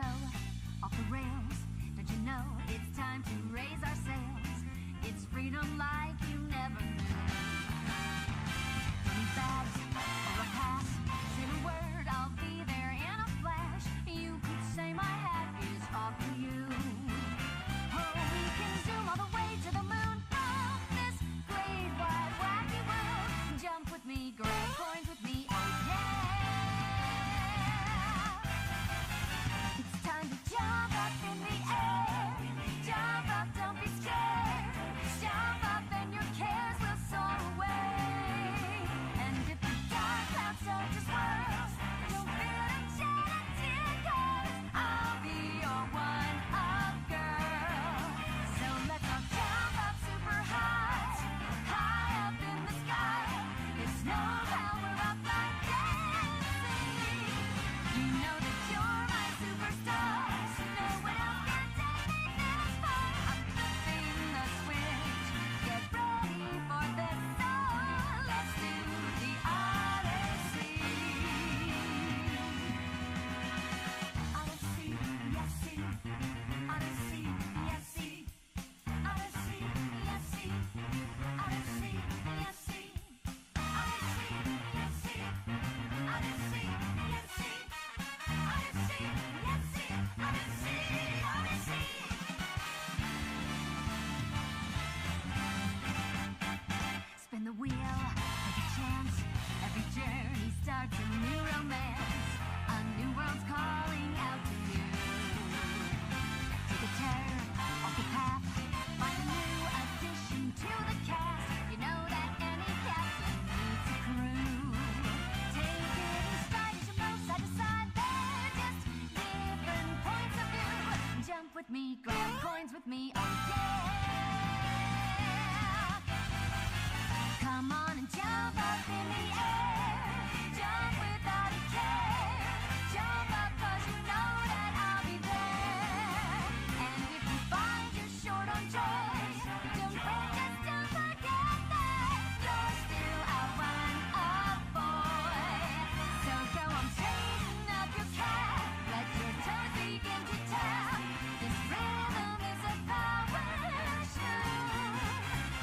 go, off the rails. Don't you know it's time to raise our sails? It's freedom like you never knew. Any bags or a pass, say the word, I'll be there in a flash. You could say my hat is off to you. Oh, we can zoom all the way to the moon from this great wide wacky world. Jump with me, grab coins with me, oh yeah. Time to jump up in the air. Jump up, don't be scared. Jump up and your cares will soar away. And if the dark clouds start to swirl, don't fear and shed a tear, 'cause I'll be your one-up girl. So let's all jump up super high, high up in the sky. It's no power up like dancing. You know that you're my superstars. No one else can take me this far. I'm flipping the switch. Get ready for this. So let's do the Odyssey. Odyssey, yes, see. Odyssey, yes, see. Odyssey, yes, see. Odyssey, yes, see. Odyssey, yes, see. Odyssey, yes, see. Odyssey, yes, see. Odyssey, Odyssey. Spin the wheel, take a chance. Every journey starts a new romance. A new world's calling out to you. Take a turn off the path. Find a new addition to the cast. You know that any captain needs a crew. Take it in stride as you move side to side. They're just different points of view. Jump with me, grab coins with me, oh yeah. Come on and jump up in the air. Jump without a care. Jump up 'cause you know that I'll be there. And if you find you're short on joy, don't break, just don't forget that you're still a one-up boy. So go on, straighten up your cap. Let your toes begin to tap. This rhythm is a power shoe.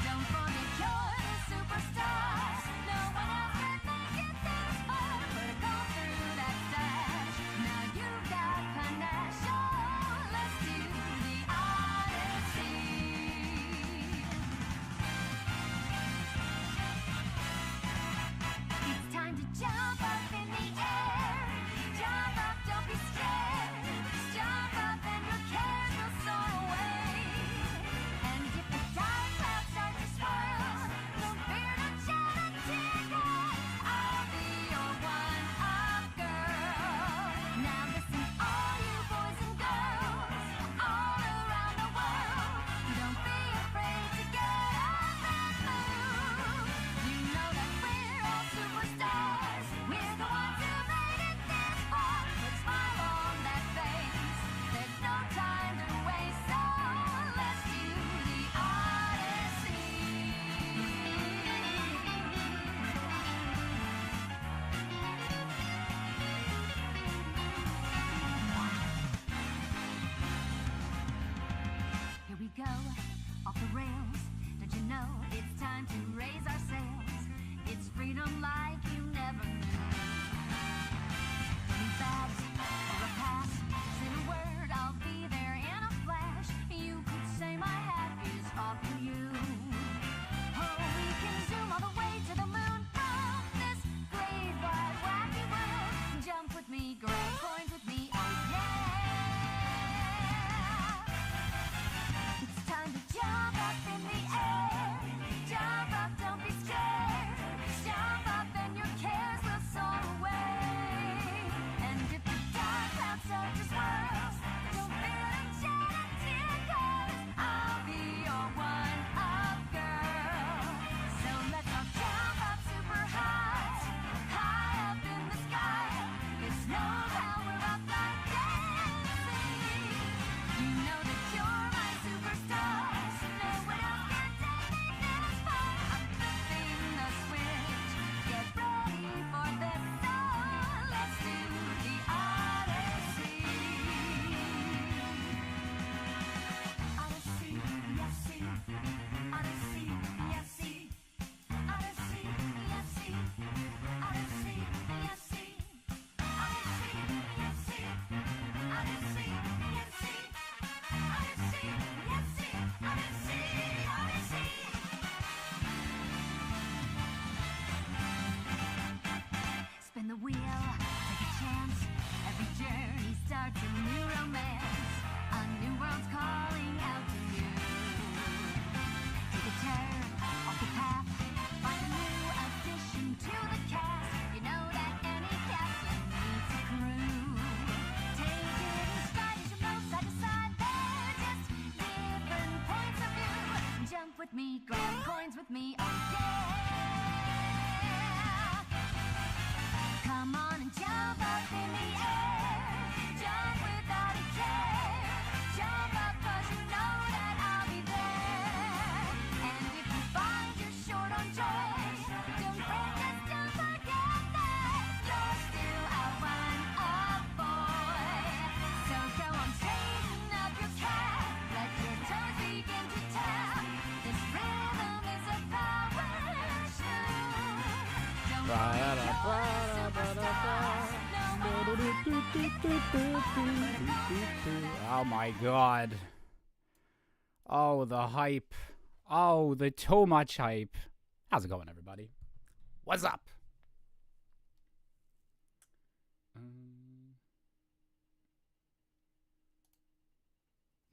Don't forget you're the superstar. No one else can make it this far. But go through that stage. Now you've got panache. Oh, let's do the Odyssey. It's time to jump up in the air. Jump up, don't be scared. Jump up and your cares will soar away. And if the dark clouds start to swirl, don't fear to shed a tear, 'cause I'll be your one-up girl. Now listen, all you boys and girls all around the world, don't be afraid to get up and move. You know that we're all superstars. We're the ones who made it this far. Put a smile on that face. There's no time to waste. So let's do the Odyssey. Here we go, off the rails. Don't you know it's time to raise our sails? It's freedom like you never knew. Any bags or a pass, say the word, I'll be there in a flash. You could say my hat is off to you. Oh, we can zoom all the way to the moon from this great wide wacky world. Jump with me, grab coins with me, oh yeah. It's time to jump up in the air. Jump up, don't be scared. Jump up and your cares will soar away. And if the dark with me, grab coins with me, oh yeah. Come on and jump up in the air, jump without a care. Jump up 'cause you know that I'll be there. And if you find you're short on joy, don't fret, just don't forget that you're still a one-up boy. So go on, straighten up your cap, let your toes begin to tap. This rhythm is a power shoe. Don't worry, you're a superstar. No Oh my god. Oh, the hype. Oh, the too much hype. How's it going, everybody? What's up?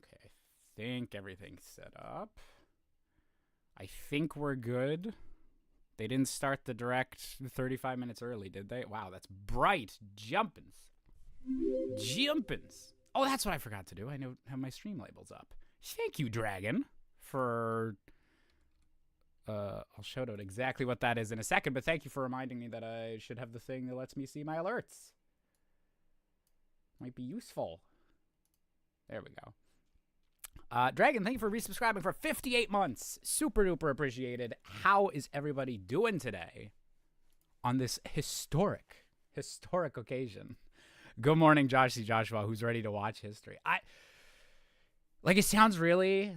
Okay, I think everything's set up. I think we're good. They didn't start the direct 35 minutes early, did they? Wow, that's bright. Jumpins. Jumpins. Oh, that's what I forgot to do. I know have my stream labels up. Thank you, Dragon, for... I'll shout out exactly what that is in a second, but thank you for reminding me that I should have the thing that lets me see my alerts. Might be useful. There we go. Dragon, thank you for resubscribing for 58 months. Super duper appreciated. How is everybody doing today on this historic occasion? Good morning, Josh C. Joshua, who's ready to watch history. It sounds really,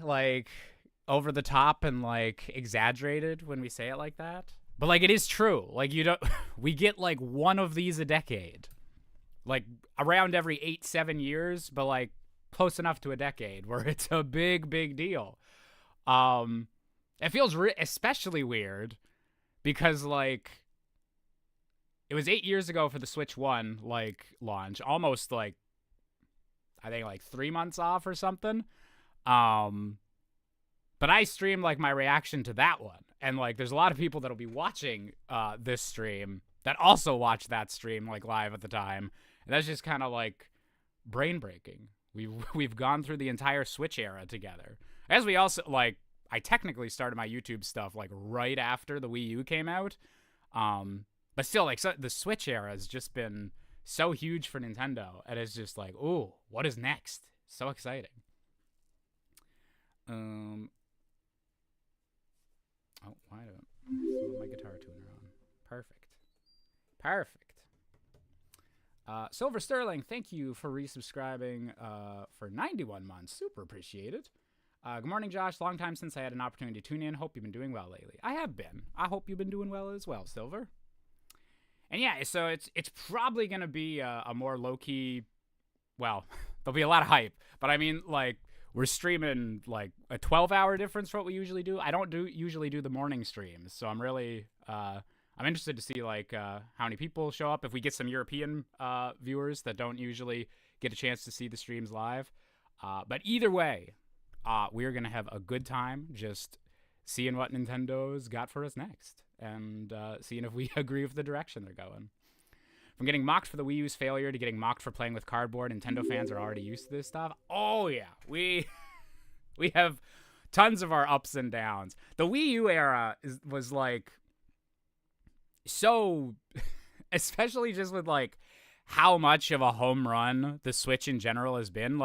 over the top and, exaggerated when we say it like that. But, it is true. We get, one of these a decade. Around every 8-7 years, but, close enough to a decade where it's a big, big deal. It feels especially weird because, it was 8 years ago for the Switch 1, launch. Almost, I think, 3 months off or something. But I streamed, my reaction to that one. And, there's a lot of people that'll be watching this stream that also watched that stream, live at the time. And that's just kind of, brain-breaking. We've gone through the entire Switch era together. As we also, I technically started my YouTube stuff, right after the Wii U came out. But still, the Switch era has just been so huge for Nintendo. And it's just ooh, what is next? So exciting. Oh, why do my guitar tuner on? Perfect. Silver Sterling, thank you for resubscribing for 91 months. Super appreciated. Good morning, Josh. Long time since I had an opportunity to tune in. Hope you've been doing well lately. I have been. I hope you've been doing well as well, Silver. And yeah, so it's probably going to be a more low-key, well, there'll be a lot of hype. But I mean, we're streaming, a 12-hour difference from what we usually do. I don't usually do the morning streams, so I'm really... I'm interested to see, how many people show up. If we get some European viewers that don't usually get a chance to see the streams live. But either way, we're going to have a good time just seeing what Nintendo's got for us next. And seeing if we agree with the direction they're going. From getting mocked for the Wii U's failure to getting mocked for playing with cardboard, Nintendo fans are already used to this stuff. Oh, yeah. We have tons of our ups and downs. The Wii U era was, so, especially just with how much of a home run the Switch in general has been,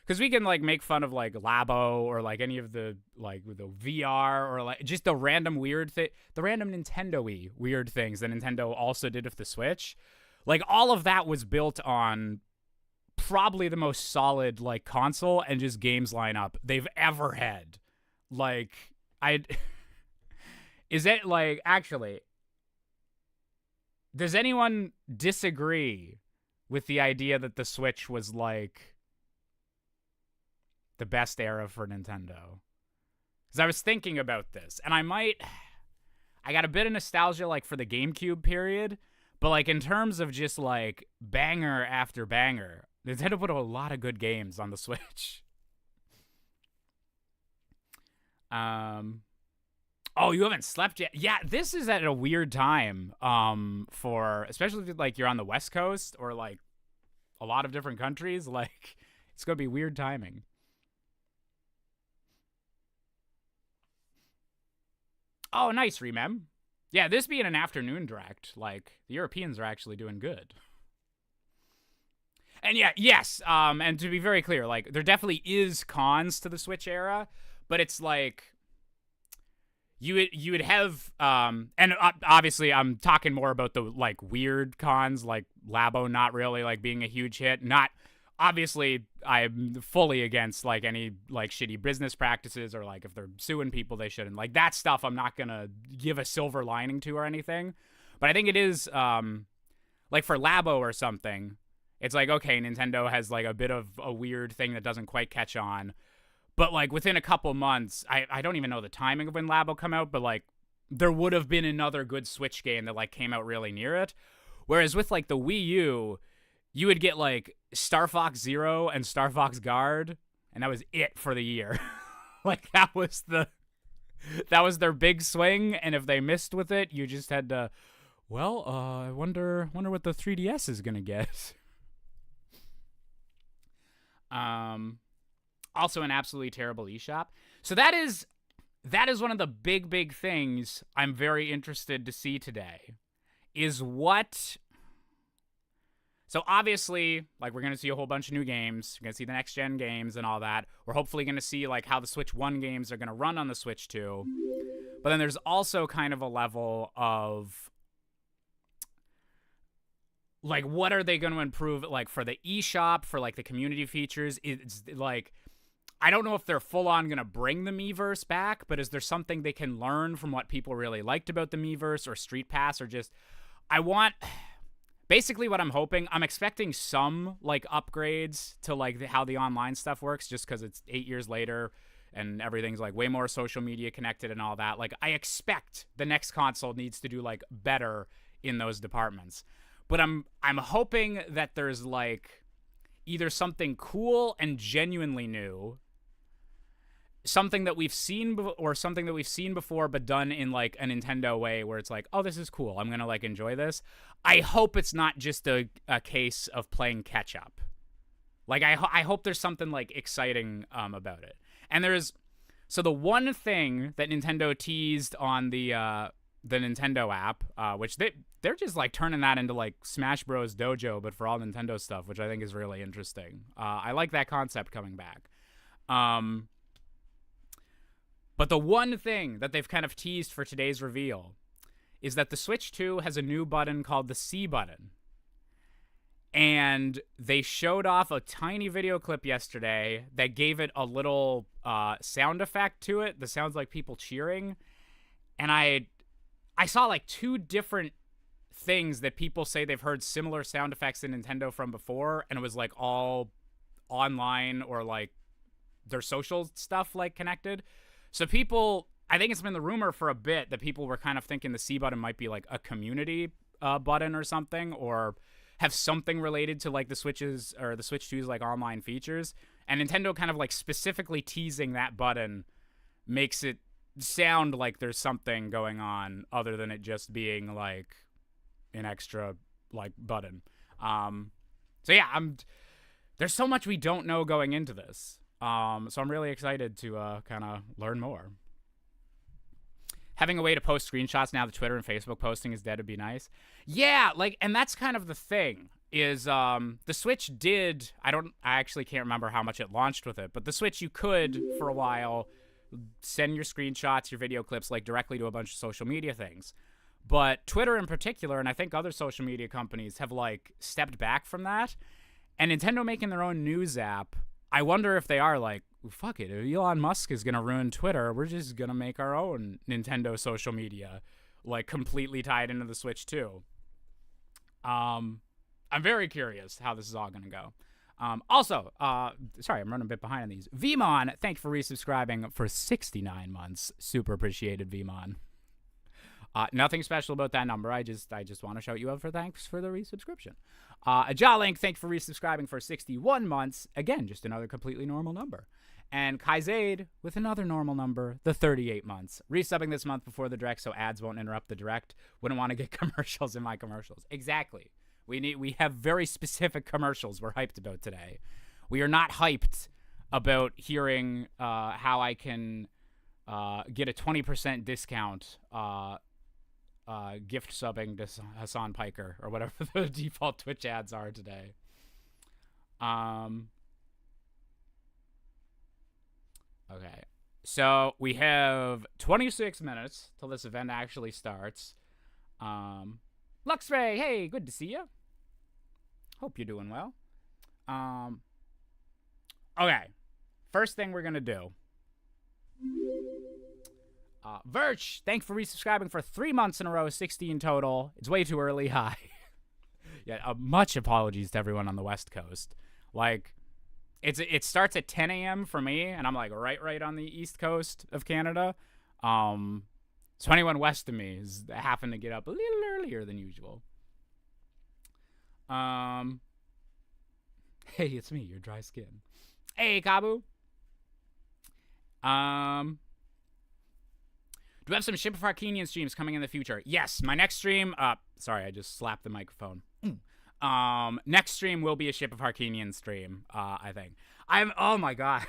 because we can make fun of Labo or any of the the VR or just the random weird thing, the random Nintendo-y weird things that Nintendo also did with the Switch. All of that was built on probably the most solid console and just games lineup they've ever had. Is it actually? Does anyone disagree with the idea that the Switch was the best era for Nintendo? Because I was thinking about this, and I got a bit of nostalgia for the GameCube period, but in terms of just banger after banger, Nintendo put a lot of good games on the Switch. Oh, you haven't slept yet? Yeah, this is at a weird time for, especially if you're on the West Coast or a lot of different countries. It's going to be weird timing. Oh, nice, Remem. Yeah, this being an afternoon direct, like, the Europeans are actually doing good. And yeah, yes, and to be very clear, like, there definitely is cons to the Switch era, but it's like, you would have, and obviously I'm talking more about the, like, weird cons, like Labo not really, like, being a huge hit, not, obviously, I'm fully against, like, any, like, shitty business practices, or, like, if they're suing people, they shouldn't. Like, that stuff I'm not gonna give a silver lining to or anything. But I think it is, like, for Labo or something, it's like, okay, Nintendo has, like, a bit of a weird thing that doesn't quite catch on. But, like, within a couple months, I don't even know the timing of when Labo come out, but, like, there would have been another good Switch game that, like, came out really near it. Whereas with, like, the Wii U, you would get, like, Star Fox Zero and Star Fox Guard, and that was it for the year. Like, that was their big swing, and if they missed with it, you just had to, well, I wonder what the 3DS is gonna get. Also an absolutely terrible eShop. So that is one of the big things I'm very interested to see today, is what... So obviously, like, we're going to see a whole bunch of new games. We're going to see the next-gen games and all that. We're hopefully going to see, like, how the Switch 1 games are going to run on the Switch 2. But then there's also kind of a level of, like, what are they going to improve, like, for the eShop, for, like, the community features? It's, like, I don't know if they're full-on going to bring the Miiverse back, but is there something they can learn from what people really liked about the Miiverse or Street Pass, or just... Basically, what I'm hoping, I'm expecting some, like, upgrades to, like, how the online stuff works, just because it's 8 years later and everything's, like, way more social media connected and all that. Like, I expect the next console needs to do, like, better in those departments. But I'm hoping that there's, like, either something cool and genuinely new, something that we've seen or something that we've seen before but done in, like, a Nintendo way where it's like, oh, this is cool, I'm gonna, like, enjoy this. I hope it's not just a case of playing catch up. Like, I hope there's something, like, exciting about it. And so the one thing that Nintendo teased on the Nintendo app, which they're just, like, turning that into, like, Smash Bros. Dojo, but for all Nintendo stuff, which I think is really interesting. I like that concept coming back. But the one thing that they've kind of teased for today's reveal is that the Switch 2 has a new button called the C button. And they showed off a tiny video clip yesterday that gave it a little sound effect to it that sounds like people cheering. And I saw, like, two different things that people say they've heard similar sound effects in Nintendo from before, and it was, like, all online or, like, their social stuff, like, connected. So people, I think it's been the rumor for a bit that people were kind of thinking the C button might be, like, a community button or something, or have something related to, like, the Switch's or the Switch 2's, like, online features. And Nintendo kind of, like, specifically teasing that button makes it sound like there's something going on other than it just being, like, an extra, like, button. So yeah, there's so much we don't know going into this. So I'm really excited to kind of learn more. Having a way to post screenshots now that Twitter and Facebook posting is dead would be nice. Yeah, like, and that's kind of the thing, is the Switch did, I actually can't remember how much it launched with it, but the Switch, you could, for a while, send your screenshots, your video clips, like, directly to a bunch of social media things. But Twitter in particular, and I think other social media companies, have, like, stepped back from that. And Nintendo making their own news app, I wonder if they are like, fuck it, if Elon Musk is going to ruin Twitter, we're just going to make our own Nintendo social media, like, completely tied into the Switch too. I'm very curious how this is all going to go. Also, sorry, I'm running a bit behind on these. Vmon, thank you for resubscribing for 69 months. Super appreciated, Vmon. Nothing special about that number. I just want to shout you out for thanks for the resubscription. Jawlink, thank you for resubscribing for 61 months. Again, just another completely normal number. And Kaizade with another normal number, the 38 months. Resubbing this month before the direct so ads won't interrupt the direct. Wouldn't want to get commercials in my commercials. Exactly. We have very specific commercials we're hyped about today. We are not hyped about hearing how I can get a 20% discount gift subbing to Hassan Piker or whatever the default Twitch ads are today. Okay. So we have 26 minutes till this event actually starts. Luxray, hey, good to see you. Hope you're doing well. Okay. First thing we're going to do. Virch, thanks for resubscribing for 3 months in a row, 16 total. It's way too early. Hi. Yeah, much apologies to everyone on the West Coast. Like, it starts at 10 a.m. for me, and I'm like right on the East Coast of Canada. So anyone west of me is having to get up a little earlier than usual. Hey, it's me, your dry skin. Hey, Kabu. Do we have some Ship of Arcanian streams coming in the future? Yes, my next stream, sorry, I just slapped the microphone. Next stream will be a Ship of Arcanian stream, I think. Oh my god.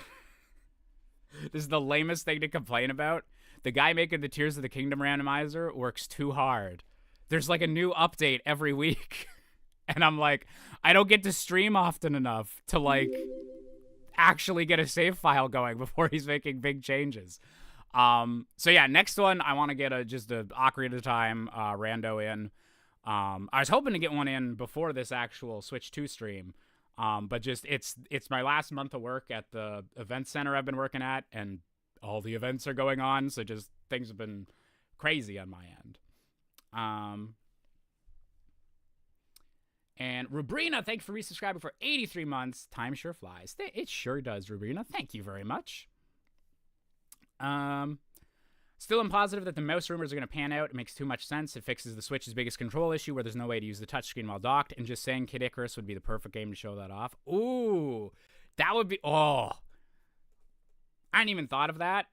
This is the lamest thing to complain about. The guy making the Tears of the Kingdom randomizer works too hard. There's like a new update every week. And I'm like, I don't get to stream often enough to like actually get a save file going before he's making big changes. So yeah, next one, I want to get just a Ocarina of Time rando in. I was hoping to get one in before this actual Switch 2 stream. But just it's my last month of work at the event center I've been working at, and all the events are going on, so just things have been crazy on my end. And Rubrina, thanks for resubscribing for 83 months. Time sure flies. It sure does, Rubrina. Thank you very much. Still I'm positive that the mouse rumors are going to pan out. It makes too much sense. It fixes the Switch's biggest control issue where there's no way to use the touchscreen while docked, and just saying Kid Icarus would be the perfect game to show that off. Ooh, that would be... Oh. I hadn't even thought of that.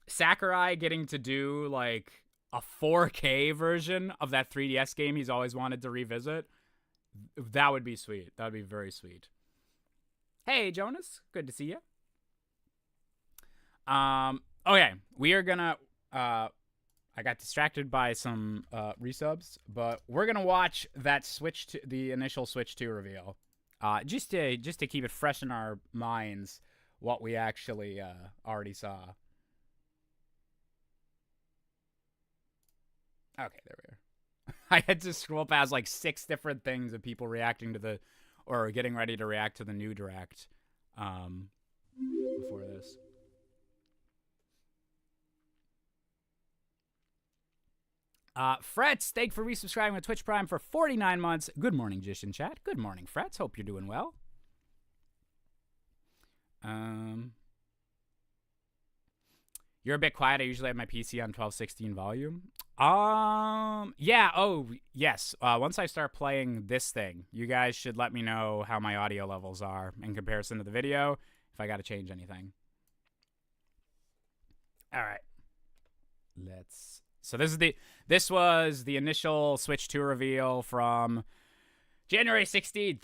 Sakurai getting to do, like, a 4K version of that 3DS game he's always wanted to revisit. That would be sweet. That would be very sweet. Hey, Jonas. Good to see you. Okay. We are gonna... I got distracted by some resubs, but we're gonna watch that the initial Switch 2 reveal. Just to keep it fresh in our minds what we actually already saw. Okay, there we are. I had to scroll past like 6 different things of people reacting to or getting ready to react to the new Direct before this. Frets, thank for resubscribing with Twitch Prime for 49 months. Good morning, Jish in chat. Good morning, Frets. Hope you're doing well. You're a bit quiet. I usually have my PC on 1216 volume. Yeah. Oh, yes. Once I start playing this thing, you guys should let me know how my audio levels are in comparison to the video, if I got to change anything. All right. So this was the initial Switch 2 reveal from January 16th.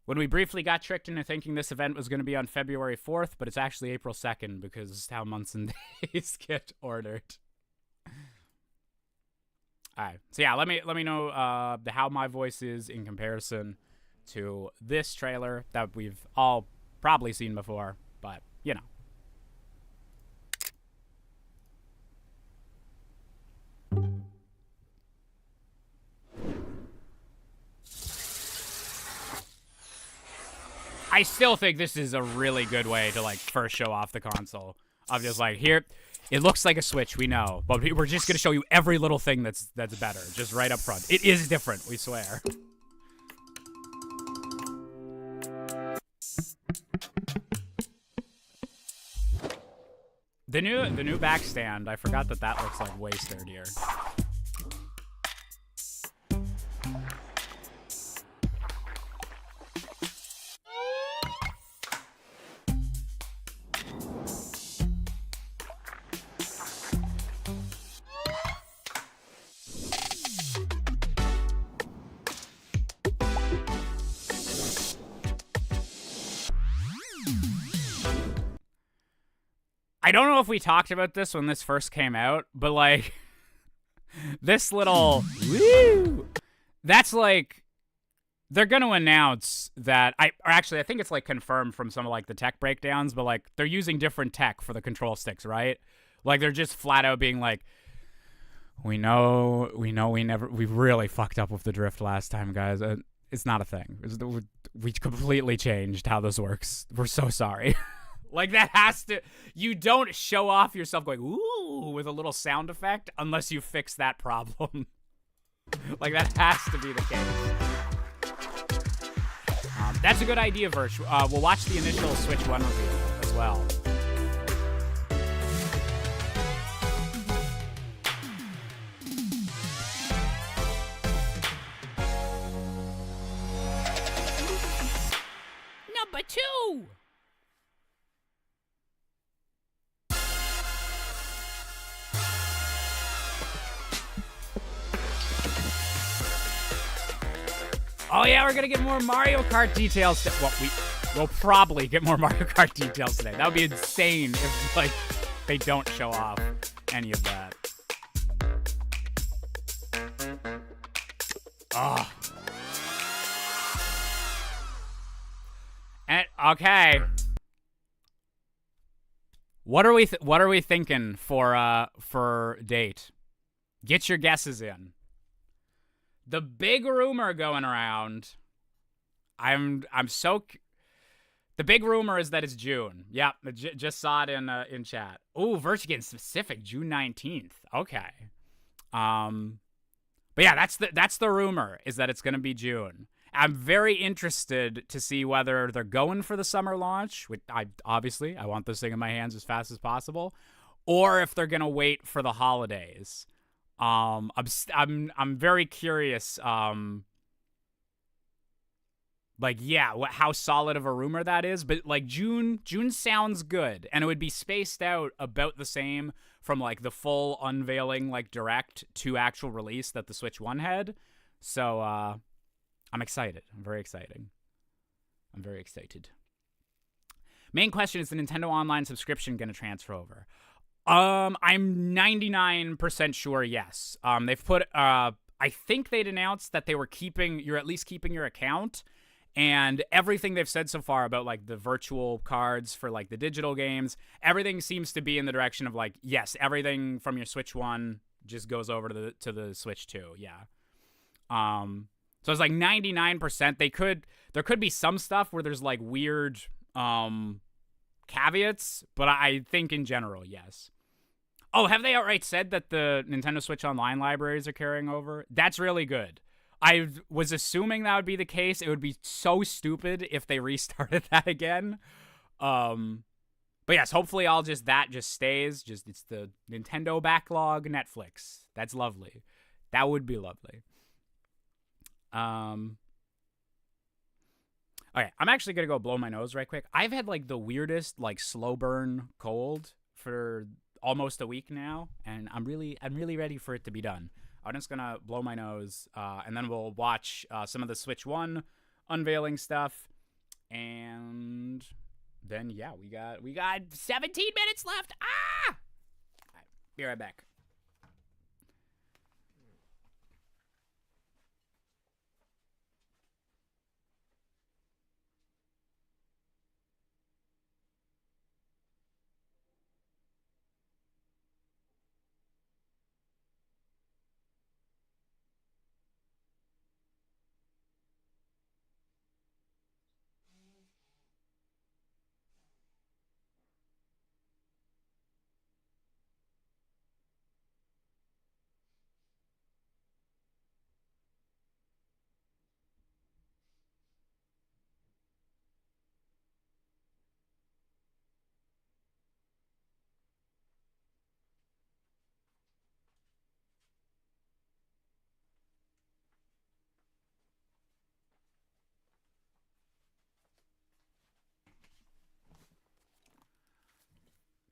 When we briefly got tricked into thinking this event was going to be on February 4th, but it's actually April 2nd because how months and days get ordered. All right. So yeah, let me know how my voice is in comparison to this trailer that we've all probably seen before, but you know. I still think this is a really good way to like first show off the console. Of just like, here, it looks like a Switch, we know, but we're just gonna show you every little thing that's better, just right up front. It is different, we swear. The new backstand, I forgot that looks like way sturdier. I don't know if we talked about this when this first came out, but like this little woo, that's like they're going to announce that I think it's like confirmed from some of like the tech breakdowns, but like they're using different tech for the control sticks, right? Like they're just flat out being like, we really fucked up with the drift last time, guys. It's not a thing. We completely changed how this works. We're so sorry. Like that has to, you don't show off yourself going, ooh, with a little sound effect unless you fix that problem. Like that has to be the case. That's a good idea, Verge. We'll watch the initial Switch 1 reveal as well. Number 2! Oh yeah, we're gonna get more Mario Kart details. Well, we'll probably get more Mario Kart details today. That would be insane if like they don't show off any of that. Oh. And okay. What are we thinking for date? Get your guesses in. The big rumor going around, the big rumor is that it's June. Yep, just saw it in chat. Ooh, Virtue getting specific, June 19th. Okay. But yeah, that's the rumor, is that it's going to be June. I'm very interested to see whether they're going for the summer launch, which I want this thing in my hands as fast as possible, or if they're going to wait for the holidays. I'm very curious. Like, yeah, how solid of a rumor that is, but like June sounds good, and it would be spaced out about the same from like the full unveiling, like direct to actual release that the Switch 1 had. So, I'm excited. I'm very excited. Main question, is the Nintendo Online subscription going to transfer over? I'm 99% sure yes. They've put, I think they'd announced that you're at least keeping your account, and everything they've said so far about like the virtual cards for like the digital games, everything seems to be in the direction of like, yes, everything from your Switch 1 just goes over to the Switch 2. Yeah. So it's like 99%. There could be some stuff where there's like weird, caveats, but I think in general, yes. Oh, have they outright said that the Nintendo Switch Online libraries are carrying over? That's really good. I was assuming that would be the case. It would be so stupid if they restarted that again. But yes, hopefully that just stays. It's the Nintendo backlog Netflix. That's lovely. That would be lovely. Okay, I'm actually gonna go blow my nose right quick. I've had like the weirdest like slow burn cold for almost a week now, and I'm really ready for it to be done. I'm just gonna blow my nose, and then we'll watch some of the Switch 1 unveiling stuff, and then yeah, we got 17 minutes left. All right, be right back.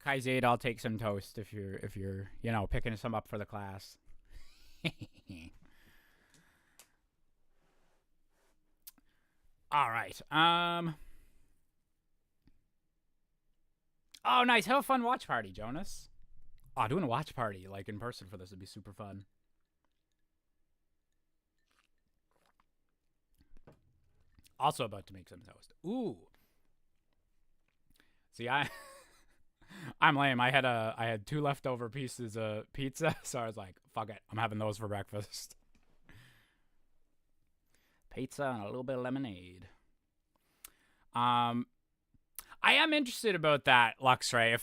Kaizade, I'll take some toast if you're picking some up for the class. All right. Oh, nice. Have a fun watch party, Jonas. Oh, doing a watch party, like, in person for this would be super fun. Also about to make some toast. Ooh. See, I'm lame. I had 2 leftover pieces of pizza, so I was like, fuck it. I'm having those for breakfast. Pizza and a little bit of lemonade. I am interested about that, Luxray.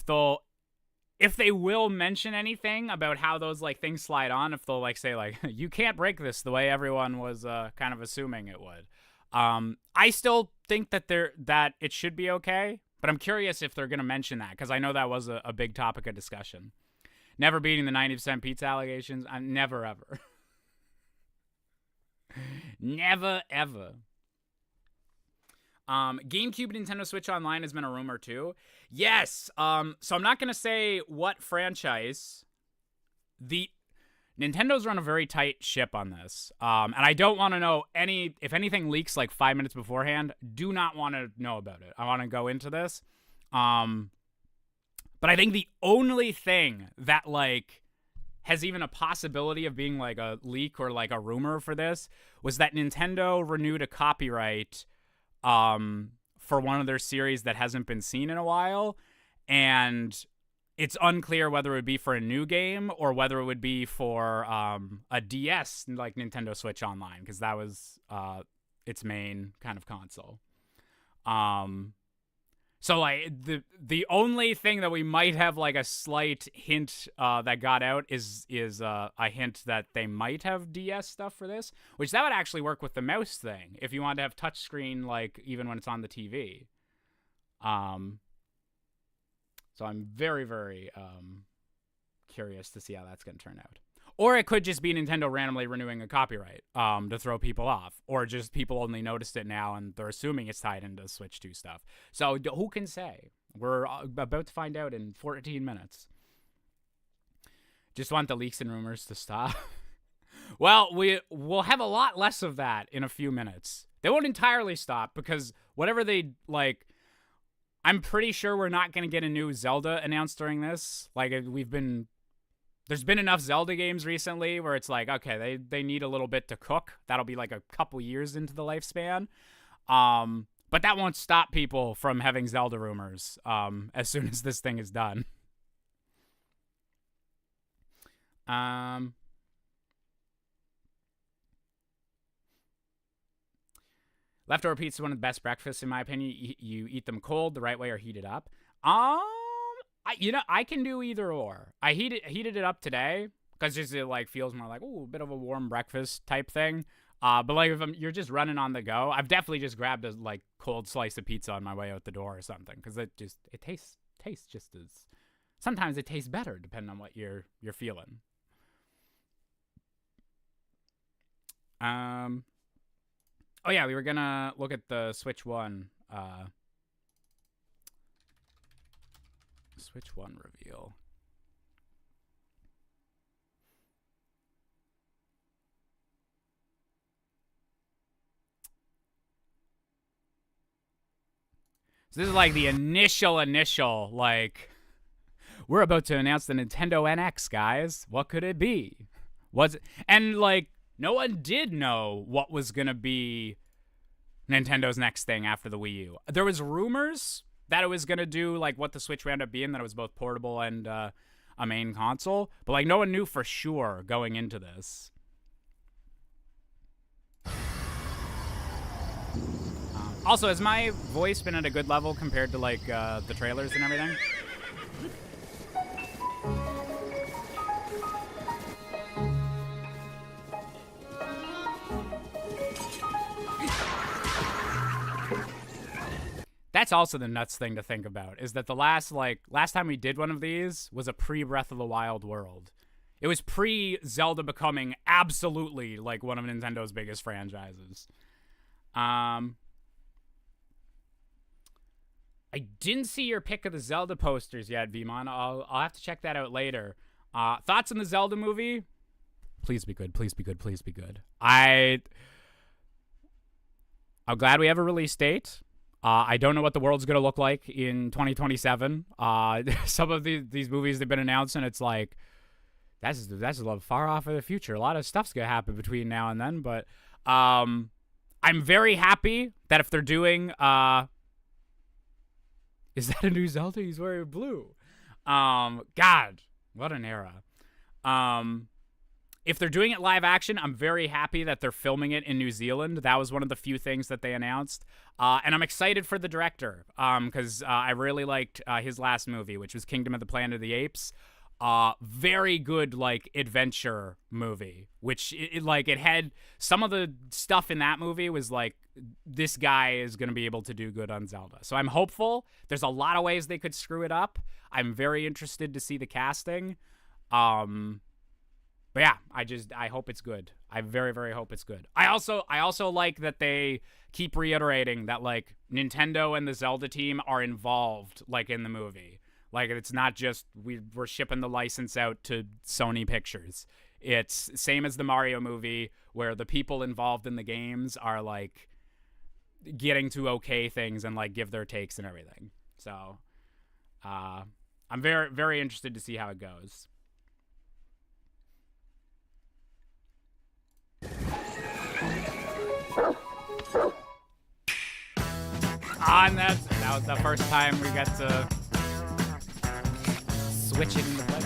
If they will mention anything about how those like things slide on, if they'll like say like you can't break this the way everyone was kind of assuming it would. I still think that it should be okay, but I'm curious if they're gonna mention that because I know that was a big topic of discussion. Never beating the 90% pizza allegations. Never ever. Never ever. GameCube Nintendo Switch Online has been a rumor too. Yes. So I'm not gonna say what franchise. Nintendo's run a very tight ship on this. And I don't want to know if anything leaks like 5 minutes beforehand. Do not want to know about it. I want to go into this. But I think the only thing that like has even a possibility of being like a leak or like a rumor for this was that Nintendo renewed a copyright for one of their series that hasn't been seen in a while, and it's unclear whether it would be for a new game or whether it would be for a DS like Nintendo Switch Online, because that was its main kind of console. So like the only thing that we might have like a slight hint that got out is a hint that they might have DS stuff for this, which that would actually work with the mouse thing if you wanted to have touchscreen like even when it's on the TV. So I'm very, very curious to see how that's going to turn out. Or it could just be Nintendo randomly renewing a copyright to throw people off. Or just people only noticed it now and they're assuming it's tied into Switch 2 stuff. So who can say? We're about to find out in 14 minutes. Just want the leaks and rumors to stop. Well, we'll have a lot less of that in a few minutes. They won't entirely stop because whatever they, like... I'm pretty sure we're not going to get a new Zelda announced during this. Like, there's been enough Zelda games recently where it's like, okay, they need a little bit to cook. That'll be like a couple years into the lifespan. But that won't stop people from having Zelda rumors as soon as this thing is done. Leftover pizza is one of the best breakfasts, in my opinion. You eat them cold the right way or heat it up. I can do either or. I heated it up today because it like feels more like a bit of a warm breakfast type thing. But like if you're just running on the go, I've definitely just grabbed a like cold slice of pizza on my way out the door or something because it tastes just as. Sometimes it tastes better depending on what you're feeling. Oh yeah, we were gonna look at the Switch 1. Switch 1 reveal. So this is like the initial, like, we're about to announce the Nintendo NX, guys. What could it be? And like, no one did know what was going to be Nintendo's next thing after the Wii U. There was rumors that it was going to do like what the Switch wound up being, that it was both portable and a main console. But like no one knew for sure going into this. Also, has my voice been at a good level compared to like the trailers and everything? That's also the nuts thing to think about, is that the last time we did one of these was a pre-Breath of the Wild world. It was pre-Zelda becoming absolutely like one of Nintendo's biggest franchises. I didn't see your pick of the Zelda posters yet, Vimon. I'll have to check that out later. Thoughts on the Zelda movie? Please be good. Please be good. Please be good. I'm glad we have a release date. I don't know what the world's gonna look like in 2027. Some of these movies they've been announcing, it's like that's a little far off of the future. A lot of stuff's gonna happen between now and then, but I'm very happy that if they're doing is that a new Zelda? He's wearing blue. God, what an era. If they're doing it live action, I'm very happy that they're filming it in New Zealand. That was one of the few things that they announced. And I'm excited for the director because I really liked his last movie, which was Kingdom of the Planet of the Apes. Very good, like, adventure movie, which it had some of the stuff in that movie was like, this guy is going to be able to do good on Zelda. So I'm hopeful. There's a lot of ways they could screw it up. I'm very interested to see the casting. But yeah, I hope it's good. I very, very hope it's good. I also like that they keep reiterating that, like, Nintendo and the Zelda team are involved, like, in the movie. Like, it's not just we're shipping the license out to Sony Pictures. It's same as the Mario movie, where the people involved in the games are, like, getting to okay things and, like, give their takes and everything. So, I'm very, very interested to see how it goes. And that was the first time we got to switch it into place.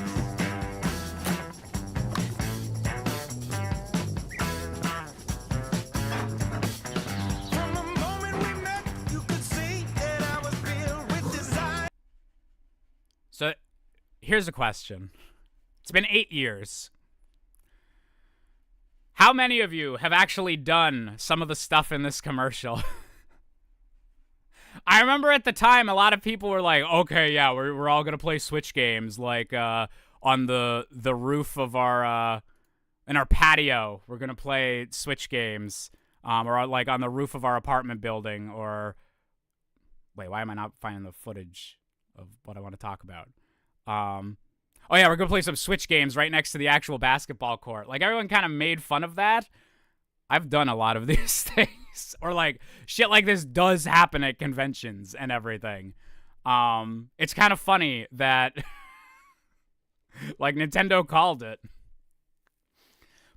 So, here's a question. It's been 8 years. How many of you have actually done some of the stuff in this commercial? I remember at the time, a lot of people were like, okay, yeah, we're all going to play Switch games, like, on the roof of our, in our patio, we're going to play Switch games, or, like, on the roof of our apartment building, or, wait, why am I not finding the footage of what I want to talk about? Oh yeah, we're going to play some Switch games right next to the actual basketball court. Like, everyone kind of made fun of that. I've done a lot of these things. Or, like, shit like this does happen at conventions and everything. It's kind of funny that, like, Nintendo called it.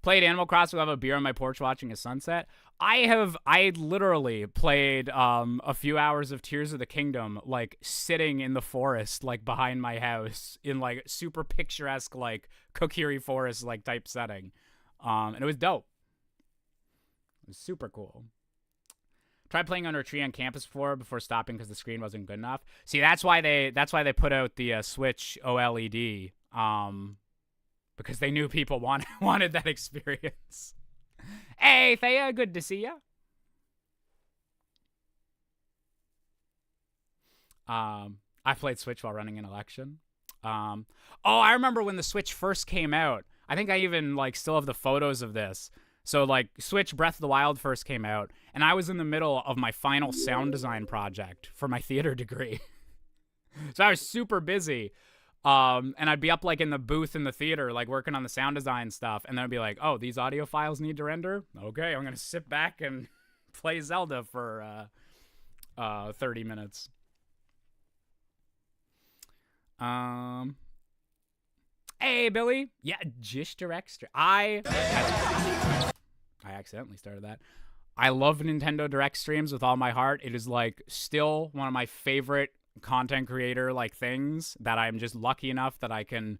Played Animal Crossing, we'll have a beer on my porch watching a sunset. I literally played a few hours of Tears of the Kingdom, like, sitting in the forest, like, behind my house in, like, super picturesque, like, Kokiri forest, like, type setting. And it was dope. It was super cool. Tried playing under a tree on campus before stopping because the screen wasn't good enough. See, that's why they put out the Switch OLED, because they knew people wanted that experience. Hey, Thea, good to see you. I played Switch while running an election. I remember when the Switch first came out. I think I even, like, still have the photos of this. So, like, Switch Breath of the Wild first came out, and I was in the middle of my final sound design project for my theater degree. So I was super busy. And I'd be up, like, in the booth in the theater, like, working on the sound design stuff, and then I'd be like, oh, these audio files need to render? Okay, I'm gonna sit back and play Zelda for 30 minutes. Hey, Billy. Yeah, Jish Direct. I accidentally started that. I love Nintendo Direct streams with all my heart. It is, like, still one of my favorite content creator, like, things that I'm just lucky enough that I can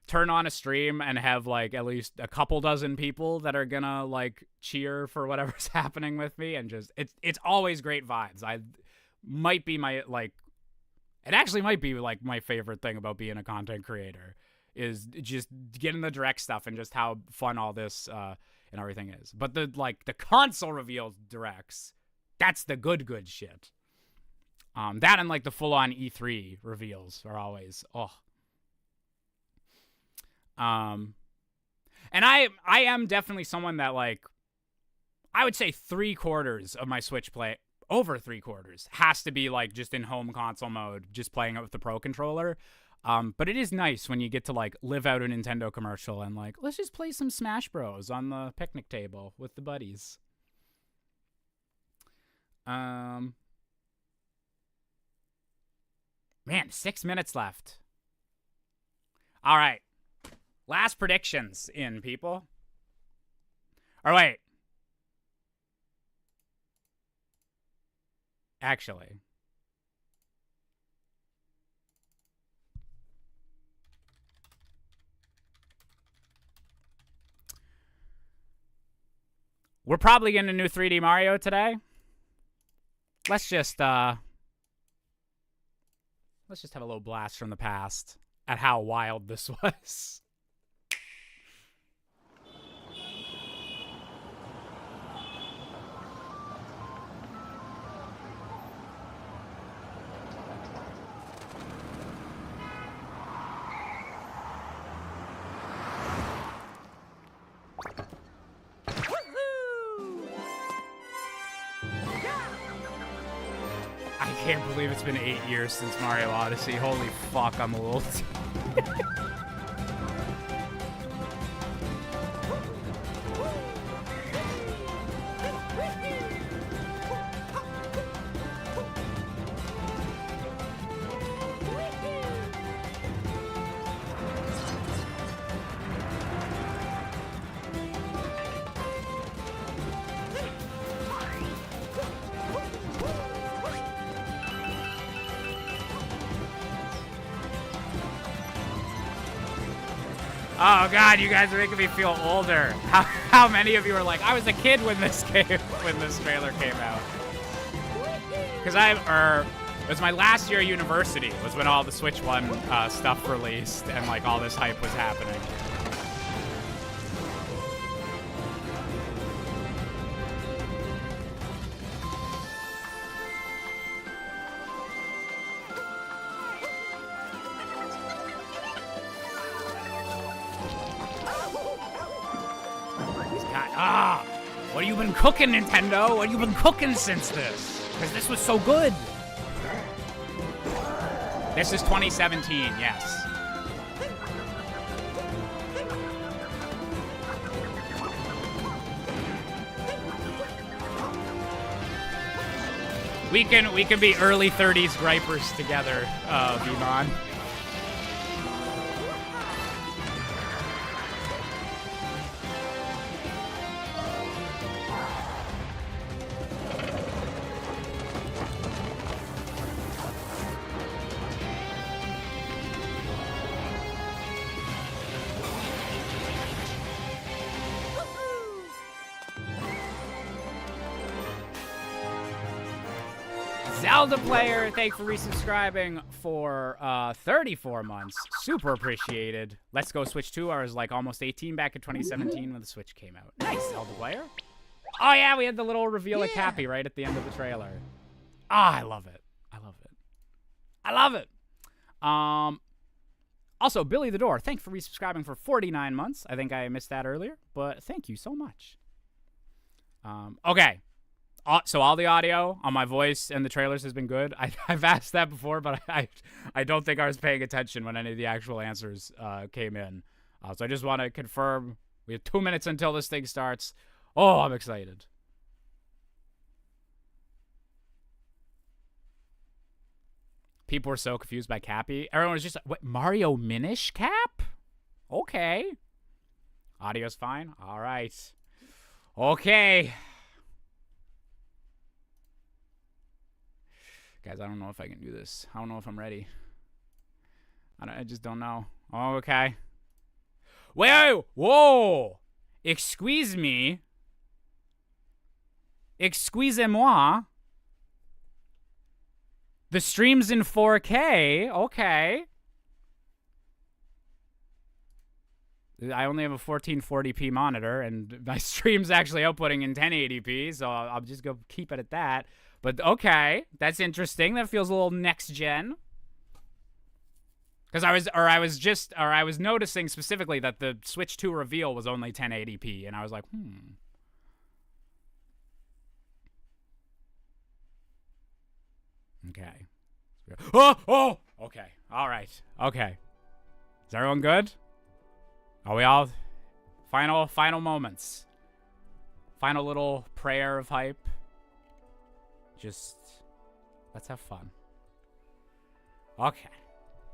turn on a stream and have, like, at least a couple dozen people that are gonna, like, cheer for whatever's happening with me, and just it's always great vibes. It actually might be, like, my favorite thing about being a content creator is just getting the Direct stuff and just how fun all this and everything is. But the console reveal Directs, that's the good shit. That and, like, the full-on E3 reveals are always, And I am definitely someone that, like, I would say 3/4 of my Switch play, over 3/4, has to be, like, just in home console mode, just playing it with the Pro Controller. But it is nice when you get to, like, live out a Nintendo commercial and, like, let's just play some Smash Bros. On the picnic table with the buddies. Man, 6 minutes left. All right. Last predictions in, people. Or wait. Actually. We're probably getting a new 3D Mario today. Let's just have a little blast from the past at how wild this was. I can't believe it's been 8 years since Mario Odyssey. Holy fuck, I'm old. Oh god, you guys are making me feel older. How many of you are like, I was a kid when this trailer came out? Because it was my last year at university was when all the Switch 1 stuff released and like all this hype was happening. What have you been cooking, Nintendo? What have you been cooking since this? Because this was so good. This is 2017, yes. We can be early 30s gripers together, Vimon. Zelda player, thanks for resubscribing for 34 months. Super appreciated. Let's Go Switch 2. I was like almost 18 back in 2017 when the Switch came out. Nice, Zelda player. Oh yeah, we had the little reveal of Cappy right at the end of the trailer. Ah, I love it. I love it. I love it. Also, Billy the Door, thanks for resubscribing for 49 months. I think I missed that earlier, but thank you so much. Okay. So all the audio on my voice and the trailers has been good. I've asked that before, but I don't think I was paying attention when any of the actual answers came in. So I just want to confirm we have 2 minutes until this thing starts. Oh, I'm excited. People were so confused by Cappy. Everyone was just like, what, Mario Minish Cap? Okay. Audio's fine. All right. Okay. Guys, I don't know if I can do this. I don't know if I'm ready. I just don't know. Oh, okay. Wait, whoa! Excuse me. Excusez-moi. The stream's in 4K. Okay. I only have a 1440p monitor, and my stream's actually outputting in 1080p, so I'll just go keep it at that. But okay, that's interesting. That feels a little next gen. Because I was noticing specifically that the Switch 2 reveal was only 1080p, and I was like, Okay. Oh! Okay. All right. Okay. Is everyone good? Are we all... Final moments. Final little prayer of hype. Just... let's have fun. Okay.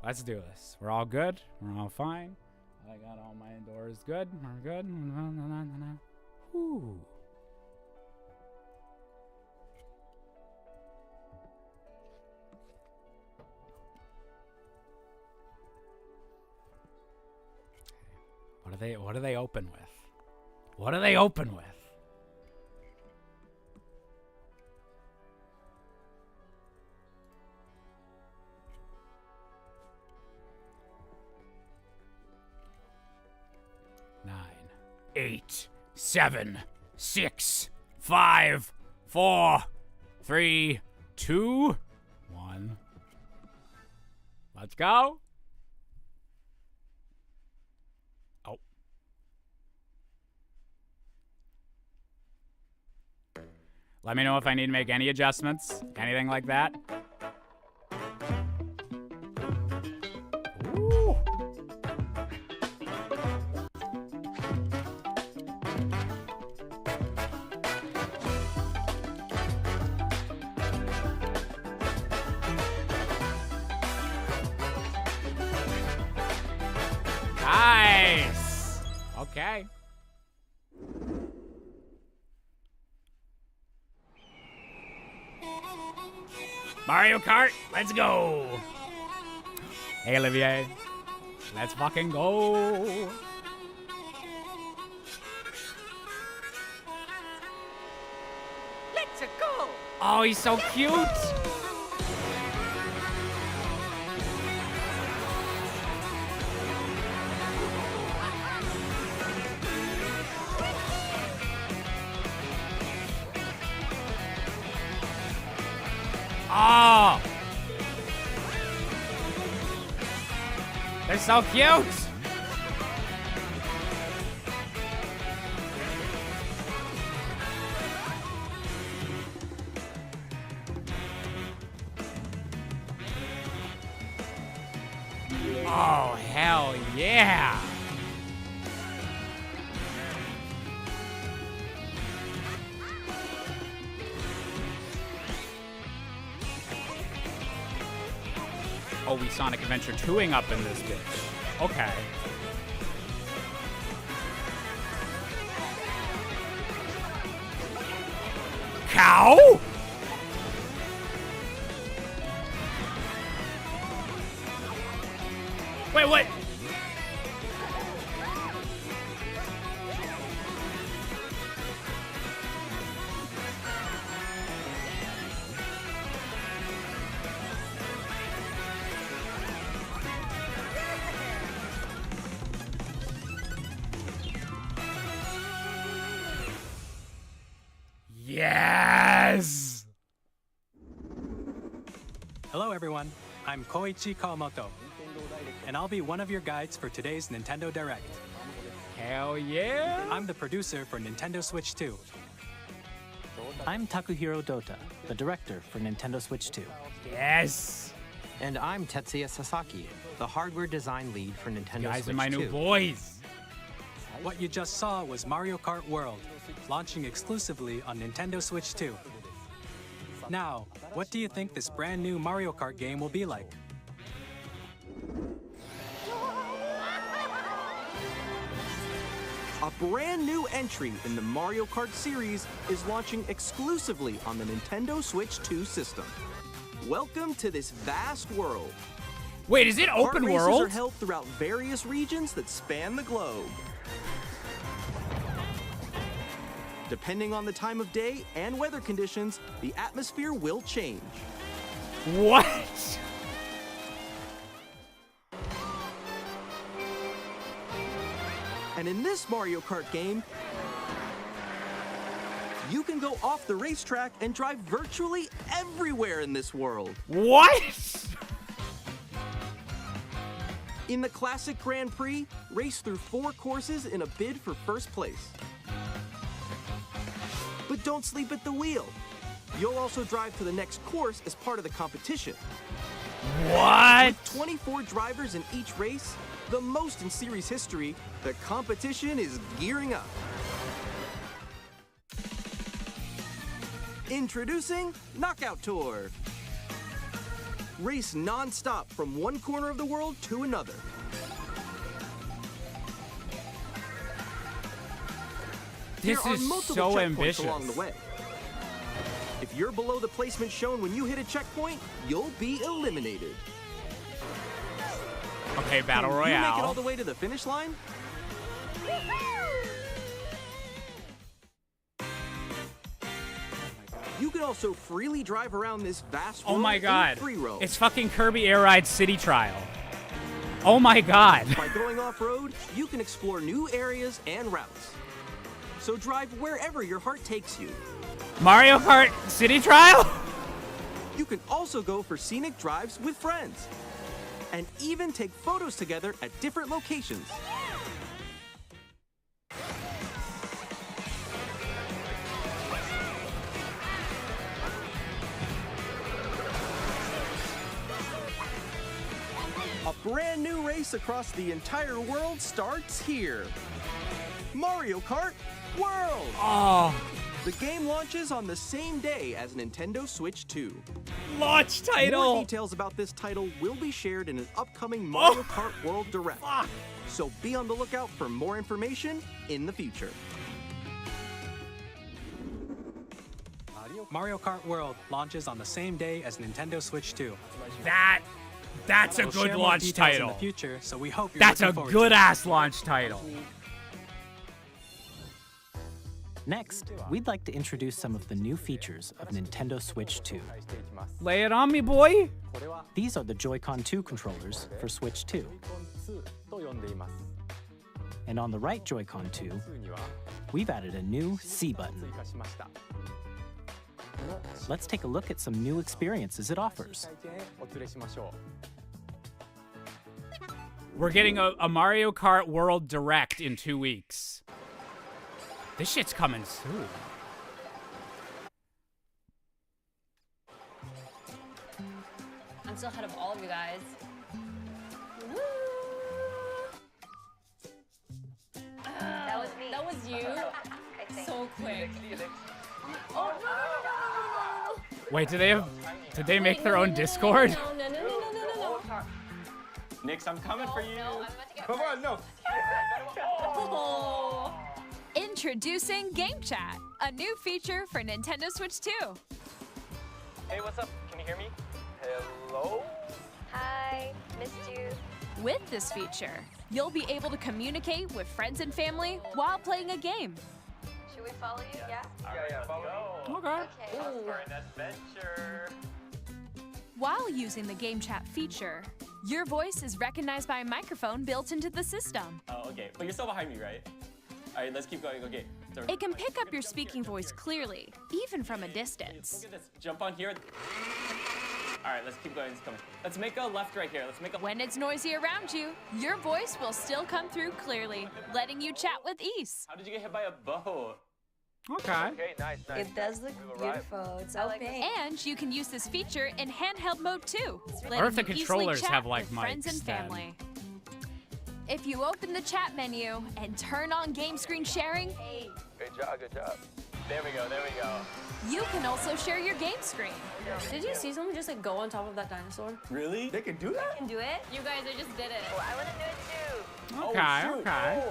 Let's do this. We're all good. We're all fine. I got all my doors good. We're good. Whew. What do they open with? What do they open with? Nine, 8, 7, 6, 5, 4, 3, 2, 1. Let's go. Oh. Let me know if I need to make any adjustments, anything like that. Ooh. Nice. Okay. Mario Kart, let's go. Hey, Olivier. Let's fucking go. Let's go. Oh, he's so cute. Oh! They're so cute! Oh, hell yeah! Oh, we Sonic Adventure 2ing up in this bitch. Okay. Cow? Wait, what? Yes! Hello everyone, I'm Koichi Kawamoto, and I'll be one of your guides for today's Nintendo Direct. Hell yeah! I'm the producer for Nintendo Switch 2. I'm Takuhiro Dota, the director for Nintendo Switch 2. Yes! And I'm Tetsuya Sasaki, the hardware design lead for Nintendo You guys Switch are my 2. new boys! What you just saw was Mario Kart World, launching exclusively on Nintendo Switch 2. Now, what do you think this brand new Mario Kart game will be like? A brand new entry in the Mario Kart series is launching exclusively on the Nintendo Switch 2 system. Welcome to this vast world. Wait, is it Kart open races world? are held throughout various regions that span the globe. Depending on the time of day and weather conditions, the atmosphere will change. What? And in this Mario Kart game, you can go off the racetrack and drive virtually everywhere in this world. What? In the classic Grand Prix, race through 4 courses in a bid for first place. But don't sleep at the wheel. You'll also drive to the next course as part of the competition. What? With 24 drivers in each race, the most in series history, the competition is gearing up. Introducing Knockout Tour. Race non-stop from one corner of the world to another. This There are is multiple so checkpoints ambitious. along the way. If you're below the placement shown when you hit a checkpoint, you'll be eliminated. Okay, Battle Can you make it all Royale. the way to the finish line? You can also freely drive around this vast Oh world my in god. free roam. It's fucking Kirby Air Ride City Trial. Oh my god. By going off-road, you can explore new areas and routes. So drive wherever your heart takes you. Mario Kart City Trial? You can also go for scenic drives with friends. And even take photos together at different locations. A brand new race across the entire world starts here. Mario Kart World! Oh, The game launches on the same day as Nintendo Switch 2. launch More title. details about this title will be shared in an upcoming Mario Oh. Kart World Direct. Fuck. So be on the lookout for more information in the future. Mario Kart World launches on the same day as Nintendo Switch 2. That's a We'll good share more launch details in title. the future, so we hope you're That's a looking forward good to it. ass launch title. Next, we'd like to introduce some of the new features of Nintendo Switch 2. Lay it on me, boy. These are the Joy-Con 2 controllers for Switch 2. And on the right Joy-Con 2, we've added a new C button. Let's take a look at some new experiences it offers. We're getting a Mario Kart World Direct in 2 weeks. This shit's coming soon. I'm still ahead of all of you guys. Woo! That was me. That was you. I think. So quick. Oh no! Wait, did they make their own No, Discord? No, no, no, no, no, no, no. Nix, I'm coming for you. No, I'm about to get Come on, no. Oh. Introducing Game Chat, a new feature for Nintendo Switch 2. Hey, what's up? Can you hear me? Hello? Hi, missed you. With this feature, you'll be able to communicate with friends and family while playing a game. Should we follow you? Yeah? Yeah, follow. Okay. Okay. For an adventure. While using the Game Chat feature, your voice is recognized by a microphone built into the system. Oh, okay. But you're still behind me, right? All right, let's keep going. Okay. Sorry. It can pick up your speaking voice clearly, even from a distance. Look at this. Jump on here. All right, let's keep going. Let's make a left right here. Let's make a. When it's noisy around you, your voice will still come through clearly, letting you chat with ease. How did you get hit by a boat? Okay. Okay, nice. It does look beautiful. It's so pink. And you can use this feature in handheld mode too, Or if the letting you easily controllers chat have, like, with friends and mics, then. family. If you open the chat menu and turn on game screen sharing, Good job, good job. There we go, there we go. you can also share your game screen. Did you see someone just like go on top of that dinosaur? Really? They can do that? Can do it? You guys, I just did it. Oh, I want to do it too. Okay, okay.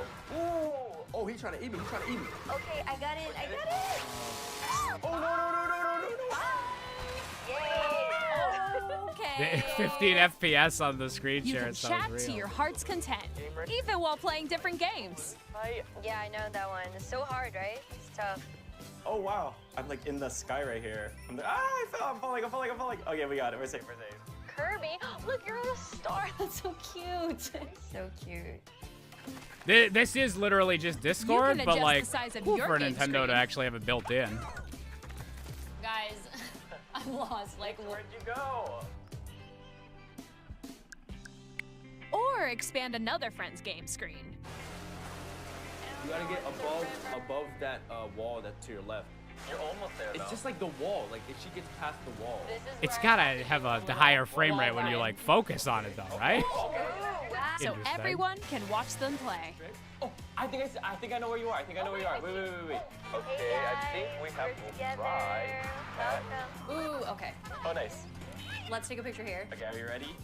Oh, he's trying to eat me. He's trying to eat me. Okay, I got it. I got it. Oh, no. Yay. Okay. 15 FPS on the screen You share. can It sounds chat real. to your heart's content, even while playing different games. Yeah, I know that one. It's so hard, right? It's tough. Oh, wow. I'm like in the sky right here. I'm like, I fell. I'm falling. Okay, we got it. We're safe. Kirby, look, you're on a star. That's so cute. So cute. This is literally just Discord, can but adjust like the size of cool your for game Nintendo screen. to actually have it built in. Guys, I'm lost. Like, Where'd you go? Or expand another friend's game screen. You gotta get above that wall that's to your left. You're almost there, It's just like the wall. Like if she gets past the wall. This is It's where gotta have the higher frame rate when you like focus on it, though, right? Ooh, wow. So Interesting. everyone can watch them play. Oh, I think I know where you are. Wait. Hey Okay, guys, I think we have we're to together. try. Welcome. ooh, okay. Oh, nice. Let's take a picture here. Okay, are you ready?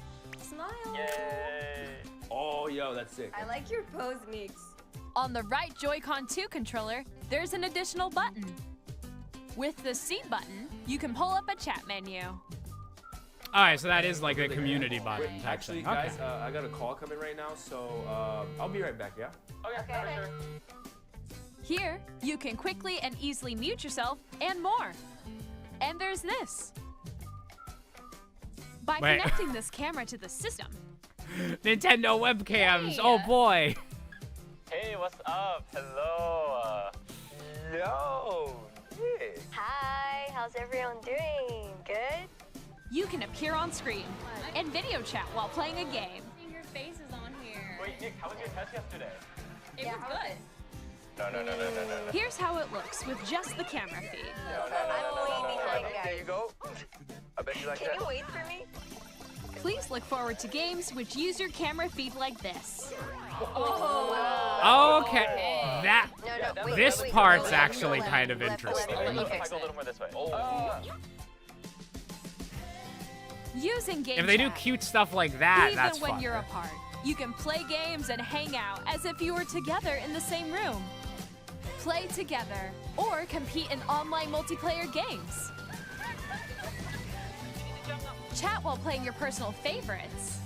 Smile. Yay! Oh, yo, that's sick. I like your pose, Meeks. On the right Joy-Con 2 controller, there's an additional button. With the C button, you can pull up a chat menu. All right, so that is like a community button Wait, type actually, thing. guys, Okay. I got a call coming right now, so I'll be right back, yeah? Okay, for sure. Here, you can quickly and easily mute yourself and more. And there's this. By Wait. connecting this camera to the system, Nintendo webcams. Hey. Oh boy. Hey, what's up? Hello. Yo. Yeah. Hi, how's everyone doing? Good? you can appear on screen and video chat while playing a game. Your face is on here. Wait, Nick, how was your test yesterday? It was good. No. Here's how it looks with just the camera feed. I'm way behind, guys. There you go. I bet you like Can that. you wait for me? Please look forward to games which use your camera feed like this. Okay, that Wait, this wait, part's wait, actually left, kind of left, interesting. left, If left. I go a little more this way. Using game If they do chat, cute stuff like that, even that's when fun. you're apart, you can play games and hang out as if you were together in the same room. Play together or compete in online multiplayer games. Chat while playing your personal favorites.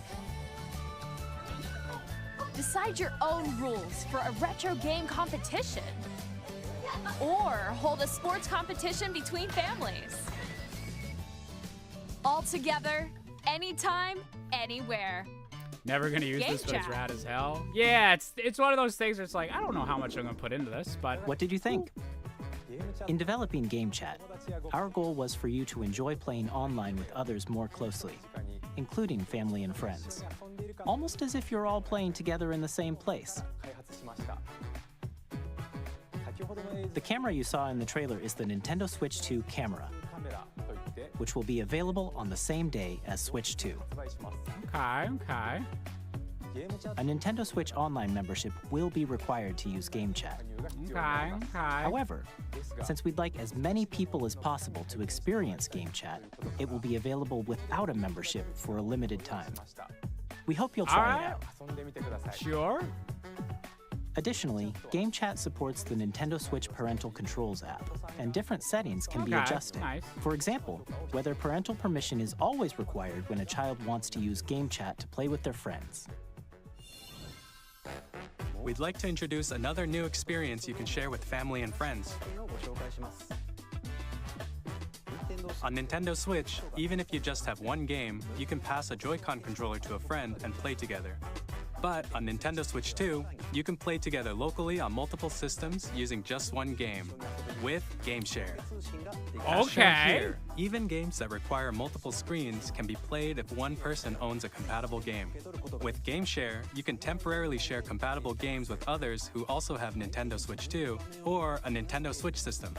Decide your own rules for a retro game competition. Or hold a sports competition between families. All together, anytime, anywhere. Never gonna use Game this, but it's chat. rad as hell. Yeah, it's one of those things where it's like, I don't know how much I'm gonna put into this, but What did you think? In developing Game Chat, our goal was for you to enjoy playing online with others more closely, including family and friends. Almost as if you're all playing together in the same place. The camera you saw in the trailer is the Nintendo Switch 2 camera, which will be available on the same day as Switch 2. okay. A Nintendo Switch Online membership will be required to use Game Chat. Okay. However, since we'd like as many people as possible to experience Game Chat, it will be available without a membership for a limited time. We hope you'll try it out. Sure. Additionally, Game Chat supports the Nintendo Switch Parental Controls app, and different settings can be Okay, adjusted. nice. For example, whether parental permission is always required when a child wants to use Game Chat to play with their friends. We'd like to introduce another new experience you can share with family and friends. On Nintendo Switch, even if you just have one game, you can pass a Joy-Con controller to a friend and play together. But on Nintendo Switch 2, you can play together locally on multiple systems using just one game, with Game Share. As shown Okay. here, even games that require multiple screens can be played if one person owns a compatible game. With Game Share, you can temporarily share compatible games with others who also have Nintendo Switch 2 or a Nintendo Switch system.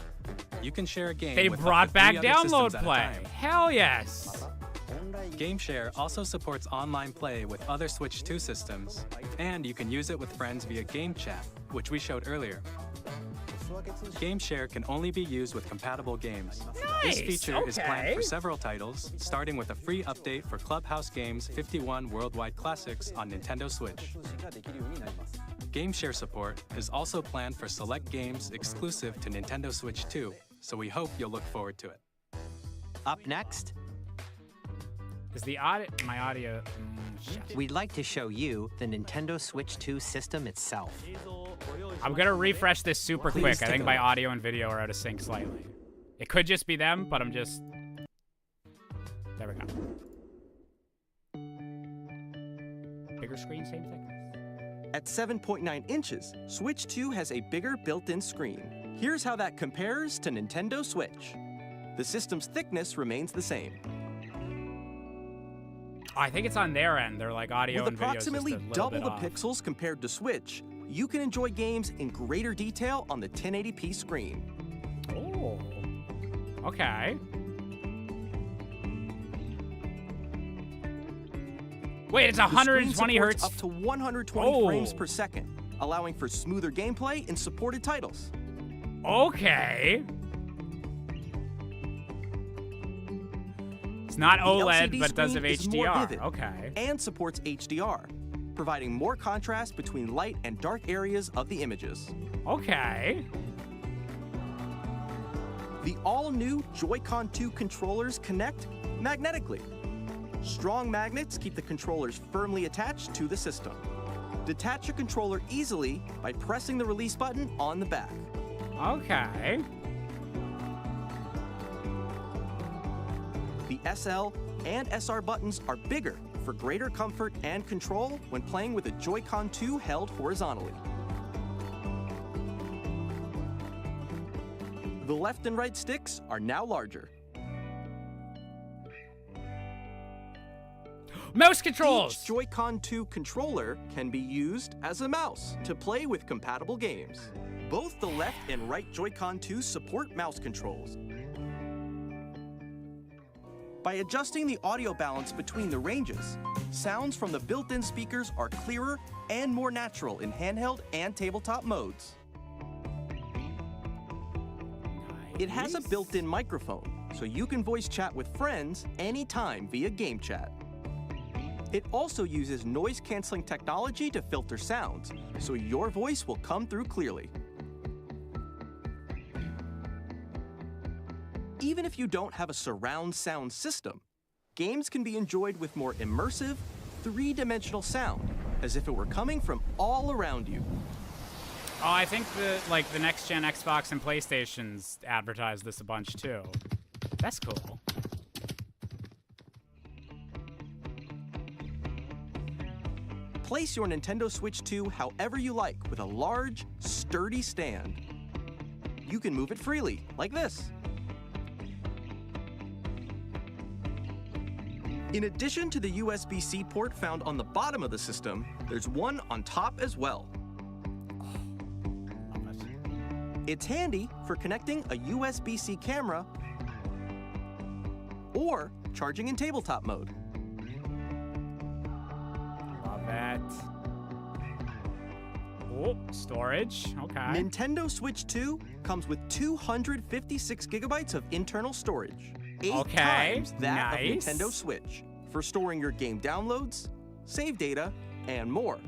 You can share a game They with up brought to back 3 other download systems at a play. time. Hell yes. Game Share also supports online play with other Switch 2 systems, and you can use it with friends via Game Chat, which we showed earlier. Game Share can only be used with compatible games. Nice, This feature is planned okay. for several titles, starting with a free update for Clubhouse Games 51 Worldwide Classics on Nintendo Switch. Game Share support is also planned for select games exclusive to Nintendo Switch 2, so we hope you'll look forward to it. Up next, Is the audio my audio? Shit. we'd like to show you the Nintendo Switch 2 system itself. I'm gonna refresh this super Please quick. I take think a my look. audio and video are out of sync slightly. It could just be them, but I'm just. There we go. Bigger screen, same thickness. At 7.9 inches, Switch 2 has a bigger built-in screen. Here's how that compares to Nintendo Switch. The system's thickness remains the same. I think it's on their end. They're like audio With and video. approximately double the pixels compared to Switch, you can enjoy games in greater detail on the 1080p screen. Oh. Okay. Wait, it's The screen 120 supports hertz. up to 120 Oh. frames per second, allowing for smoother gameplay in supported titles. Okay. It's not The OLED, LCD but does have screen is more HDR. vivid Okay. and supports HDR, providing more contrast between light and dark areas of the images. Okay. The all-new Joy-Con 2 controllers connect magnetically. Strong magnets keep the controllers firmly attached to the system. Detach your controller easily by pressing the release button on the back. Okay. The SL and SR buttons are bigger for greater comfort and control when playing with a Joy-Con 2 held horizontally. The left and right sticks are now larger. Mouse controls! Each Joy-Con 2 controller can be used as a mouse to play with compatible games. Both the left and right Joy-Con 2 support mouse controls. By adjusting the audio balance between the ranges, sounds from the built-in speakers are clearer and more natural in handheld and tabletop modes. It has a built-in microphone, so you can voice chat with friends anytime via game chat. It also uses noise-canceling technology to filter sounds, so your voice will come through clearly. Even if you don't have a surround sound system, games can be enjoyed with more immersive, three-dimensional sound, as if it were coming from all around you. Oh, I think the next gen Xbox and PlayStations advertise this a bunch too. That's cool. Place your Nintendo Switch 2 however you like with a large, sturdy stand. You can move it freely, like this. In addition to the USB-C port found on the bottom of the system, there's one on top as well. It's handy for connecting a USB-C camera or charging in tabletop mode. Love that. Oh, storage. Okay. Nintendo Switch 2 comes with 256 gigabytes of internal storage. 8 times that of Nintendo Switch for storing your game downloads, save data, and more.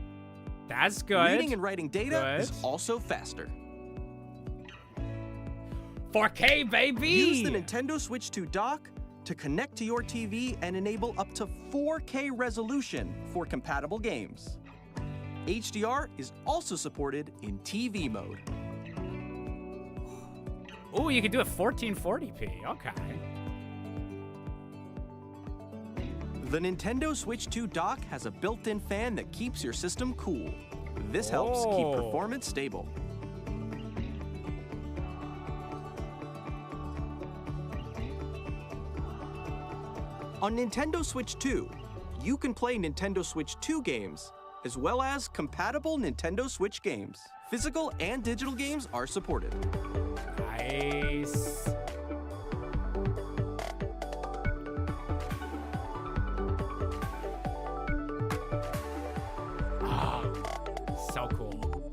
That's good. Reading and writing data is also faster. 4K, baby! Use the Nintendo Switch 2 dock to connect to your TV and enable up to 4K resolution for compatible games. HDR is also supported in TV mode. Oh, you can do it 1440p. Okay. The Nintendo Switch 2 dock has a built-in fan that keeps your system cool. This helps keep performance stable. On Nintendo Switch 2, you can play Nintendo Switch 2 games, as well as compatible Nintendo Switch games. Physical and digital games are supported. Nice. So cool.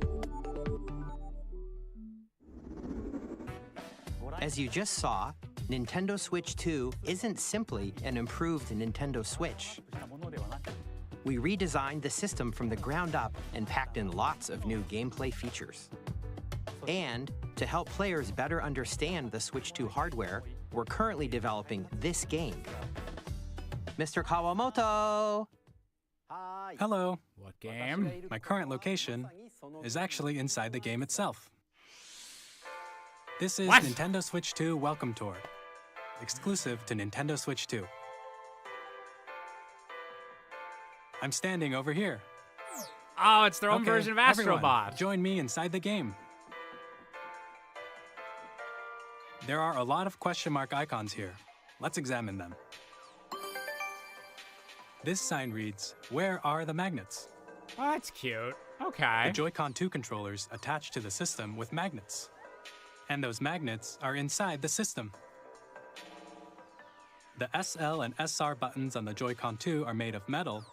As you just saw, Nintendo Switch 2 isn't simply an improved Nintendo Switch. We redesigned the system from the ground up and packed in lots of new gameplay features. And to help players better understand the Switch 2 hardware, we're currently developing this game. Mr. Kawamoto! Hello. What game? My current location is actually inside the game itself. This is Nintendo Switch 2 Welcome Tour, exclusive to Nintendo Switch 2. I'm standing over here. Oh, it's their own version of everyone, Astrobot. join me inside the game. There are a lot of question mark icons here. Let's examine them. This sign reads, "Where are the magnets?" Oh, that's cute. Okay. The Joy-Con 2 controllers attach to the system with magnets. And those magnets are inside the system. The SL and SR buttons on the Joy-Con 2 are made of metal.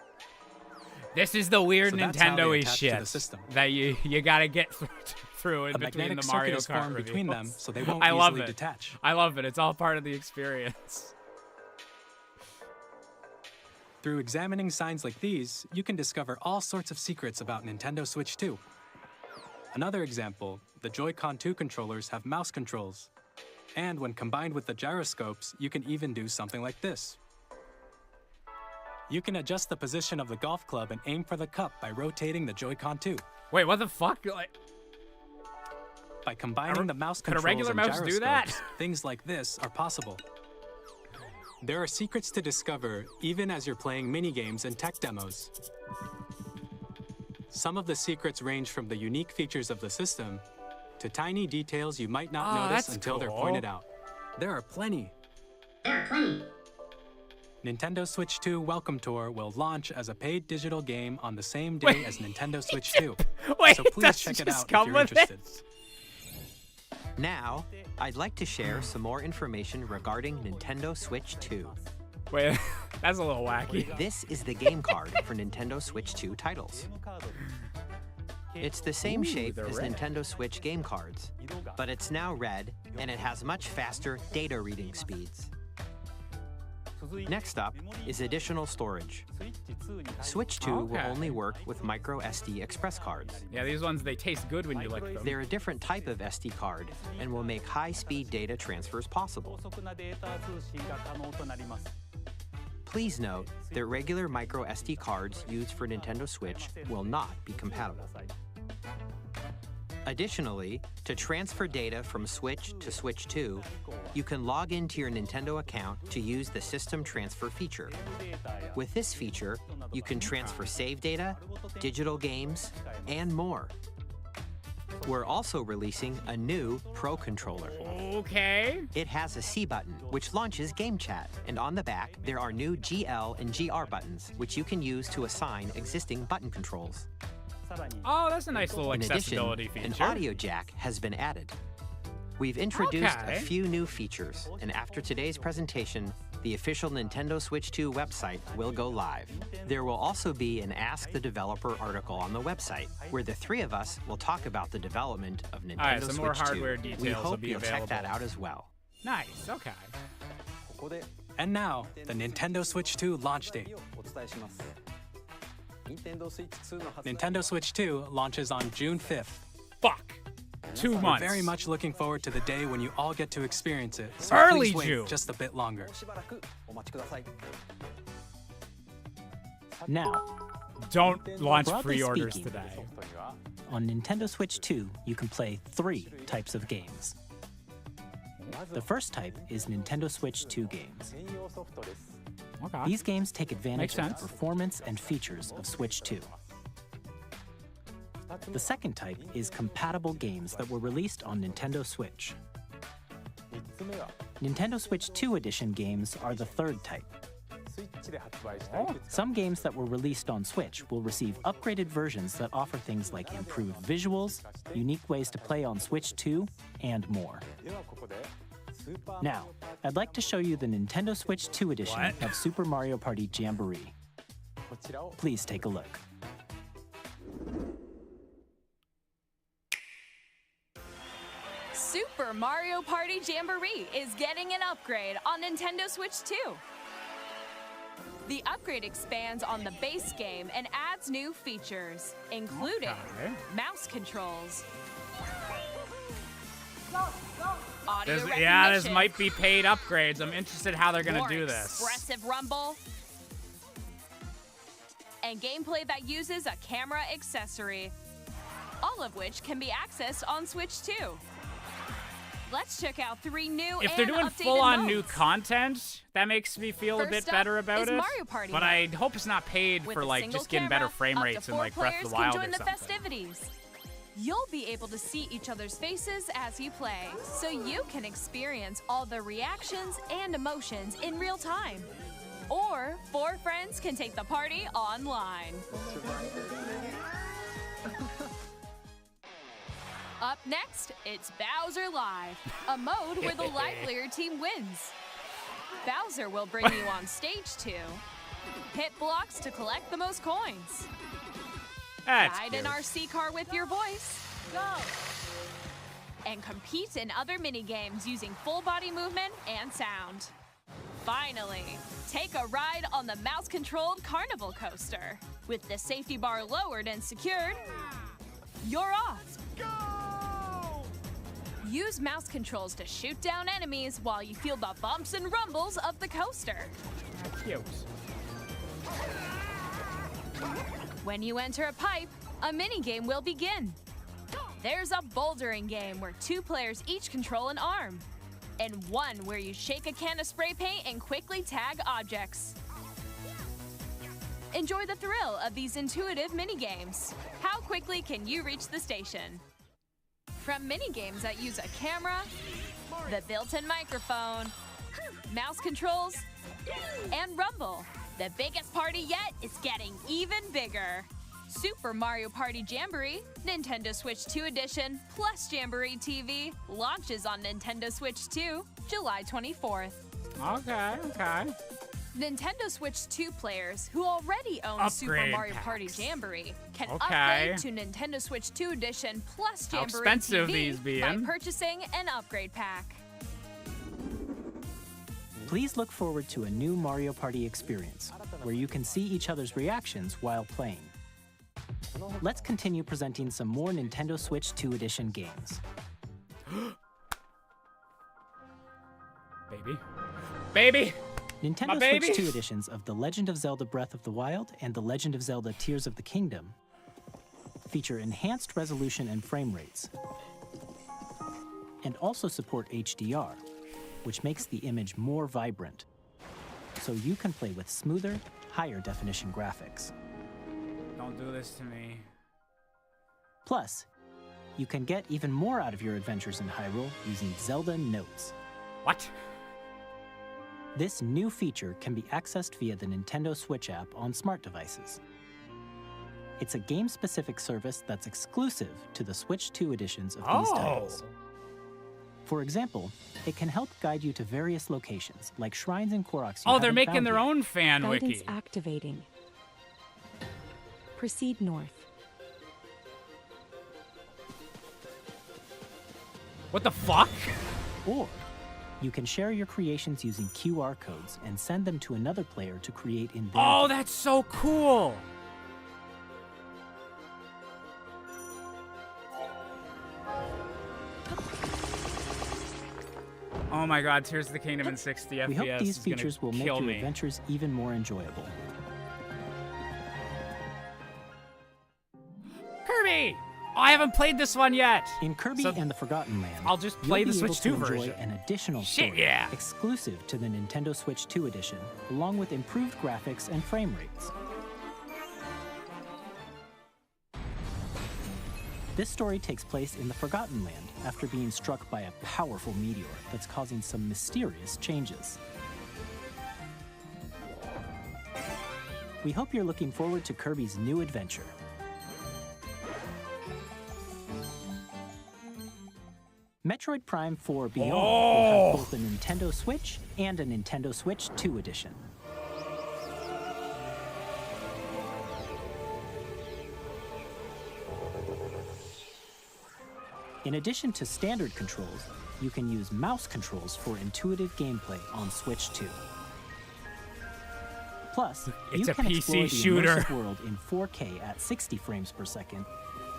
This is the weird So that's how they Nintendo-y attach to the shit system. that you gotta get through in A between magnetic the Mario circuit is Kart formed between reveals. them, so they won't I love easily it. detach. I love it. It's all part of the experience. Through examining signs like these, you can discover all sorts of secrets about Nintendo Switch 2. Another example, the Joy-Con 2 controllers have mouse controls. And when combined with the gyroscopes, you can even do something like this. You can adjust the position of the golf club and aim for the cup by rotating the Joy-Con 2. Wait, what the fuck? Like, by combining the mouse could a controls regular and mouse gyroscopes, do that? things like this are possible. There are secrets to discover even as you're playing mini-games and tech demos. Some of the secrets range from the unique features of the system to tiny details you might not notice until they're pointed out. There are plenty. Nintendo Switch 2 Welcome Tour will launch as a paid digital game on the same day as Nintendo Switch 2. Wait, so please does check it it just out come if you're with interested. Now, I'd like to share some more information regarding Nintendo Switch 2. Wait, that's a little wacky. This is the game card for Nintendo Switch 2 titles. It's the same shape as Nintendo Switch game cards, but it's now red and it has much faster data reading speeds. Next up is additional storage. Switch 2 will only work with micro SD express cards. Yeah, these ones, they taste good when you lick them. They're a different type of SD card and will make high-speed data transfers possible. Please note that regular micro SD cards used for Nintendo Switch will not be compatible. Additionally, to transfer data from Switch to Switch 2, you can log into your Nintendo account to use the System Transfer feature. With this feature, you can transfer save data, digital games, and more. We're also releasing a new Pro Controller. Okay. It has a C button, which launches Game Chat, and on the back, there are new GL and GR buttons, which you can use to assign existing button controls. Oh, that's a nice little In accessibility addition, feature. an audio jack has been added. We've introduced a few new features, and after today's presentation, the official Nintendo Switch 2 website will go live. There will also be an Ask the Developer article on the website, where the three of us will talk about the development of Nintendo Alright, some Switch more 2. hardware details We will hope be you'll check that available. out as well. Nice, okay. And now, the Nintendo Switch 2 launch date. Nintendo Switch 2 launches on June 5th. Fuck. 2 months. We're very much looking forward to the day when you all get to experience it. So Early please wait June. just a bit longer. Now, Don't launch broadly pre-orders speaking, today. on Nintendo Switch 2, you can play 3 types of games. The first type is Nintendo Switch 2 games. Okay. These games take advantage Makes of sense. the performance and features of Switch 2. The second type is compatible games that were released on Nintendo Switch. Nintendo Switch 2 Edition games are the third type. Some games that were released on Switch will receive upgraded versions that offer things like improved visuals, unique ways to play on Switch 2, and more. Now, I'd like to show you the Nintendo Switch 2 edition What? of Super Mario Party Jamboree. Please take a look. Super Mario Party Jamboree is getting an upgrade on Nintendo Switch 2. The upgrade expands on the base game and adds new features, including Okay. mouse controls, audio This recognition, might be paid upgrades. I'm interested how they're gonna more do this. expressive rumble, and gameplay that uses a camera accessory, all of which can be accessed on Switch 2. Let's check out 3 new If they're and doing updated full-on new modes. content, that makes me feel a First bit up better about is it. Mario Party But I hope it's not paid With for a like single just getting camera, better frame up to rates in 4 like Breath of the players Wild can or join the something. festivities. You'll be able to see each other's faces as you play, so you can experience all the reactions and emotions in real time. Or 4 friends can take the party online. Up next, it's Bowser Live, a mode where the livelier team wins. Bowser will bring you on stage to hit blocks to collect the most coins. That's Ride cute. an RC car with your voice. Go! And compete in other mini games using full body movement and sound. Finally, take a ride on the mouse-controlled carnival coaster. With the safety bar lowered and secured, you're off. Go! Use mouse controls to shoot down enemies while you feel the bumps and rumbles of the coaster. Cute. When you enter a pipe, a mini-game will begin. There's a bouldering game where 2 players each control an arm, and one where you shake a can of spray paint and quickly tag objects. Enjoy the thrill of these intuitive mini-games. How quickly can you reach the station? From mini-games that use a camera, the built-in microphone, mouse controls, and rumble, the biggest party yet is getting even bigger. Super Mario Party Jamboree, Nintendo Switch 2 Edition, plus Jamboree TV launches on Nintendo Switch 2, July 24th. Okay. Nintendo Switch 2 players who already own Super Upgrade Mario packs. Party Jamboree can Okay. upgrade to Nintendo Switch 2 Edition plus How Jamboree expensive TV these by being. purchasing an upgrade pack. Please look forward to a new Mario Party experience, where you can see each other's reactions while playing. Let's continue presenting some more Nintendo Switch 2 Edition games. Baby! Nintendo My baby. Switch 2 editions of The Legend of Zelda Breath of the Wild and The Legend of Zelda Tears of the Kingdom feature enhanced resolution and frame rates, and also support HDR, which makes the image more vibrant, so you can play with smoother, higher definition graphics. Don't do this to me. Plus, you can get even more out of your adventures in Hyrule using Zelda Notes. What? This new feature can be accessed via the Nintendo Switch app on smart devices. It's a game-specific service that's exclusive to the Switch 2 editions of these titles. For example, it can help guide you to various locations, like shrines and Koroks. Oh, they're making their own fan Guidance wiki. activating. Proceed north. What the fuck? Or you can share your creations using QR codes and send them to another player to create in their Oh, game. that's so cool! Oh my god, Tears of the Kingdom in 60 FPS We hope these is gonna features will make kill your me. adventures even more enjoyable. Kirby! Oh, I haven't played this one yet! In Kirby So and the Forgotten Land, I'll just you'll play be the able Switch to 2 enjoy version. an additional Shit, story yeah. exclusive to the Nintendo Switch 2 edition, along with improved graphics and frame rates. This story takes place in the Forgotten Land after being struck by a powerful meteor that's causing some mysterious changes. We hope you're looking forward to Kirby's new adventure. Metroid Prime 4 Beyond will have both a Nintendo Switch and a Nintendo Switch 2 edition. In addition to standard controls, you can use mouse controls for intuitive gameplay on Switch 2. Plus, It's you a can PC explore the shooter. immersive world in 4K at 60 frames per second,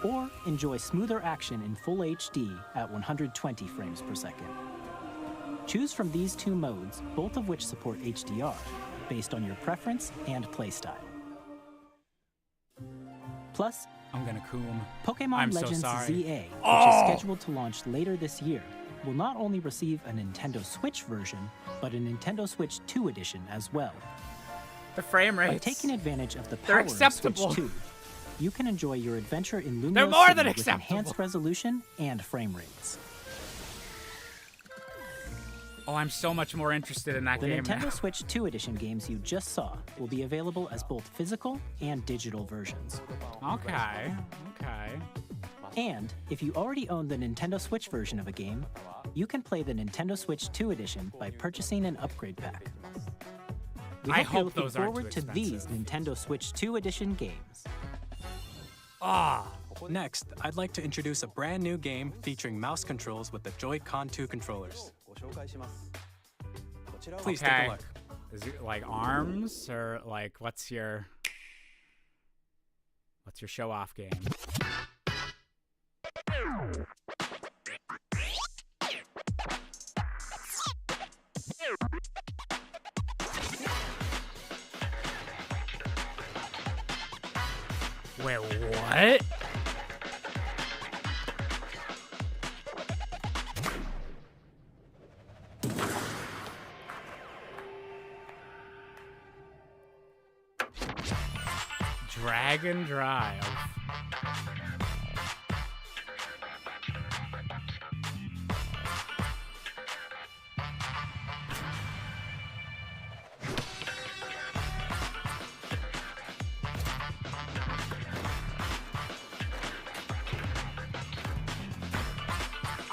or enjoy smoother action in Full HD at 120 frames per second. Choose from these two modes, both of which support HDR, based on your preference and playstyle. Plus, I'm gonna coom. Pokémon I'm so Legends sorry. ZA, which Oh! is scheduled to launch later this year, will not only receive a Nintendo Switch version, but a Nintendo Switch 2 edition as well. The frame By rates. taking advantage of the They're power of acceptable. Switch 2, you can enjoy your adventure in Lumos They're more City than with acceptable. enhanced resolution and frame rates. Oh, I'm so much more interested in that The game Nintendo now. Switch 2 edition games you just saw will be available as both physical and digital versions. Okay. And if you already own the Nintendo Switch version of a game, you can play the Nintendo Switch 2 edition by purchasing an upgrade pack. We I hope you're hope those looking aren't forward too to these expensive. Nintendo Switch 2 edition games. Next, I'd like to introduce a brand new game featuring mouse controls with the Joy-Con 2 controllers. Please take Okay. a look. Is it like arms or like what's your show off game? Wait, what? Dragon Drive.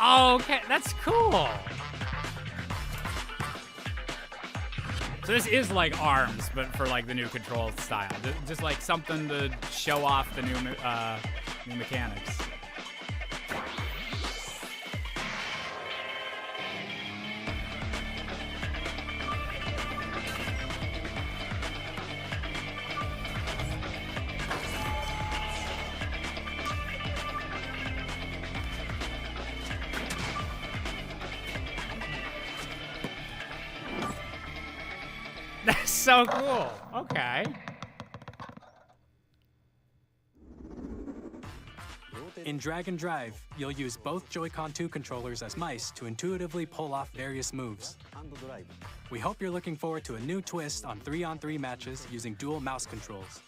Oh, okay, that's cool. So this is like ARMS, but for like the new control style. Just like something to show off the new mechanics. That's so cool. Okay. In Drag and Drive, you'll use both Joy-Con 2 controllers as mice to intuitively pull off various moves. We hope you're looking forward to a new twist on 3-on-3 matches using dual mouse controls.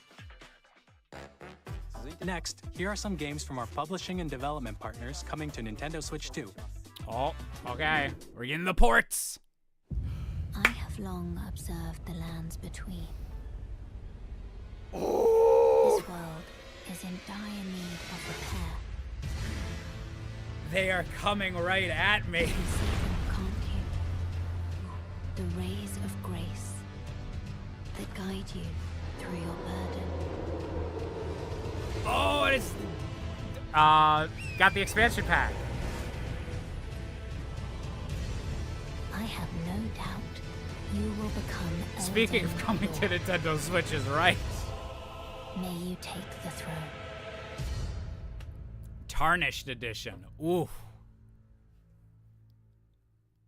Next, here are some games from our publishing and development partners coming to Nintendo Switch 2. Oh, okay. We're getting the ports. I have long observed the lands between. Oh. This world is in dire need of repair. They are coming right at me. You see them, can't you? The rays of grace that guide you through your burden. Oh, and it's got the expansion pack. I have no doubt you will become. Speaking of coming to Nintendo Switch is right. May you take the throne. Tarnished edition. Ooh.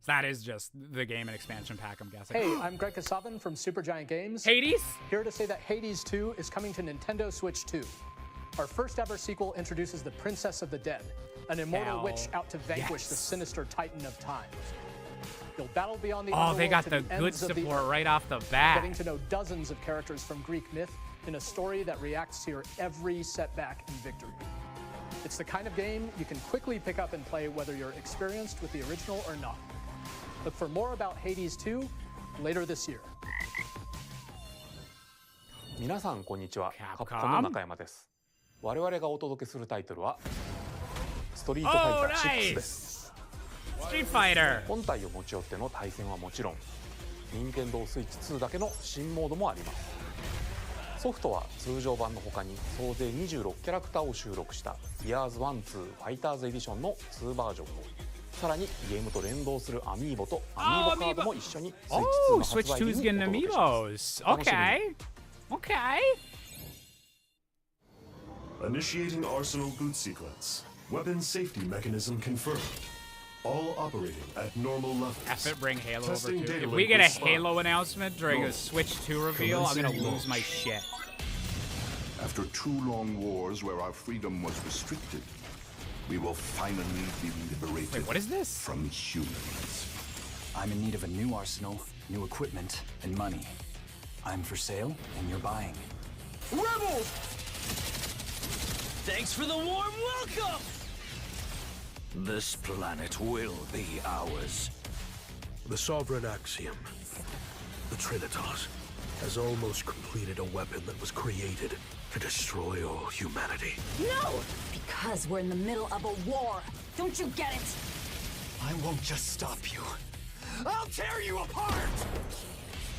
That is just the game and expansion pack, I'm guessing. Hey, I'm Greg Kasavin from Supergiant Games. Hades? Here to say that Hades 2 is coming to Nintendo Switch 2. Our first ever sequel introduces the Princess of the Dead, an immortal witch out to vanquish the sinister Titan of Time. You'll battle beyond the Oh, they got to the good ends of the support earth, right off the bat. getting to know dozens of characters from Greek myth in a story that reacts to your every setback and victory. It's the kind of game you can quickly pick up and play whether you're experienced with the original or not. Look for more about Hades 2 later this year. 皆さんこんにちは。カプコンの中山です。我々がお届けするタイトルはストリートファイター6です。Street Fighter。本体を持ち寄っての対戦はもちろん、任天堂スイッチ2だけの新モードもあります。ソフトは通常版の他に総勢26キャラクターを収録した Years 1-2 ファイターズエディションの2バージョンと、さらにゲームと連動するアミーボとアミーボカードも一緒にスイッチ2の発売日にお届けします。Okay. Okay. Initiating Arsenal boot sequence. Weapon safety mechanism confirmed. All operating at normal levels. F it, bring Halo Testing over too. data If we get a link Halo announcement during a Switch 2 reveal, I'm gonna lose my shit. After 2 long wars where our freedom was restricted, we will finally be liberated. Wait, what is this? From humans. I'm in need of a new arsenal, new equipment, and money. I'm for sale, and you're buying. Rebels! Thanks for the warm welcome! This planet will be ours. The Sovereign Axiom, the Trinitas, has almost completed a weapon that was created to destroy all humanity. No! Because we're in the middle of a war. Don't you get it? I won't just stop you. I'll tear you apart!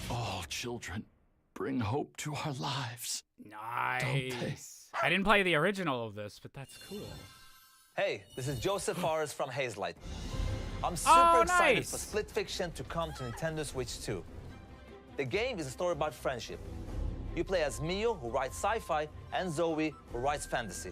All children bring hope to our lives. Nice. I didn't play the original of this, but that's cool. Hey, this is Joseph Forrest from Hazelight. I'm super excited nice. for Split Fiction to come to Nintendo Switch 2. The game is a story about friendship. You play as Mio, who writes sci-fi, and Zoe, who writes fantasy.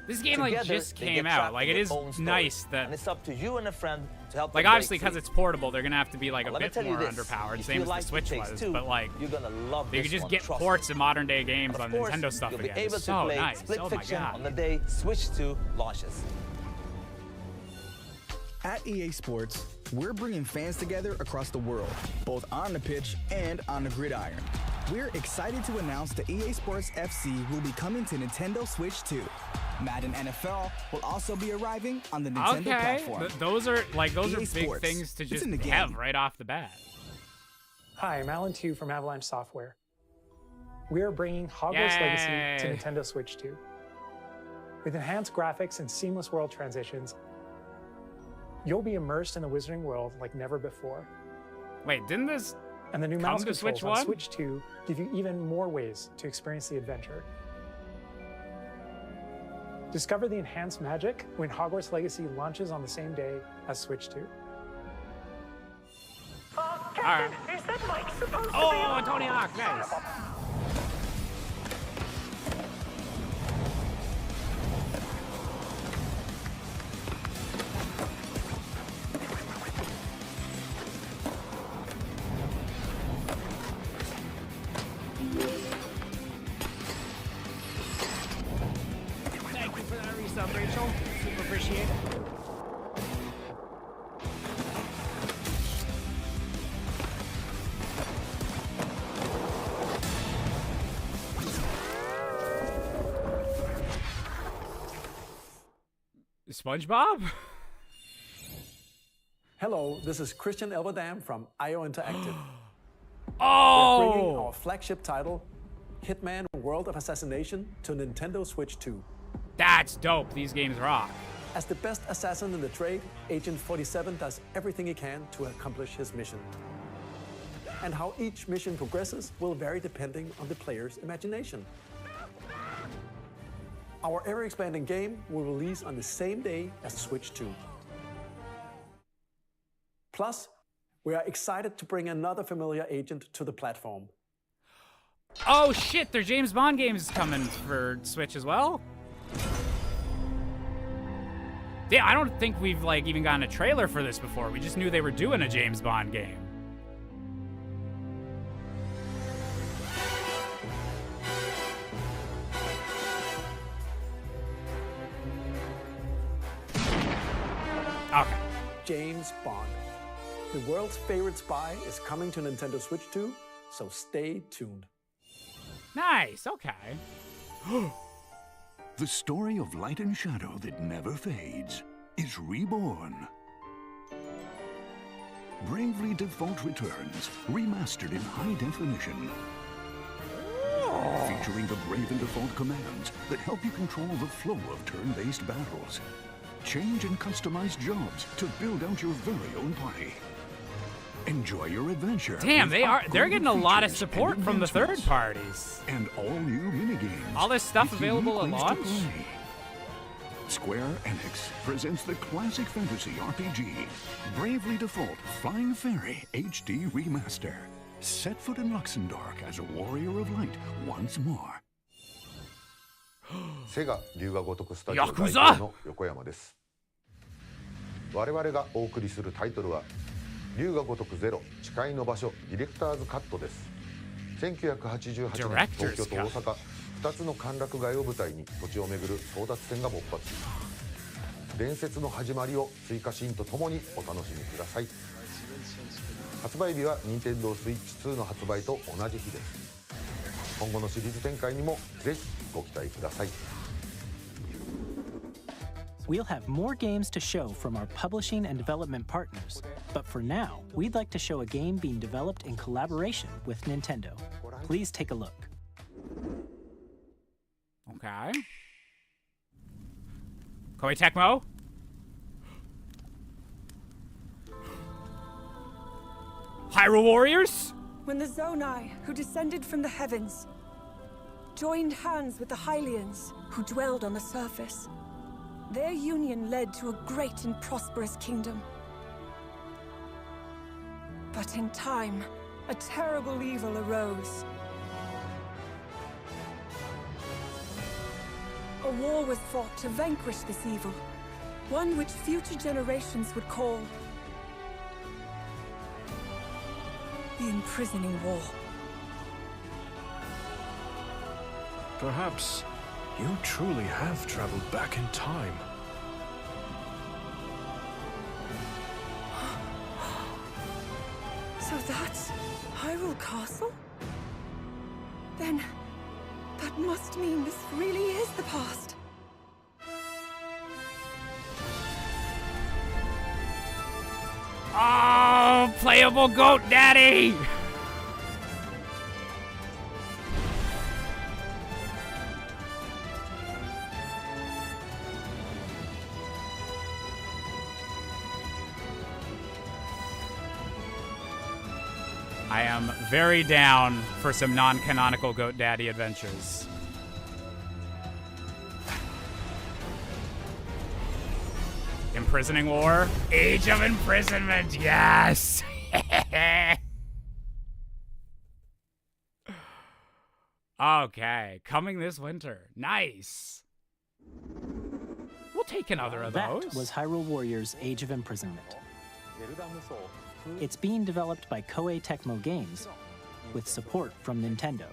This game Together, like just they came get out. trapped Like in it their is own story. nice that And it's up to you and a friend to help like them obviously break because free. it's portable, they're gonna have to be like a Let me bit tell you more this, underpowered, if same you as like the Switch It Takes was. Two, But like you're gonna love you this could just one, get trust ports me. of modern day games But on of course, Nintendo stuff you'll again. be able It's to so play nice. Split Oh my Fiction god. on the day Switch 2 launches. At EA Sports, we're bringing fans together across the world, both on the pitch and on the gridiron. We're excited to announce that EA Sports FC will be coming to Nintendo Switch 2. Madden NFL will also be arriving on the Nintendo platform. Those are big Sports. things to It's just in the game. have right off the bat. Hi, I'm Alan Tu from Avalanche Software. We are bringing Hogwarts Yay. Legacy to Nintendo Switch 2. With enhanced graphics and seamless world transitions, you'll be immersed in the Wizarding World like never before. Wait, didn't this And the new come mouse to controls Switch on 1? Switch 2 give you even more ways to experience the adventure. Discover the enhanced magic when Hogwarts Legacy launches on the same day as Switch 2. Alright. Oh, Tony Hawk, nice. Thank you for that resub, Rachel. Super appreciate it. SpongeBob? Hello, this is Christian Elverdam from IO Interactive. Oh! We're bringing our flagship title, Hitman World of Assassination, to Nintendo Switch 2. That's dope. These games rock. As the best assassin in the trade, Agent 47 does everything he can to accomplish his mission. And how each mission progresses will vary depending on the player's imagination. Our ever-expanding game will release on the same day as Switch 2. Plus, we are excited to bring another familiar agent to the platform. Oh shit, their James Bond games coming for Switch as well? Yeah, I don't think we've like even gotten a trailer for this before. We just knew they were doing a James Bond game. Okay. James Bond. The world's favorite spy is coming to Nintendo Switch 2, so stay tuned. Nice, okay. The story of light and shadow that never fades is reborn. Bravely Default returns, remastered in high definition. Featuring the Brave and Default commands that help you control the flow of turn-based battles. Change and customize jobs to build out your very own party. Enjoy your adventure. Damn, with they're getting a lot of features support and from the third advancements. parties. And all new minigames. All this stuff with available at unique ways to launch? play. Square Enix presents the classic fantasy RPG, Bravely Default Flying Fairy HD Remaster. Set foot in Luxembourg as a warrior of light once more. セガ龍が如くスタジオ代ヤクザ表の横山です。我々がお送りするタイトルは龍が如くゼロ誓いの場所ディレクターズカットです。1988年東京と大阪2つの歓楽街を舞台に土地を巡る争奪戦が勃発。伝説の始まりを追加シーンとともにお楽しみください。発売日は任天堂スイッチ2の発売と同じ日です。今後のシリーズ展開にもぜひご期待ください。We'll have more games to show from our publishing and development partners, but for now, we'd like to show a game being developed in collaboration with Nintendo. Please take a look. Okay. Koei Tecmo? Hyrule Warriors? When the Zonai, who descended from the heavens, joined hands with the Hylians, who dwelled on the surface, their union led to a great and prosperous kingdom. But in time, a terrible evil arose. A war was fought to vanquish this evil, one which future generations would call the Imprisoning War. Perhaps you truly have traveled back in time. So that's Hyrule Castle? Then that must mean this really is the past. Oh, playable Goat Daddy! I am very down for some non-canonical Goat Daddy adventures. Imprisoning War? Age of Imprisonment, yes! Okay, coming this winter. Nice! We'll take another of those. That was Hyrule Warriors Age of Imprisonment. It's being developed by Koei Tecmo Games with support from Nintendo.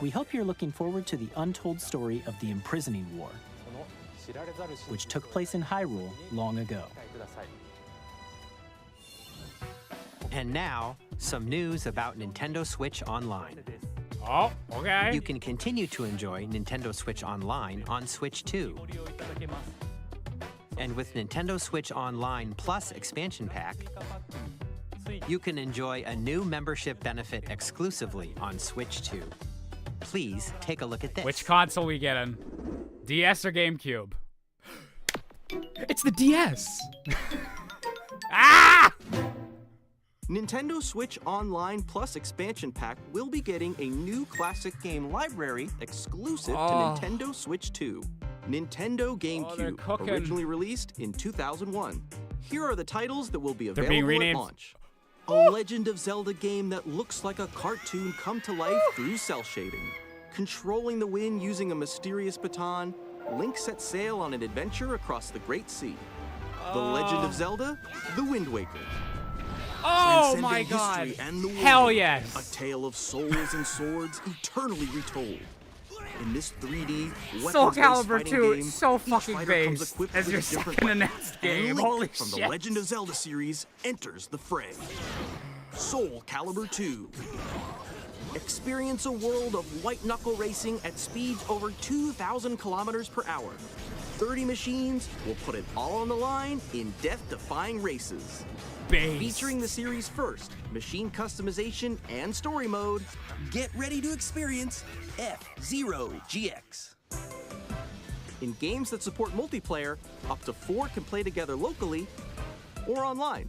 We hope you're looking forward to the untold story of the Imprisoning War, which took place in Hyrule long ago. And now, some news about Nintendo Switch Online. Oh, okay. You can continue to enjoy Nintendo Switch Online on Switch 2. And with Nintendo Switch Online Plus Expansion Pack, you can enjoy a new membership benefit exclusively on Switch 2. Please take a look at this. Which console we getting? DS or GameCube? It's the DS! Ah! Nintendo Switch Online Plus Expansion Pack will be getting a new classic game library exclusive to Nintendo Switch 2. Nintendo GameCube, originally released in 2001. Here are the titles that will be available at launch. A Legend of Zelda game that looks like a cartoon come to life through cell shading. Controlling the wind using a mysterious baton, Link sets sail on an adventure across the Great Sea. The Legend of Zelda, The Wind Waker. Oh my god! History and the world, hell yes! A tale of souls and swords eternally retold. In this 3D Soul weapons-based Calibur fighting 2 game, is so each fucking fighter comes based equipped as with your a different second weapon. announced And game. Link Holy from shit. the Legend of Zelda series enters the fray. Soul Calibur 2. Experience a world of white-knuckle racing at speeds over 2,000 kilometers per hour. 30 machines will put it all on the line in death-defying races. Base. Featuring the series' first machine customization and story mode, get ready to experience F-Zero GX. In games that support multiplayer, up to 4 can play together locally or online.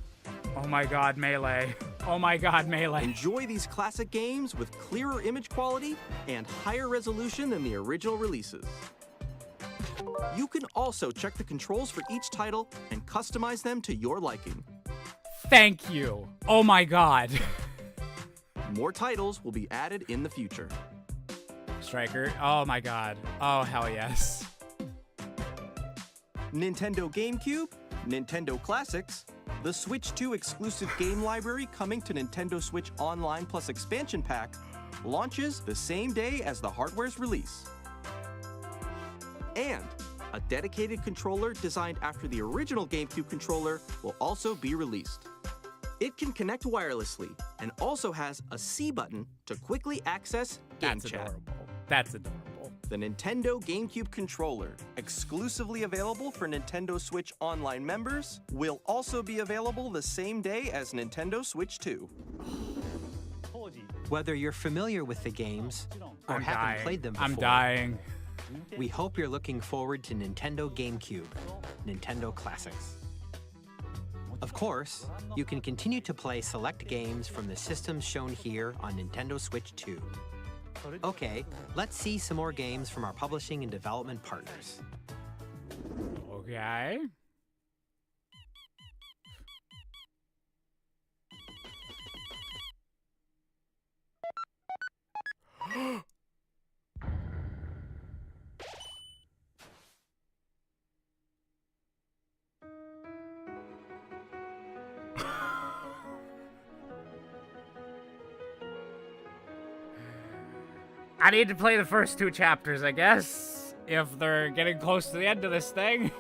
Oh my god, Melee. Oh my god, Melee. Enjoy these classic games with clearer image quality and higher resolution than the original releases. You can also check the controls for each title and customize them to your liking. Thank you. Oh my god. More titles will be added in the future. Striker. Oh my god. Oh hell yes. Nintendo GameCube, Nintendo Classics, the Switch 2 exclusive game library coming to Nintendo Switch Online Plus Expansion Pack launches the same day as the hardware's release. And a dedicated controller designed after the original GameCube controller will also be released. It can connect wirelessly and also has a C button to quickly access Game That's Chat. adorable. That's adorable. The Nintendo GameCube controller, exclusively available for Nintendo Switch Online members, will also be available the same day as Nintendo Switch 2. Whether you're familiar with the games or I'm haven't dying. played them before, I'm dying. we hope you're looking forward to Nintendo GameCube, Nintendo Classics. Of course, you can continue to play select games from the systems shown here on Nintendo Switch 2. Okay, let's see some more games from our publishing and development partners. Okay. I need to play the first 2 chapters, I guess, if they're getting close to the end of this thing.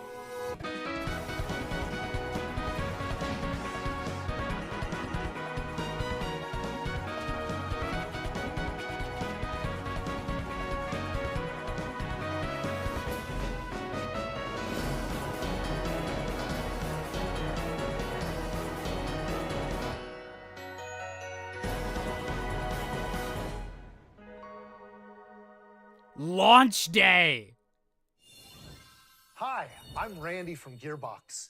Launch day! Hi, I'm Randy from Gearbox.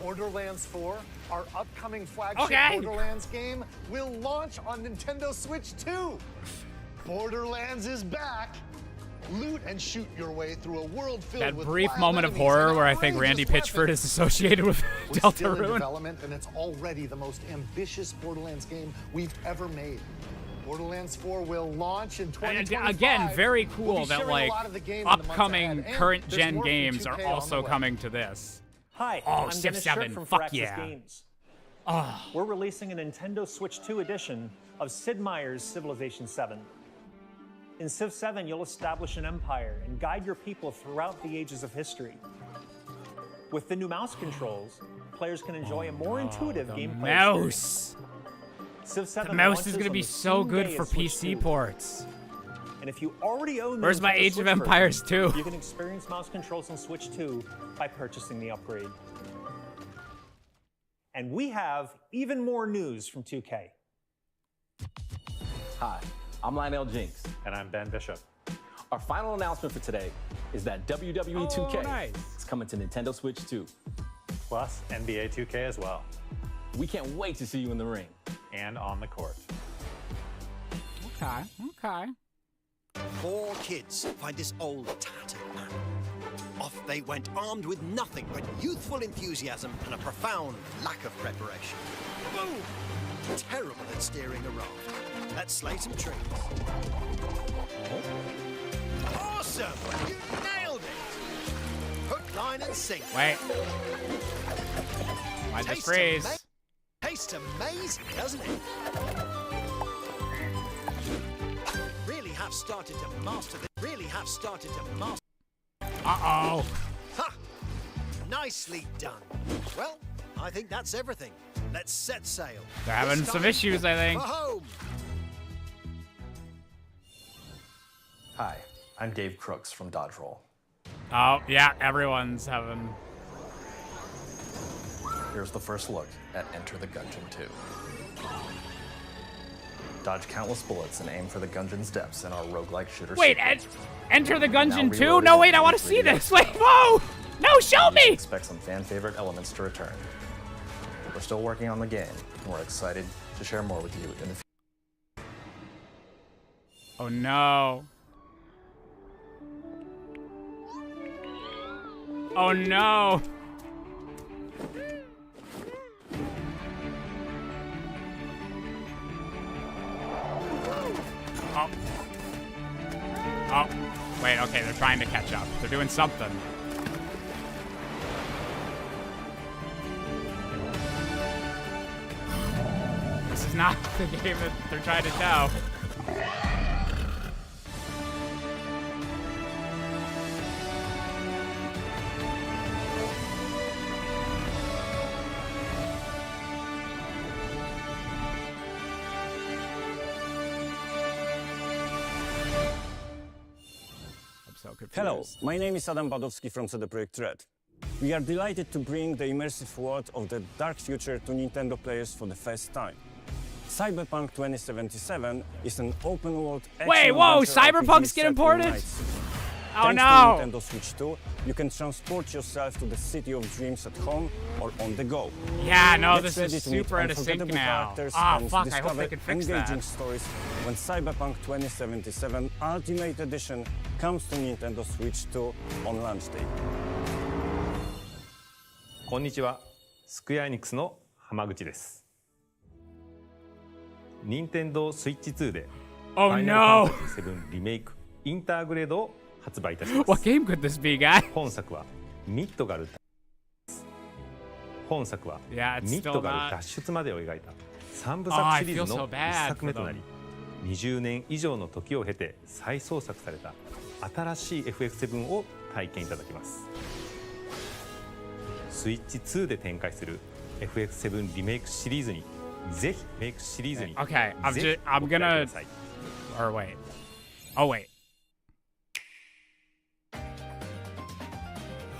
Borderlands 4, our upcoming flagship Borderlands game, will launch on Nintendo Switch 2. Borderlands is back. Loot and shoot your way through a world filled that with brief wild moment of enemies horror and where I think Randy outrageous Pitchford is associated with We're Delta still in Rune. development, and it's already the most ambitious Borderlands game we've ever made. Borderlands 4 will launch in 2025. Again, very cool We'll be that sharing like a lot of the game in the months upcoming ahead, and current there's gen more from games 2K are on also the way. coming to this. Hi, Oh, I'm Civ Dennis 7, Shirt from fuck Firaxis yeah. Games. We're releasing a Nintendo Switch 2 edition of Sid Meier's Civilization 7. In Civ 7, you'll establish an empire and guide your people throughout the ages of history. With the new mouse controls, players can enjoy a more intuitive gameplay Mouse! Civ 7 The mouse launches is going to on be the so same good day for as Switch PC 2. ports. And if you already own the Where's my Nintendo Age of Switch Empires version, 2? You can experience mouse controls on Switch 2 by purchasing the upgrade. And we have even more news from 2K. Hi, I'm Lionel Jinks. And I'm Ben Bishop. Our final announcement for today is that WWE 2K is coming to Nintendo Switch 2. Plus NBA 2K as well. We can't wait to see you in the ring. And on the court. Okay. 4 kids find this old tattered man. Off they went armed with nothing but youthful enthusiasm and a profound lack of preparation. Boom! Terrible at steering a raft. Let's slay some trees. Awesome! You nailed it! Hook, line, and sinker. Wait. Why'd this freeze? Tastes amazing, doesn't it? Really have started to master the. Uh-oh. Ha! Nicely done. Well, I think that's everything. Let's set sail. They're having This some time, issues, I think. For home. Hi, I'm Dave Crooks from Dodge Roll. Oh, yeah, everyone's having... Here's the first look at Enter the Gungeon 2. Dodge countless bullets and aim for the Gungeon's depths in our roguelike shooter. Wait, sequence. Enter the Gungeon Now 2? reloaded No, in wait, I want to 3D see this. style. Wait, whoa! No, show me! Expect some fan favorite elements to return. We're still working on the game, and we're excited to share more with you in the future. Oh, no. Oh, no. Oh. Oh. Wait, okay, they're trying to catch up. They're doing something. This is not the game that they're trying to show. Hello, my name is Adam Badowski from CD Projekt Red. We are delighted to bring the immersive world of the dark future to Nintendo players for the first time. Cyberpunk 2077 is an open-world action Wait, whoa, adventure Cyberpunk's RPG getting set in ported? Night City. Oh, Thanks no. to Nintendo Switch 2, you can transport yourself to the city of dreams at home or on the go. Yeah, no, Get this ready is to meet super out of sync unforgettable now. characters Ah, and fuck, I hope discover they can fix engaging that. stories when Cyberpunk 2077 Ultimate Edition comes to Nintendo Switch 2 on launch day. こんにちは、スクエアエニックスの浜口です。任天堂スイッチ2で Oh no! 7リメイクインターグレードを発売いたします。What game could this be, guy? 本作はミッドガル本作は Yeah, ミッドガル脱出までを描いた3部作シリーズの1作目となり、20年以上の時を経て再創作された新しい FF7 を体験いただきます。スイッチ2で展開する FF7 リメイクシリーズにぜひメイクシリーズに Okay, I'm gonna or wait. Oh wait.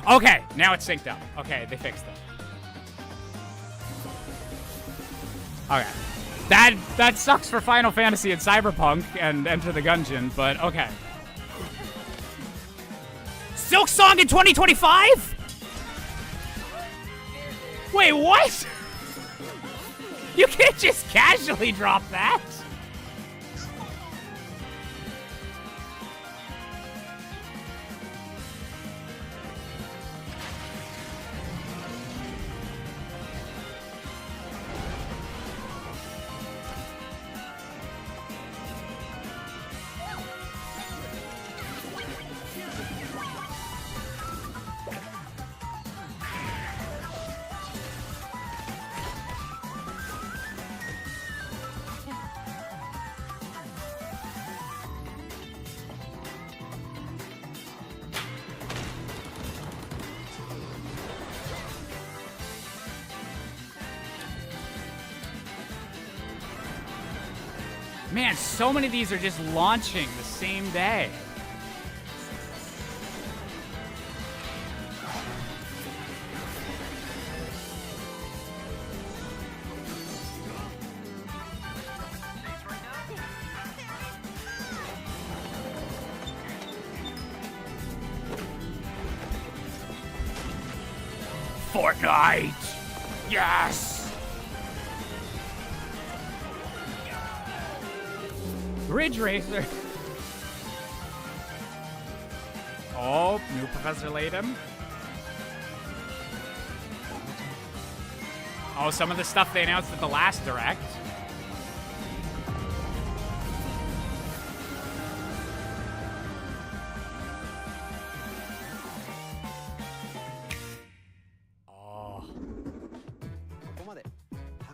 Okay, now it's synced up. Okay, they fixed it. Okay. That sucks for Final Fantasy and Cyberpunk and Enter the Gungeon, but okay. Silk Song in 2025? Wait, what? You can't just casually drop that. Man, so many of these are just launching the same day. Fortnite! Yes! Ridge Racer. Oh, new Professor Layton. Oh, some of the stuff they announced at the last Direct.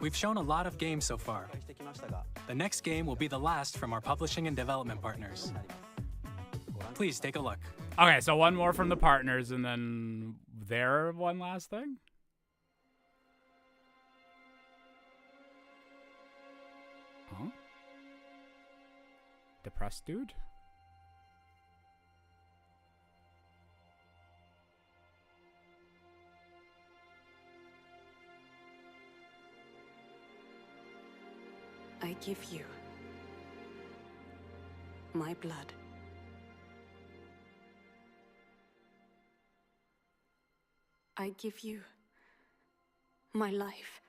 We've shown a lot of games so far. The next game will be the last from our publishing and development partners. Please take a look. Okay, so one more from the partners and then their one last thing? Huh? Depressed dude? I give you my blood. I give you my life.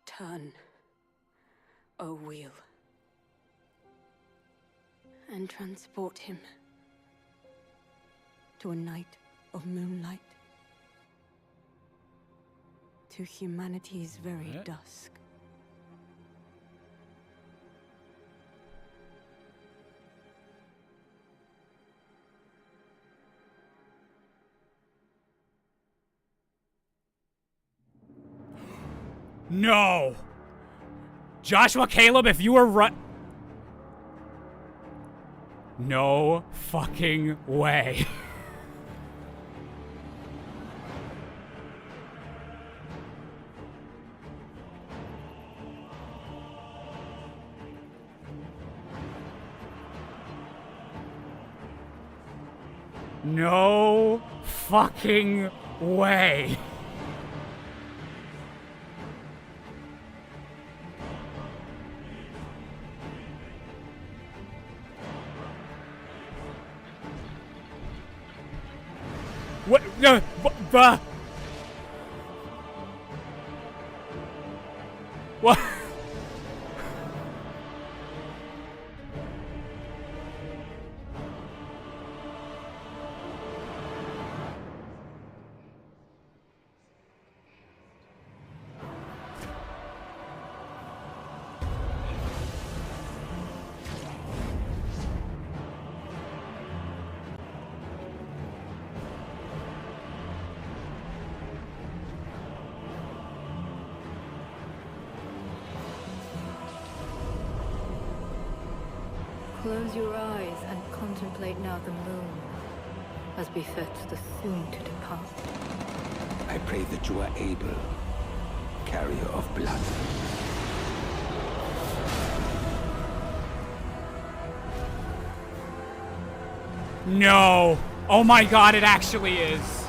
Turn, O wheel, and transport him to a night of moonlight. To humanity's very dusk. No! Joshua Caleb, if you were no fucking way. No fucking way. What? What? Close your eyes and contemplate now the moon, as befits the soon-to-depart. I pray that you are able, carrier of blood. No! Oh my god, it actually is.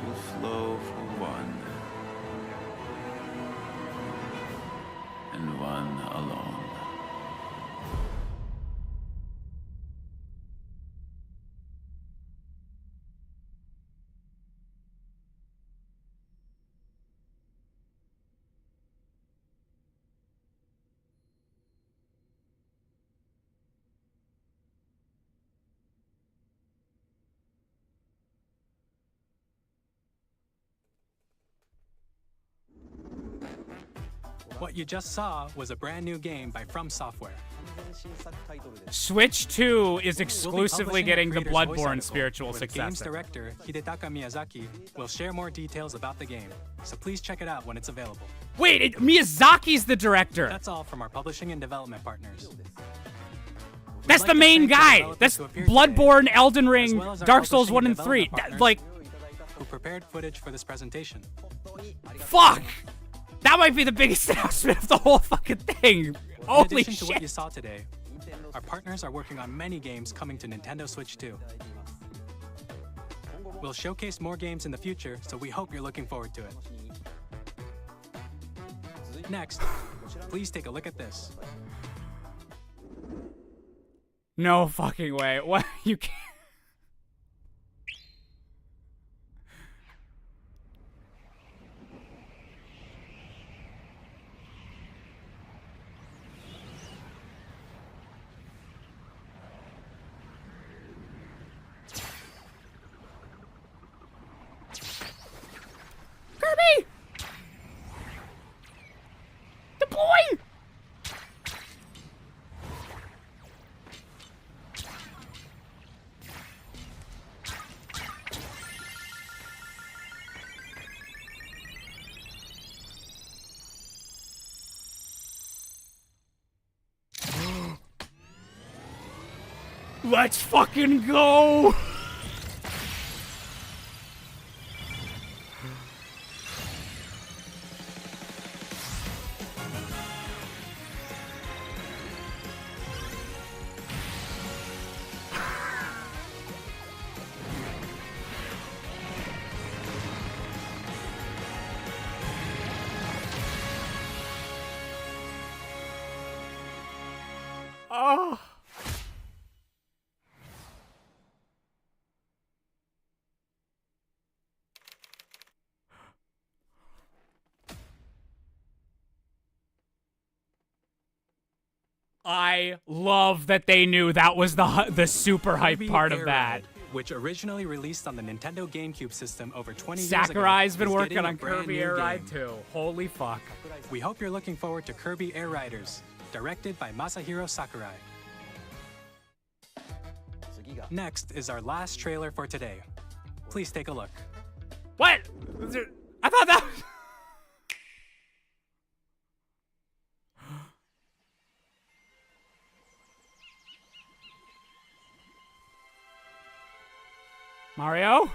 Will flow for one, and one alone. What you just saw was a brand new game by From Software. Switch 2 is exclusively We'll getting the creator's voice Bloodborne article, spiritual where the game's successor. director, Hidetaka Miyazaki, will share more details about the game, so please check it out when it's available. Wait, Miyazaki's the director. That's all from our publishing and development partners. That's the main guy. That's Bloodborne, Elden Ring, Dark Souls 1 and 3. Like, who prepared footage for this presentation. Fuck! That might be the biggest announcement of the whole fucking thing. In Holy addition to shit. what you saw today, our partners are working on many games coming to Nintendo Switch 2. We'll showcase more games in the future, so we hope you're looking forward to it. Next, please take a look at this. No fucking way. What? You can't. Kirby! Deploy! Let's fucking go! Oh. I love that they knew that was the super hype Kirby part of Air that. Ride, which originally released on the Nintendo GameCube system over 20 years ago. Sakurai's been is working getting a on brand Kirby new Air Ride game. too. Holy fuck. We hope you're looking forward to Kirby Air Riders, directed by Masahiro Sakurai. Next is our last trailer for today. Please take a look. What? I thought that was... Mario?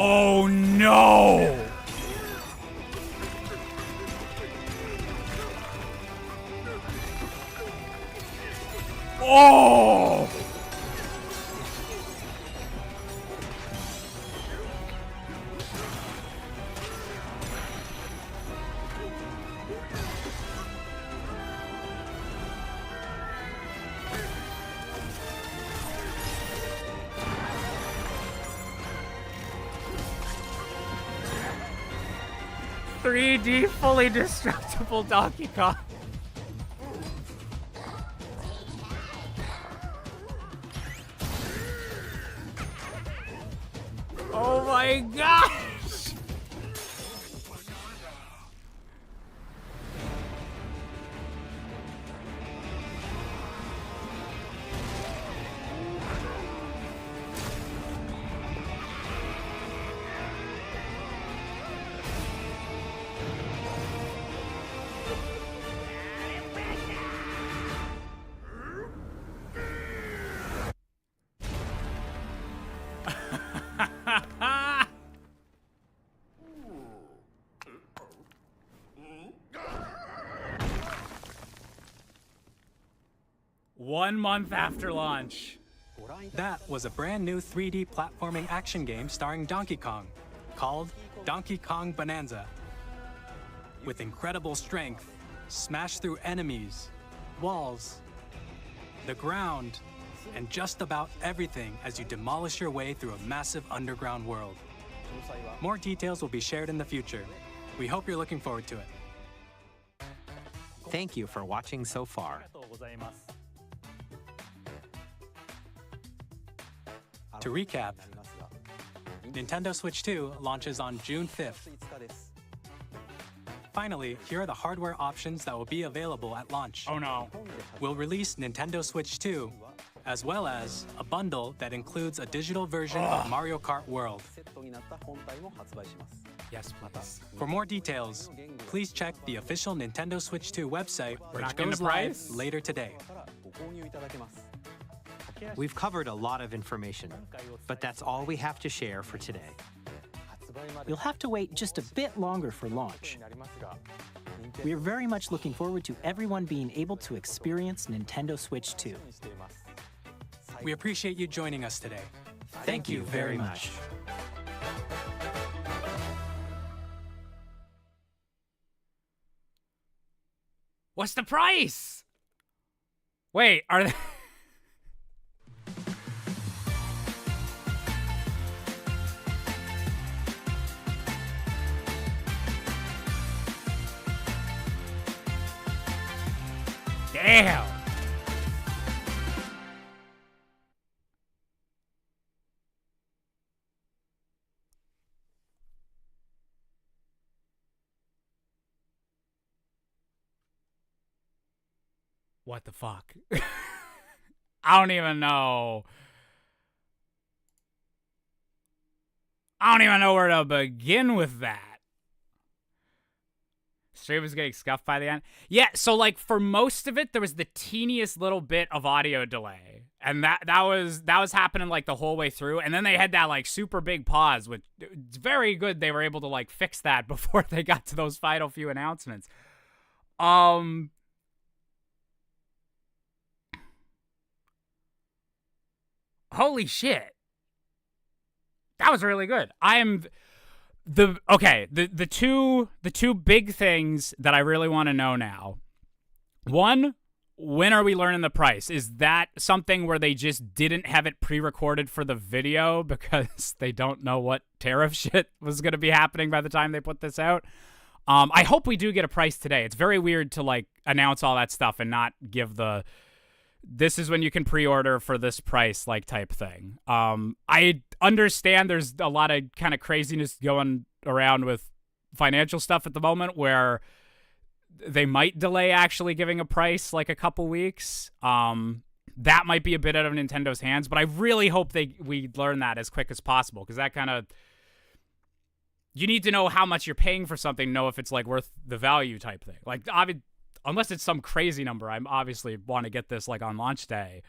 Oh no! Oh! $3D fully destructible Donkey Kong. Oh my gosh! One month after launch. That was a brand new 3D platforming action game starring Donkey Kong, called Donkey Kong Bonanza. With incredible strength, smash through enemies, walls, the ground, and just about everything as you demolish your way through a massive underground world. More details will be shared in the future. We hope you're looking forward to it. Thank you for watching so far. To recap, Nintendo Switch 2 launches on June 5th. Finally, here are the hardware options that will be available at launch. Oh no. We'll release Nintendo Switch 2, as well as a bundle that includes a digital version of Mario Kart World. Yes, please. For more details, please check the official Nintendo Switch 2 website, which not getting goes the live price? later today. We've covered a lot of information, but that's all we have to share for today. You'll have to wait just a bit longer for launch. We are very much looking forward to everyone being able to experience Nintendo Switch 2. We appreciate you joining us today. Thank you very much. What's the price? Wait, are they... Damn! What the fuck? I don't even know. I don't even know where to begin with that. Stream was getting scuffed by the end. Yeah, so like for most of it, there was the teeniest little bit of audio delay. And that was happening like the whole way through. And then they had that like super big pause, which it's very good they were able to like fix that before they got to those final few announcements. Holy shit. That was really good. The two big things that I really want to know now. One, when are we learning the price? Is that something where they just didn't have it pre-recorded for the video because they don't know what tariff shit was going to be happening by the time they put this out? I hope we do get a price today. It's very weird to like announce all that stuff and not give the this is when you can pre-order for this price like type thing. I understand there's a lot of kind of craziness going around with financial stuff at the moment where they might delay actually giving a price like a couple weeks. That might be a bit out of Nintendo's hands, but I really hope we learn that as quick as possible because that kind of... You need to know how much you're paying for something, know if it's like worth the value type thing. Like, unless it's some crazy number, I obviously want to get this like on launch day.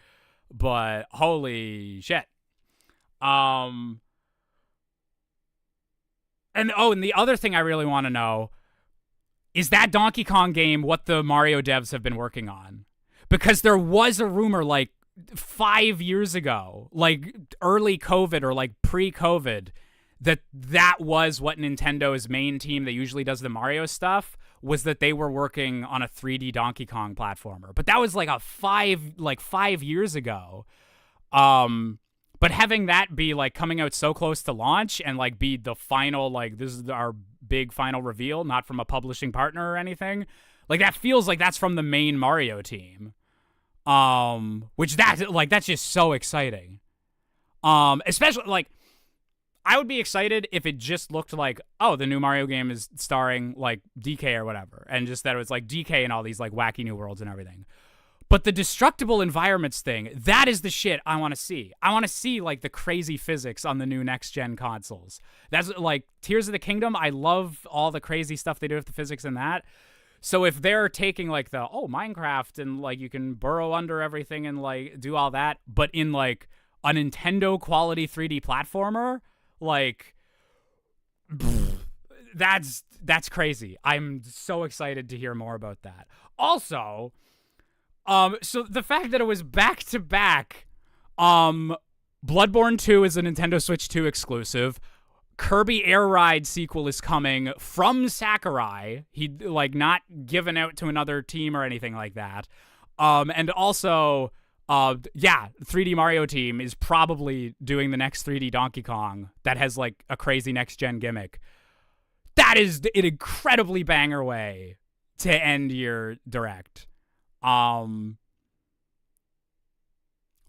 But holy shit. And the other thing I really want to know is that Donkey Kong game what the Mario devs have been working on. because there was a rumor like 5 years ago, like early COVID or like pre-COVID, that was what Nintendo's main team that usually does the Mario stuff was, that they were working on a 3D Donkey Kong platformer. But that was like 5 years ago. But having that be like coming out so close to launch and like be the final, like this is our big final reveal, not from a publishing partner or anything, like that feels like that's from the main Mario team. Which that's just so exciting. Especially like, I would be excited if it just looked like, oh, the new Mario game is starring like DK or whatever, and just that it was like DK and all these like wacky new worlds and everything. But the destructible environments thing, that is the shit I want to see. I want to see like the crazy physics on the new next gen consoles. That's like Tears of the Kingdom. I love all the crazy stuff they do with the physics in that. So if they're taking like the Minecraft and like you can burrow under everything and like do all that, but in like a Nintendo quality 3D platformer, like that's crazy. I'm so excited to hear more about that. Also, so the fact that it was back to back, Bloodborne 2 is a Nintendo Switch 2 exclusive. Kirby Air Ride sequel is coming from Sakurai. He like not given out to another team or anything like that. And also, 3D Mario team is probably doing the next 3D Donkey Kong that has like a crazy next gen gimmick. That is an incredibly banger way to end your direct.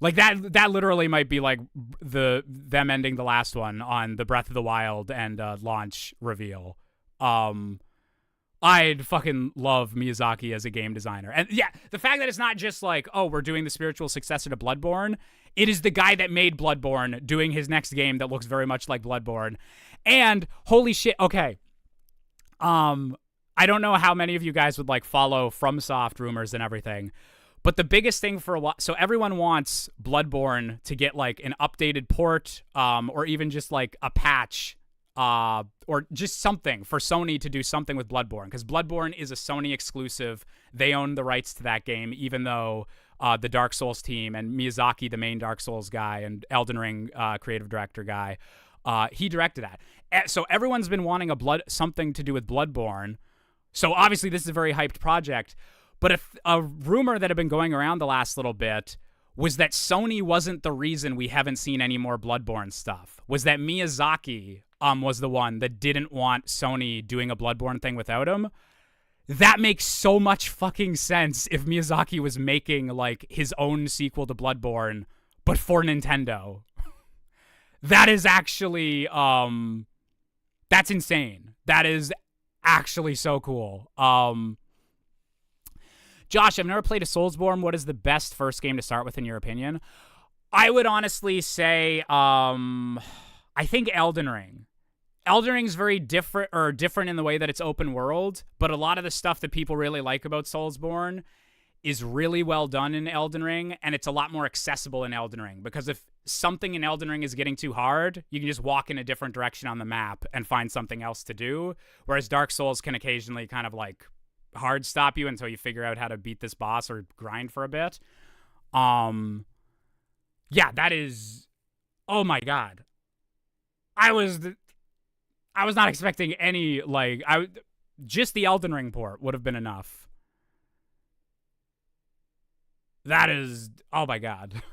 Like that literally might be like them ending the last one on the Breath of the Wild and launch reveal. I'd fucking love Miyazaki as a game designer. And yeah, the fact that it's not just like, oh, we're doing the spiritual successor to Bloodborne. It is the guy that made Bloodborne doing his next game that looks very much like Bloodborne. And holy shit, okay. I don't know how many of you guys would like follow FromSoft rumors and everything, but the biggest thing for a while, so everyone wants Bloodborne to get like an updated port, or even just like a patch, or just something for Sony to do something with Bloodborne, because Bloodborne is a Sony exclusive. They own the rights to that game, even though the Dark Souls team and Miyazaki, the main Dark Souls guy and Elden Ring creative director guy, he directed that. So everyone's been wanting something to do with Bloodborne. So obviously this is a very hyped project, but if a rumor that had been going around the last little bit was that Sony wasn't the reason we haven't seen any more Bloodborne stuff, was that Miyazaki was the one that didn't want Sony doing a Bloodborne thing without him. That makes so much fucking sense if Miyazaki was making like his own sequel to Bloodborne, but for Nintendo. That is actually, that's insane. That is actually so cool. Josh, I've never played a Soulsborne. What is the best first game to start with in your opinion? I would honestly say, I think Elden Ring. Elden Ring's very different in the way that it's open world, but a lot of the stuff that people really like about Soulsborne is really well done in Elden Ring, and it's a lot more accessible in Elden Ring, because if something in Elden Ring is getting too hard, you can just walk in a different direction on the map and find something else to do, whereas Dark Souls can occasionally kind of like hard stop you until you figure out how to beat this boss or grind for a bit. Yeah, that is, oh my god. I was not expecting any, like, just the Elden Ring port would have been enough. That is, oh my god.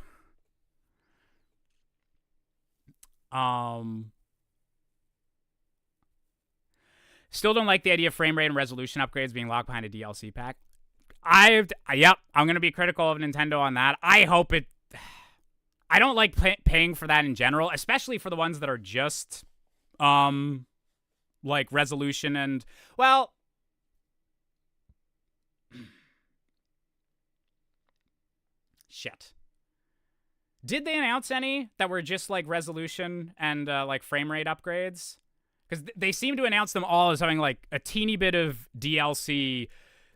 Still don't like the idea of frame rate and resolution upgrades being locked behind a DLC pack. Yep, I'm going to be critical of Nintendo on that. I hope it, I don't like paying for that in general, especially for the ones that are just, like resolution and, well, shit. Did they announce any that were just like resolution and like frame rate upgrades? Because they seem to announce them all as having like a teeny bit of DLC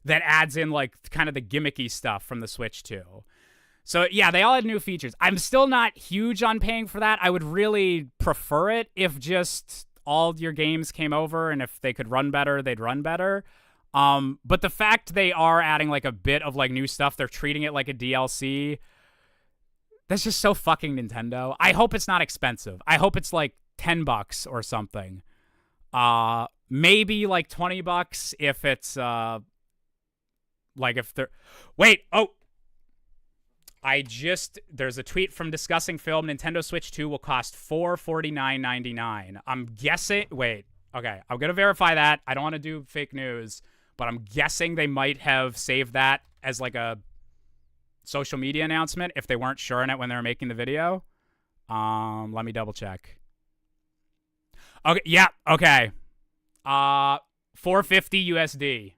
that adds in like kind of the gimmicky stuff from the Switch 2. So yeah, they all had new features. I'm still not huge on paying for that. I would really prefer it if just all your games came over and if they could run better, they'd run better. But the fact they are adding like a bit of like new stuff, they're treating it like a DLC. That's just so fucking Nintendo. I hope it's not expensive. I hope it's like $10 or something. Maybe like $20 if it's like if they're wait, there's a tweet from Discussing Film. Nintendo Switch 2 will cost $449.99. I'm guessing okay, I'm gonna verify that. I don't want to do fake news, but I'm guessing they might have saved that as like a social media announcement if they weren't sure on it when they were making the video. Let me double check. Okay, yeah, okay. $450 USD.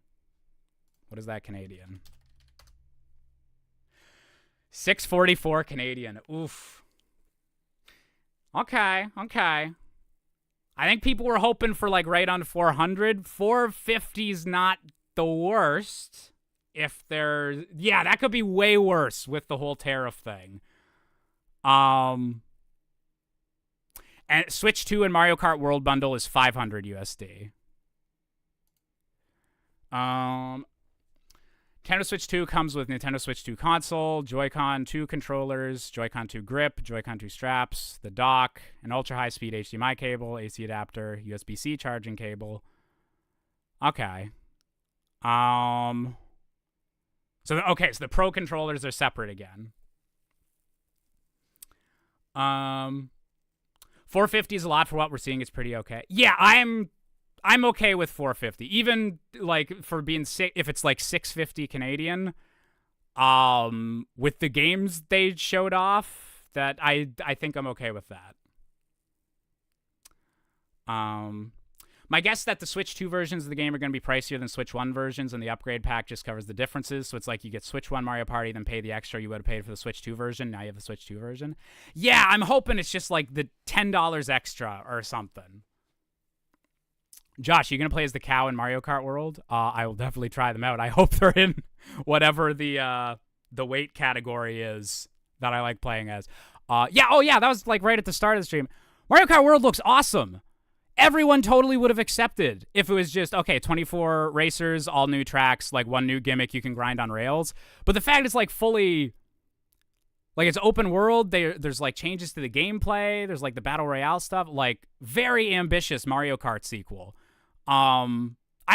What is that Canadian? $644 Canadian. Oof. Okay. I think people were hoping for like right on 400. 450's not the worst. If they're that could be way worse with the whole tariff thing. And Switch 2 and Mario Kart World bundle is $500 USD. Nintendo Switch 2 comes with Nintendo Switch 2 console, Joy-Con 2 controllers, Joy-Con 2 grip, Joy-Con 2 straps, the dock, an ultra-high-speed HDMI cable, AC adapter, USB-C charging cable. Okay. So the Pro controllers are separate again. $450 is a lot for what we're seeing. It's pretty okay. Yeah, I'm okay with $450. Even like for being if it's like $650 Canadian. With the games they showed off, that I think I'm okay with that. My guess is that the Switch 2 versions of the game are going to be pricier than Switch 1 versions, and the upgrade pack just covers the differences. So it's like you get Switch 1 Mario Party, then pay the extra you would have paid for the Switch 2 version. Now you have the Switch 2 version. Yeah, I'm hoping it's just like the $10 extra or something. Josh, you going to play as the cow in Mario Kart World? I will definitely try them out. I hope they're in whatever the weight category is that I like playing as. That was like right at the start of the stream. Mario Kart World looks awesome. Everyone totally would have accepted if it was just, okay, 24 racers, all new tracks, like one new gimmick you can grind on rails. But the fact it's like fully, like it's open world, there's like changes to the gameplay, there's like the Battle Royale stuff, like very ambitious Mario Kart sequel. I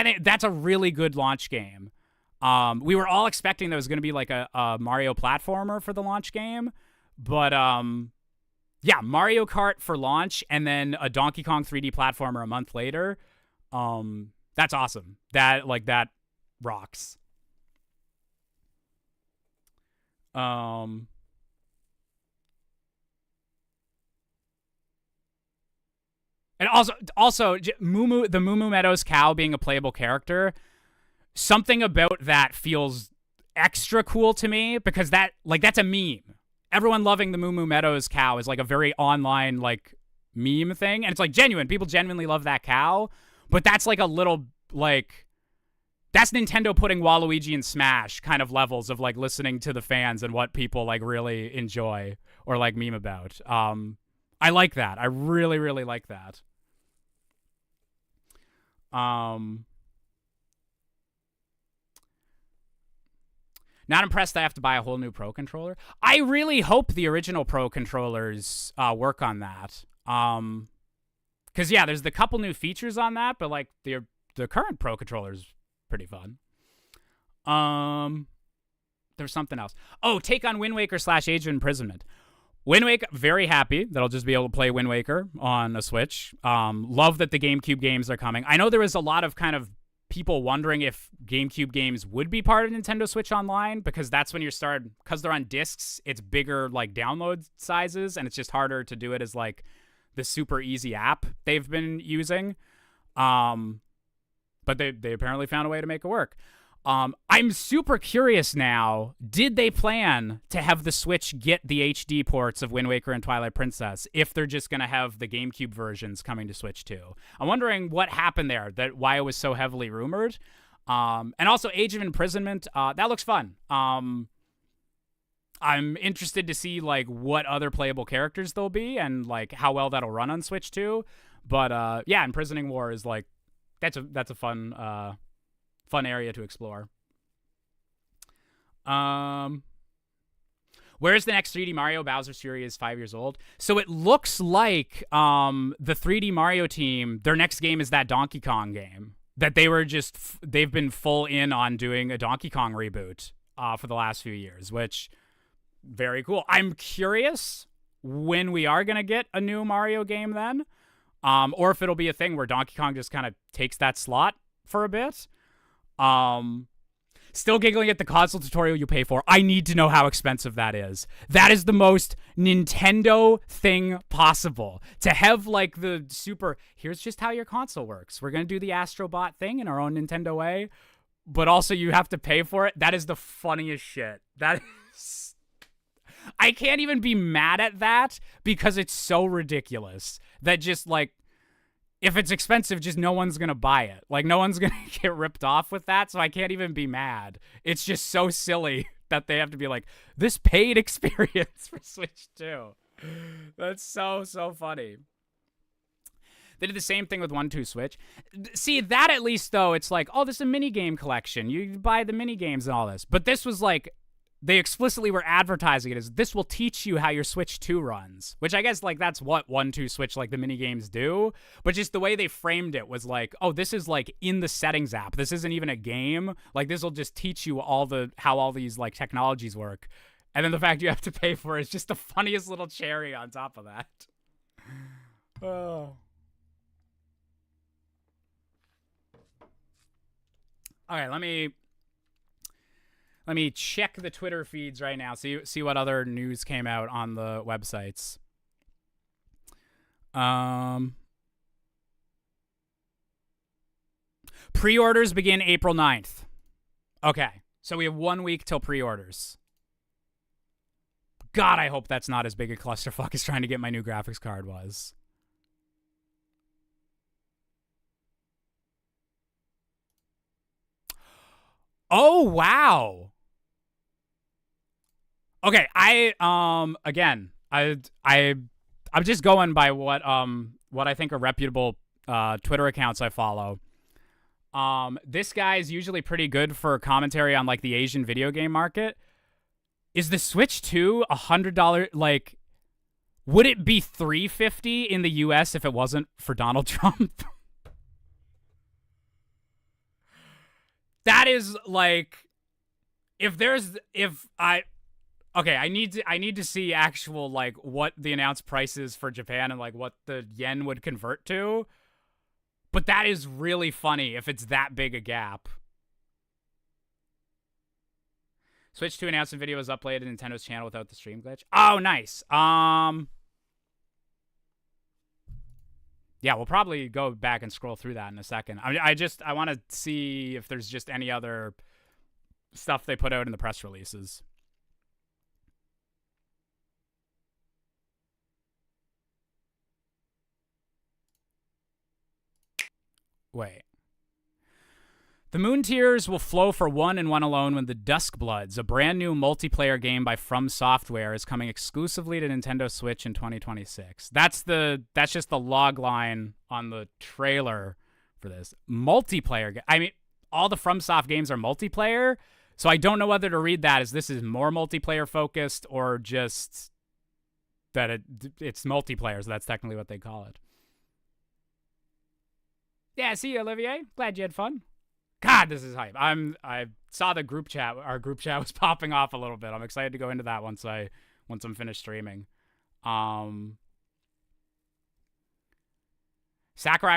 think that's a really good launch game. We were all expecting there was going to be like a Mario platformer for the launch game, but Mario Kart for launch and then a Donkey Kong 3D platformer a month later. That's awesome. That rocks. And also the Moo Moo Meadows cow being a playable character, something about that feels extra cool to me because that's a meme. Everyone loving the Moo Moo Meadows cow is like a very online like meme thing, and it's like genuine. People genuinely love that cow, but that's like a little like that's Nintendo putting Waluigi in Smash kind of levels of like listening to the fans and what people like really enjoy or like meme about. I like that. I really, really like that. Not impressed I have to buy a whole new Pro controller. I really hope the original Pro controllers work on that. Because, there's the couple new features on that, but, like, the current Pro controller is pretty fun. There's something else. Oh, take on Wind Waker / Age of Imprisonment. Wind Waker, very happy that I'll just be able to play Wind Waker on a Switch. Love that the GameCube games are coming. I know there was a lot of kind of people wondering if GameCube games would be part of Nintendo Switch Online because that's when because they're on discs, it's bigger like download sizes and it's just harder to do it as like the super easy app they've been using. But they apparently found a way to make it work. I'm super curious now, did they plan to have the Switch get the HD ports of Wind Waker and Twilight Princess if they're just going to have the GameCube versions coming to Switch 2? I'm wondering what happened there, why it was so heavily rumored. And also Age of Imprisonment, that looks fun. I'm interested to see like what other playable characters there'll be and like how well that'll run on Switch 2. But Imprisoning War is like, that's a fun fun area to explore. Where's the next 3D Mario? Bowser's Fury is 5 years old. So it looks like the 3D Mario team, their next game is that Donkey Kong game. That they were just, they've been full in on doing a Donkey Kong reboot for the last few years, which, very cool. I'm curious when we are going to get a new Mario game then, or if it'll be a thing where Donkey Kong just kind of takes that slot for a bit. Still giggling at the console tutorial you pay for. I need to know how expensive that is. That is the most Nintendo thing possible. To have like the super, here's just how your console works. We're going to do the Astrobot thing in our own Nintendo way, but also you have to pay for it. That is the funniest shit. That is, I can't even be mad at that because it's so ridiculous that just like, if it's expensive, just no one's going to buy it. Like, no one's going to get ripped off with that, so I can't even be mad. It's just so silly that they have to be like, this paid experience for Switch 2. That's so funny. They did the same thing with 1-2 Switch. See, that at least, though, it's like, oh, this is a minigame collection. You buy the minigames and all this. But this was like, they explicitly were advertising it as, this will teach you how your Switch 2 runs. Which I guess, like, that's what 1-2 Switch, like, the minigames do. But just the way they framed it was like, oh, this is, like, in the settings app. This isn't even a game. Like, this will just teach you how all these, like, technologies work. And then the fact you have to pay for it is just the funniest little cherry on top of that. Oh. All right, let me check the Twitter feeds right now, see what other news came out on the websites. Pre-orders begin April 9th. Okay, so we have 1 week till pre-orders. God, I hope that's not as big a clusterfuck as trying to get my new graphics card was. Oh, wow. Okay, I'm just going by what I think are reputable Twitter accounts I follow. This guy is usually pretty good for commentary on like the Asian video game market. Is the Switch 2 $100? Like, would it be $350 in the US if it wasn't for Donald Trump? That is like, I need to see actual like what the announced price is for Japan and like what the yen would convert to. But that is really funny if it's that big a gap. Switch 2 announcement video was uploaded to Nintendo's channel without the stream glitch. Oh, nice. Yeah, we'll probably go back and scroll through that in a second. I want to see if there's just any other stuff they put out in the press releases. Wait. The Moon Tears will flow for one and one alone when the Duskbloods, a brand new multiplayer game by From Software, is coming exclusively to Nintendo Switch in 2026. That's just the log line on the trailer for this. Multiplayer. I mean, all the FromSoft games are multiplayer, so I don't know whether to read that as this is more multiplayer focused or just that it's multiplayer, so that's technically what they call it. Yeah, see you, Olivier. Glad you had fun. God, this is hype. I saw the group chat. Our group chat was popping off a little bit. I'm excited to go into that once I'm finished streaming. Sakurai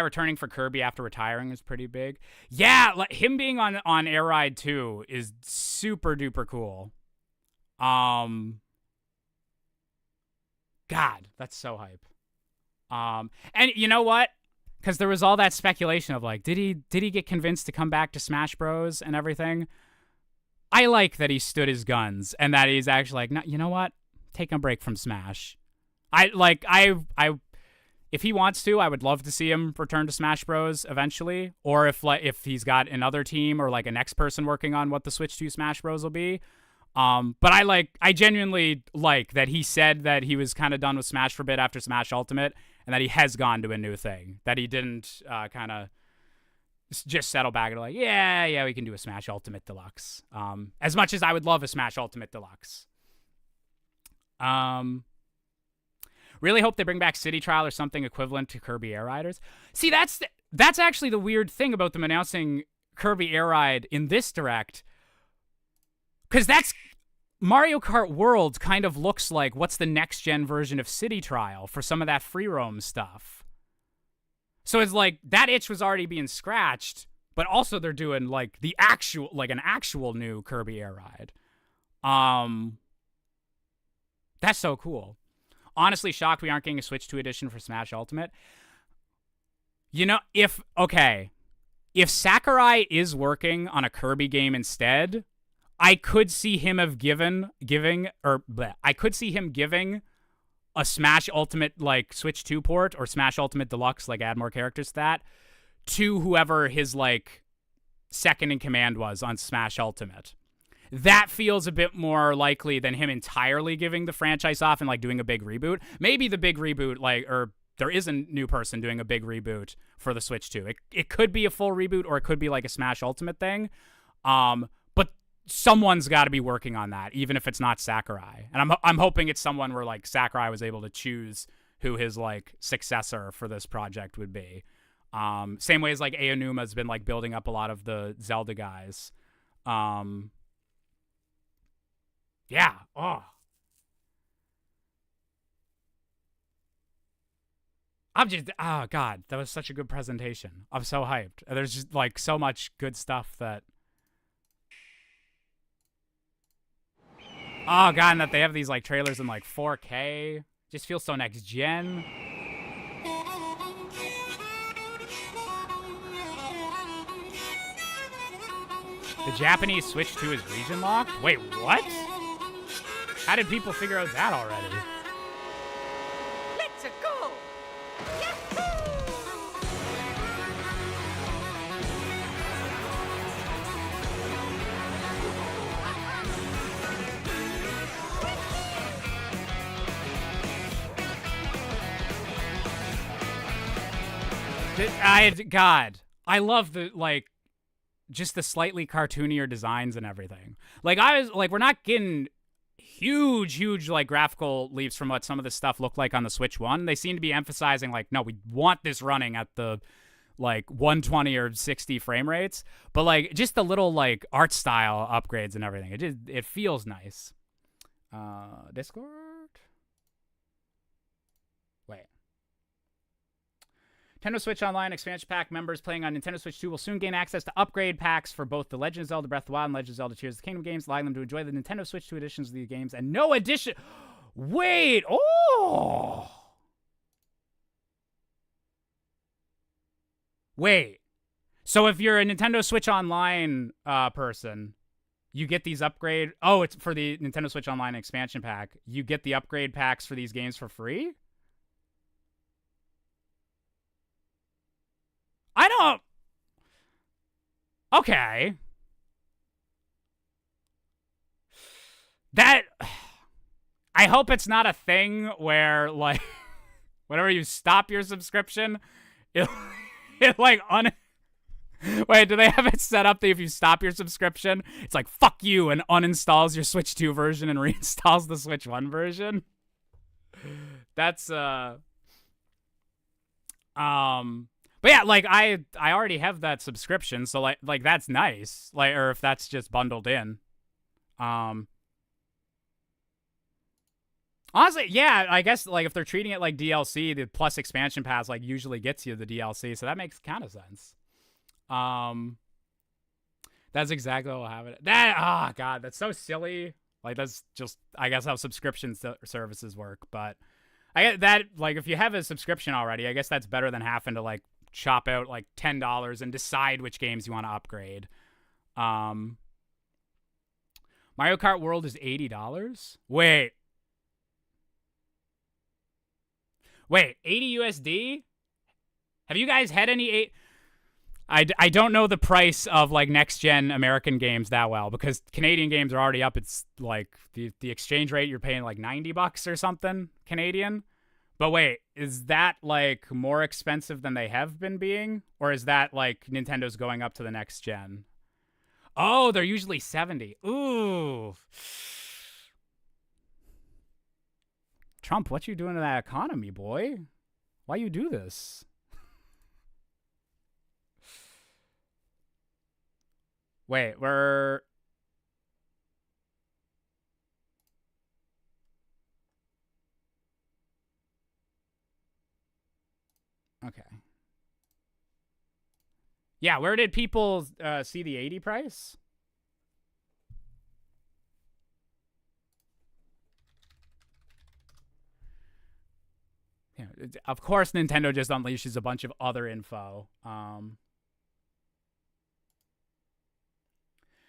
returning for Kirby after retiring is pretty big. Yeah, him being on Air Ride 2 is super duper cool. God, that's so hype. And you know what? Because there was all that speculation of like, did he get convinced to come back to Smash Bros. And everything? I like that he stood his guns and that he's actually like, no, you know what? Take a break from Smash. If he wants to, I would love to see him return to Smash Bros. Eventually, or if he's got another team or like a next person working on what the Switch 2 Smash Bros. Will be. But I genuinely like that he said that he was kind of done with Smash for a bit after Smash Ultimate, and that he has gone to a new thing. That he didn't kind of just settle back and like, yeah, we can do a Smash Ultimate Deluxe. As much as I would love a Smash Ultimate Deluxe. Really hope they bring back City Trial or something equivalent to Kirby Air Riders. See, that's actually the weird thing about them announcing Kirby Air Ride in this direct. Because that's Mario Kart World kind of looks like what's the next gen version of City Trial for some of that free roam stuff. So it's like that itch was already being scratched, but also they're doing like an actual new Kirby Air Ride. That's so cool. Honestly shocked we aren't getting a Switch 2 edition for Smash Ultimate. You know, if Sakurai is working on a Kirby game instead, I could see him giving a Smash Ultimate like Switch 2 port or Smash Ultimate Deluxe, like add more characters to that, to whoever his like second in command was on Smash Ultimate. That feels a bit more likely than him entirely giving the franchise off and like doing a big reboot. Maybe the big reboot, or there is a new person doing a big reboot for the Switch 2. It could be a full reboot or it could be like a Smash Ultimate thing. But someone's got to be working on that, even if it's not Sakurai. And I'm hoping it's someone where like Sakurai was able to choose who his like successor for this project would be. Same way as like Aonuma's been like building up a lot of the Zelda guys. Yeah. Oh. Oh God, that was such a good presentation. I'm so hyped. There's just like so much good stuff that. Oh God, and that they have these like trailers in like 4K. Just feels so next gen. The Japanese Switch 2 is region locked? Wait, what? How did people figure out that already? Let's go! God, I love the like just the slightly cartoonier designs and everything. Like we're not getting huge like graphical leaps from what some of this stuff looked like on the Switch 1. They seem to be emphasizing like, no, we want this running at the like 120 or 60 frame rates, but like just the little like art style upgrades and everything. It feels nice. Discord. Wait. Nintendo Switch Online expansion pack members playing on Nintendo Switch 2 will soon gain access to upgrade packs for both the Legend of Zelda Breath of the Wild and Legend of Zelda Tears of the Kingdom games, allowing them to enjoy the Nintendo Switch 2 editions of these games and no addition. Wait, oh! Wait. So if you're a Nintendo Switch Online person, you get these upgrade. Oh, it's for the Nintendo Switch Online expansion pack. You get the upgrade packs for these games for free? I don't. Okay. That. I hope it's not a thing where, like, whenever you stop your subscription, it like, Wait, do they have it set up that if you stop your subscription, it's like, fuck you, and uninstalls your Switch 2 version and reinstalls the Switch 1 version? That's, But yeah, like I already have that subscription, so like that's nice. Like, or if that's just bundled in. Honestly, yeah, I guess like if they're treating it like DLC, the plus expansion pass like usually gets you the DLC, so that makes kind of sense. That's exactly what I'll have it. God, that's so silly. Like that's just I guess how subscription services work, but I get that like if you have a subscription already, I guess that's better than having to like chop out like $10 and decide which games you want to upgrade. Mario Kart World is $80. Wait, 80 USD? Have you guys had any I don't know the price of like next gen American games that well because Canadian games are already up. It's like the exchange rate you're paying like $90 or something Canadian. But wait, is that like more expensive than they have been being? Or is that like Nintendo's going up to the next gen? Oh, they're usually 70. Ooh. Trump, what you doing to that economy, boy? Why you do this? Wait, we're... Okay. Yeah, where did people see the 80 price? Yeah, of course, Nintendo just unleashes a bunch of other info.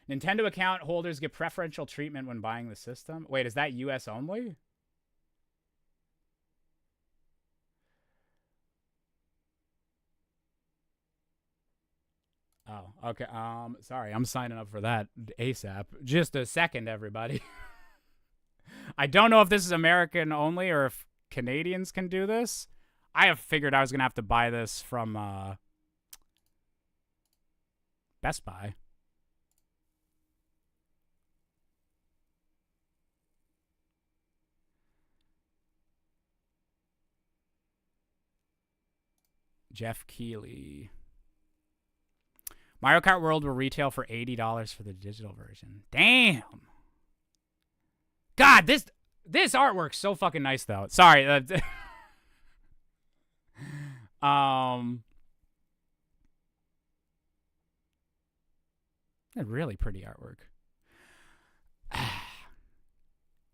Nintendo account holders get preferential treatment when buying the system. Wait, is that US only? Oh, okay. Sorry, I'm signing up for that ASAP. Just a second, everybody. I don't know if this is American only or if Canadians can do this. I have figured I was going to have to buy this from Best Buy. Jeff Keighley. Mario Kart World will retail for $80 for the digital version. Damn. God, this artwork's so fucking nice though. Sorry. Really pretty artwork.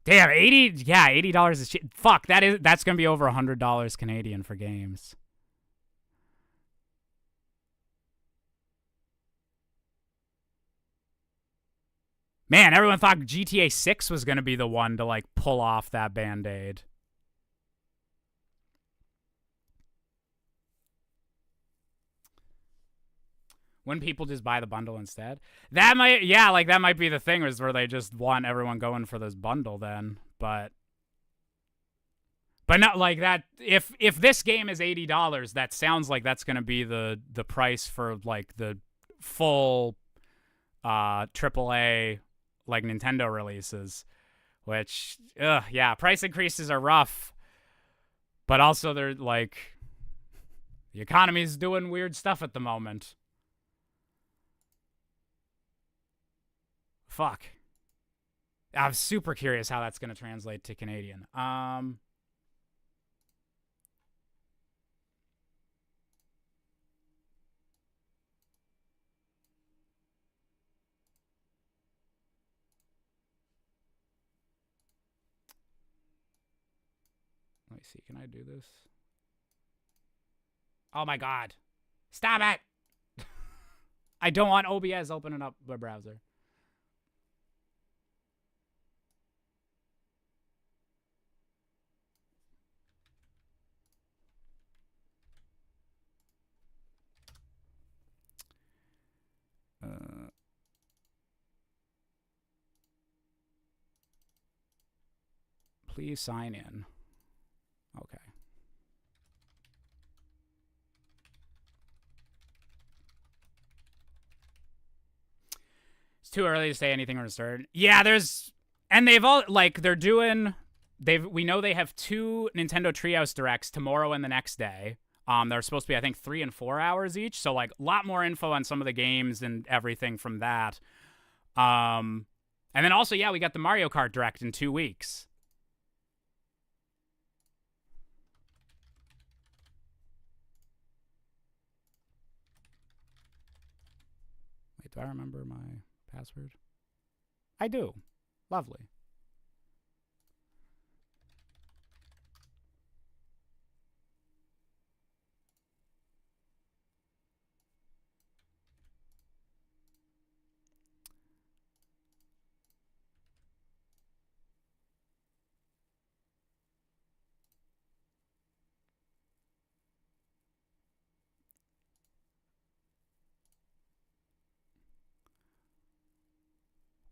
Damn, $80 is shit. Fuck, that's gonna be over $100 Canadian for games. Man, everyone thought GTA 6 was going to be the one to, like, pull off that Band-Aid. Wouldn't people just buy the bundle instead? That might, yeah, like, that might be the thing, is where they just want everyone going for this bundle then. But not like that. If this game is $80, that sounds like that's going to be the price for, like, the full AAA... like Nintendo releases, which, yeah, price increases are rough, but also they're like, the economy's doing weird stuff at the moment. Fuck. I'm super curious how that's going to translate to Canadian. Let me see. Can I do this? Oh my god. Stop it! I don't want OBS opening up the browser. Please sign in. Okay. It's too early to say anything on start. Yeah, and they've all, like, we know they have 2 Nintendo Treehouse Directs tomorrow and the next day. They're supposed to be, I think, 3 and 4 hours each. So, like, a lot more info on some of the games and everything from that. And then also, yeah, we got the Mario Kart Direct in 2 weeks. Wait, do I remember my password? I do. Lovely.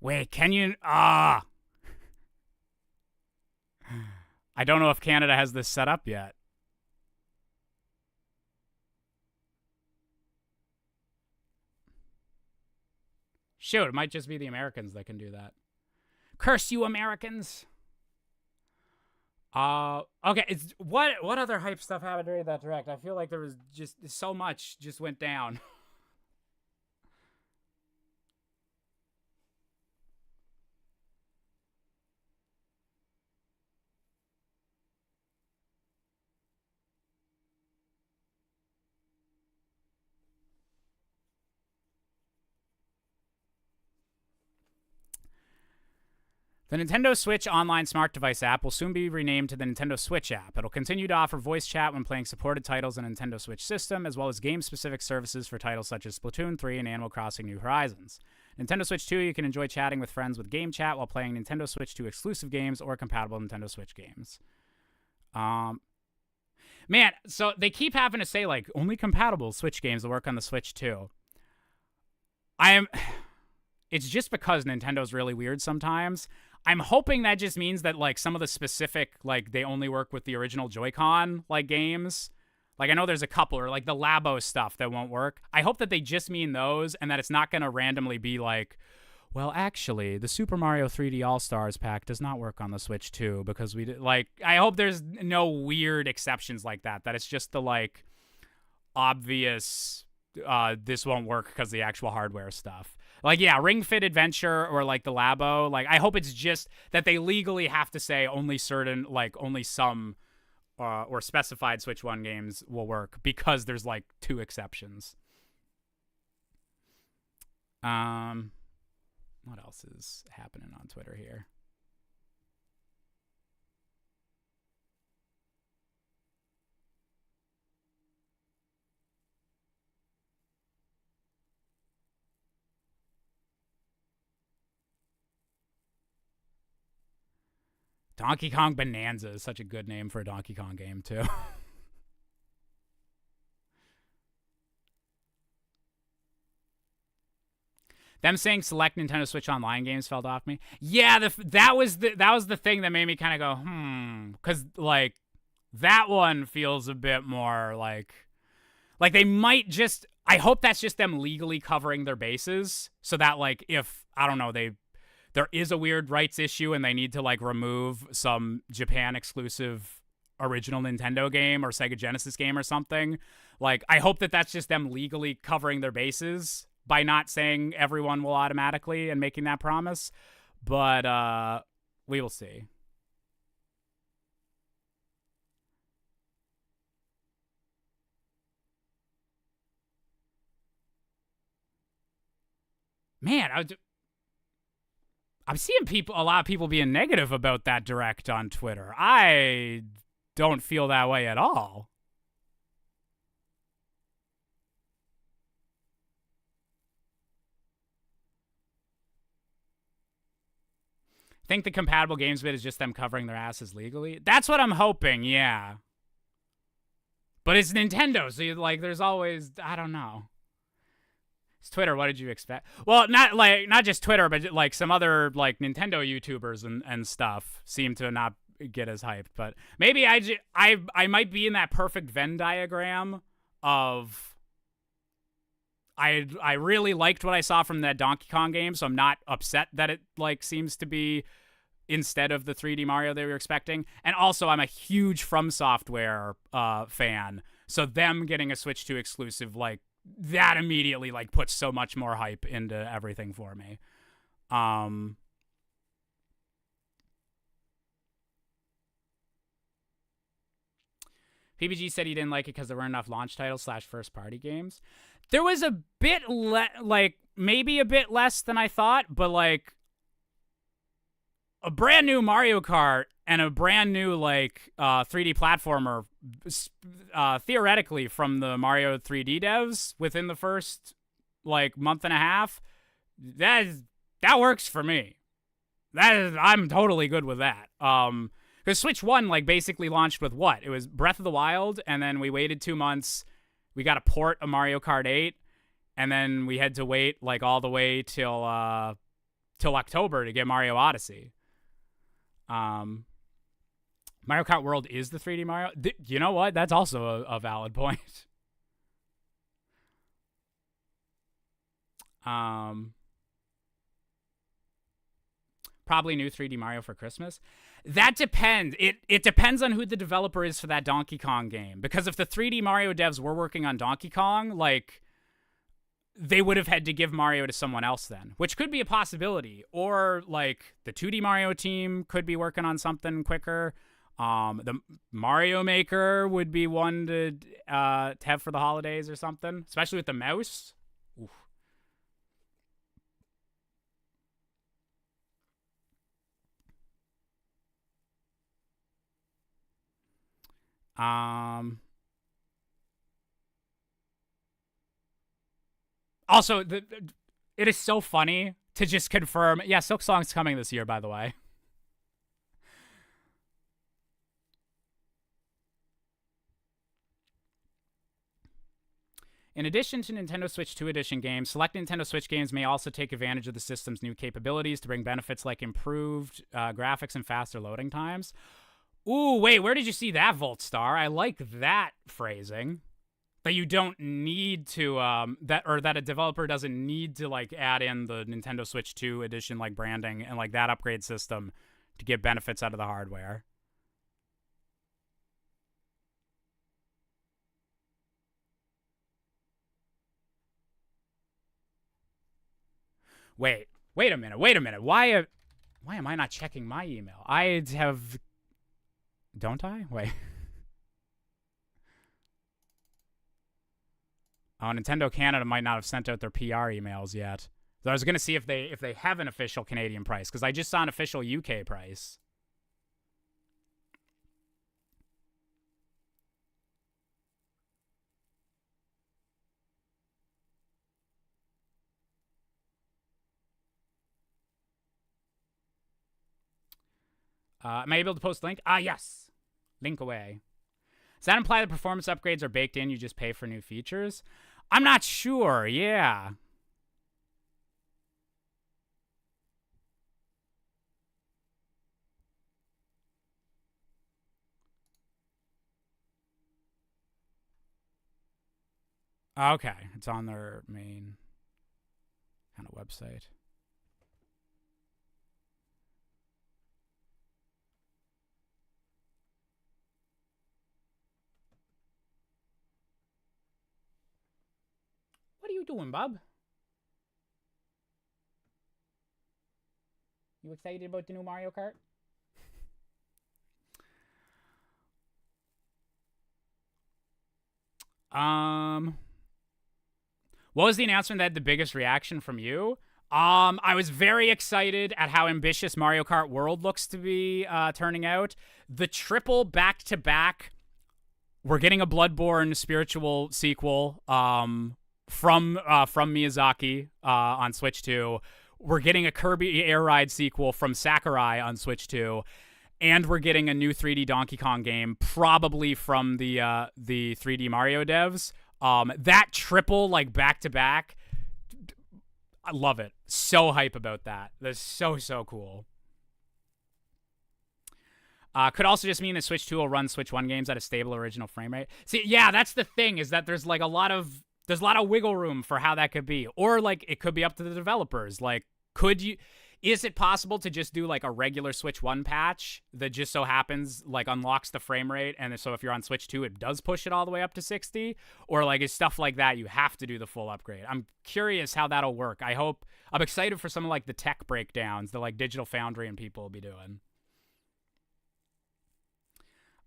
Wait, can you... I I don't know if Canada has this set up yet. Shoot, it might just be the Americans that can do that. Curse you, Americans! Okay, it's what other hype stuff happened during that direct? I feel like there was just so much just went down. The Nintendo Switch online smart device app will soon be renamed to the Nintendo Switch app. It'll continue to offer voice chat when playing supported titles in the Nintendo Switch system, as well as game-specific services for titles such as Splatoon 3 and Animal Crossing New Horizons. Nintendo Switch 2, you can enjoy chatting with friends with game chat while playing Nintendo Switch 2 exclusive games or compatible Nintendo Switch games. Man, so they keep having to say, like, only compatible Switch games will work on the Switch 2. It's just because Nintendo's really weird sometimes. I'm hoping that just means that, like, some of the specific, like, they only work with the original Joy-Con, like, games. Like, I know there's a couple, or, like, the Labo stuff that won't work. I hope that they just mean those, and that it's not going to randomly be like, well, actually, the Super Mario 3D All-Stars pack does not work on the Switch 2, because we did, like, I hope there's no weird exceptions like that, that it's just the, like, obvious, this won't work because the actual hardware stuff. Like, yeah, Ring Fit Adventure or, like, the Labo. Like, I hope it's just that they legally have to say only certain, like, only some or specified Switch 1 games will work because there's, like, 2 exceptions. What else is happening on Twitter here? Donkey Kong Bonanza is such a good name for a Donkey Kong game, too. Them saying select Nintendo Switch Online games felt off me. Yeah, that was the thing that made me kind of go, because, like, that one feels a bit more like they might just. I hope that's just them legally covering their bases, so that, like, if I don't know, there is a weird rights issue and they need to, like, remove some Japan exclusive original Nintendo game or Sega Genesis game or something. Like, I hope that that's just them legally covering their bases by not saying everyone will automatically and making that promise. But we will see. Man, I'm seeing a lot of people being negative about that direct on Twitter. I don't feel that way at all. Think the compatible games bit is just them covering their asses legally? That's what I'm hoping, yeah. But it's Nintendo, so there's always, I don't know. It's Twitter, what did you expect? Well, not just Twitter, but, like, some other, like, Nintendo YouTubers and stuff seem to not get as hyped. But maybe I might be in that perfect Venn diagram of I really liked what I saw from that Donkey Kong game, so I'm not upset that it, like, seems to be instead of the 3D Mario they were expecting. And also, I'm a huge From Software fan, so them getting a Switch 2 exclusive, like, that immediately, like, puts so much more hype into everything for me. PBG said he didn't like it because there weren't enough launch titles / first-party games. There was a bit, maybe a bit less than I thought, but, like, a brand new Mario Kart and a brand new, like, 3D platformer, theoretically from the Mario 3D devs within the first, like, month and a half, that works for me. I'm totally good with that. Because Switch 1, like, basically launched with what? It was Breath of the Wild, and then we waited 2 months. We got a port of Mario Kart 8, and then we had to wait, like, all the way till October to get Mario Odyssey. Mario Kart World is the 3D Mario. You know what? That's also a valid point. Probably new 3D Mario for Christmas. That depends. It depends on who the developer is for that Donkey Kong game. Because if the 3D Mario devs were working on Donkey Kong, like, they would have had to give Mario to someone else then, which could be a possibility. Or, like, the 2D Mario team could be working on something quicker. The Mario Maker would be one to have for the holidays or something, especially with the mouse. Oof. Also, it is so funny to just confirm. Yeah, Silk Song's coming this year, by the way. In addition to Nintendo Switch 2 Edition games, select Nintendo Switch games may also take advantage of the system's new capabilities to bring benefits like improved graphics and faster loading times. Ooh, wait, where did you see that, Voltstar? I like that phrasing. That you don't need to, that a developer doesn't need to, like, add in the Nintendo Switch 2 Edition, like, branding and, like, that upgrade system to get benefits out of the hardware. Wait a minute. Why am I not checking my email? I have... Don't I? Wait. Oh, Nintendo Canada might not have sent out their PR emails yet. So I was going to see if they have an official Canadian price, because I just saw an official UK price. Am I able to post a link? Yes. Link away. Does that imply the performance upgrades are baked in, you just pay for new features? I'm not sure, yeah. Okay, it's on their main kind of website. What are you doing, Bob? You excited about the new Mario Kart? What was the announcement that had the biggest reaction from you? I was very excited at how ambitious Mario Kart World looks to be turning out. The triple back-to-back, we're getting a Bloodborne spiritual sequel from Miyazaki on Switch 2. We're getting a Kirby Air Ride sequel from Sakurai on Switch 2. And we're getting a new 3D Donkey Kong game, probably from the 3D Mario devs. That triple, like, back-to-back, I love it. So hype about that. That's so cool. Could also just mean that Switch 2 will run Switch 1 games at a stable original frame rate. See, yeah, that's the thing, is that there's, like, a lot of wiggle room for how that could be. Or, like, it could be up to the developers. Like, is it possible to just do, like, a regular Switch 1 patch that just so happens, like, unlocks the frame rate, and so if you're on Switch 2, it does push it all the way up to 60? Or, like, is stuff like that you have to do the full upgrade? I'm curious how that'll work. I'm excited for some of, like, the tech breakdowns that, like, Digital Foundry and people will be doing.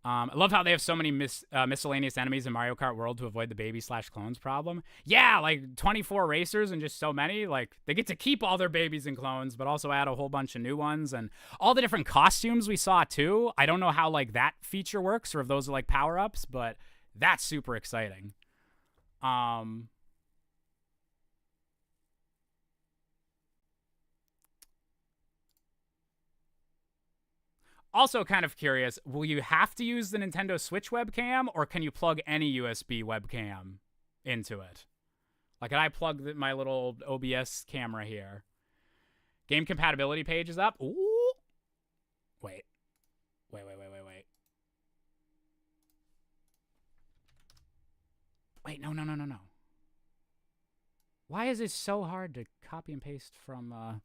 I love how they have so many miscellaneous enemies in Mario Kart World to avoid the baby/clones problem. Yeah, like 24 racers and just so many. Like, they get to keep all their babies and clones, but also add a whole bunch of new ones. And all the different costumes we saw, too. I don't know how, like, that feature works or if those are, like, power-ups, but that's super exciting. Also kind of curious, will you have to use the Nintendo Switch webcam, or can you plug any USB webcam into it? Like, can I plug my little OBS camera here? Game compatibility page is up. Ooh. Wait. Wait, no. Why is it so hard to copy and paste from my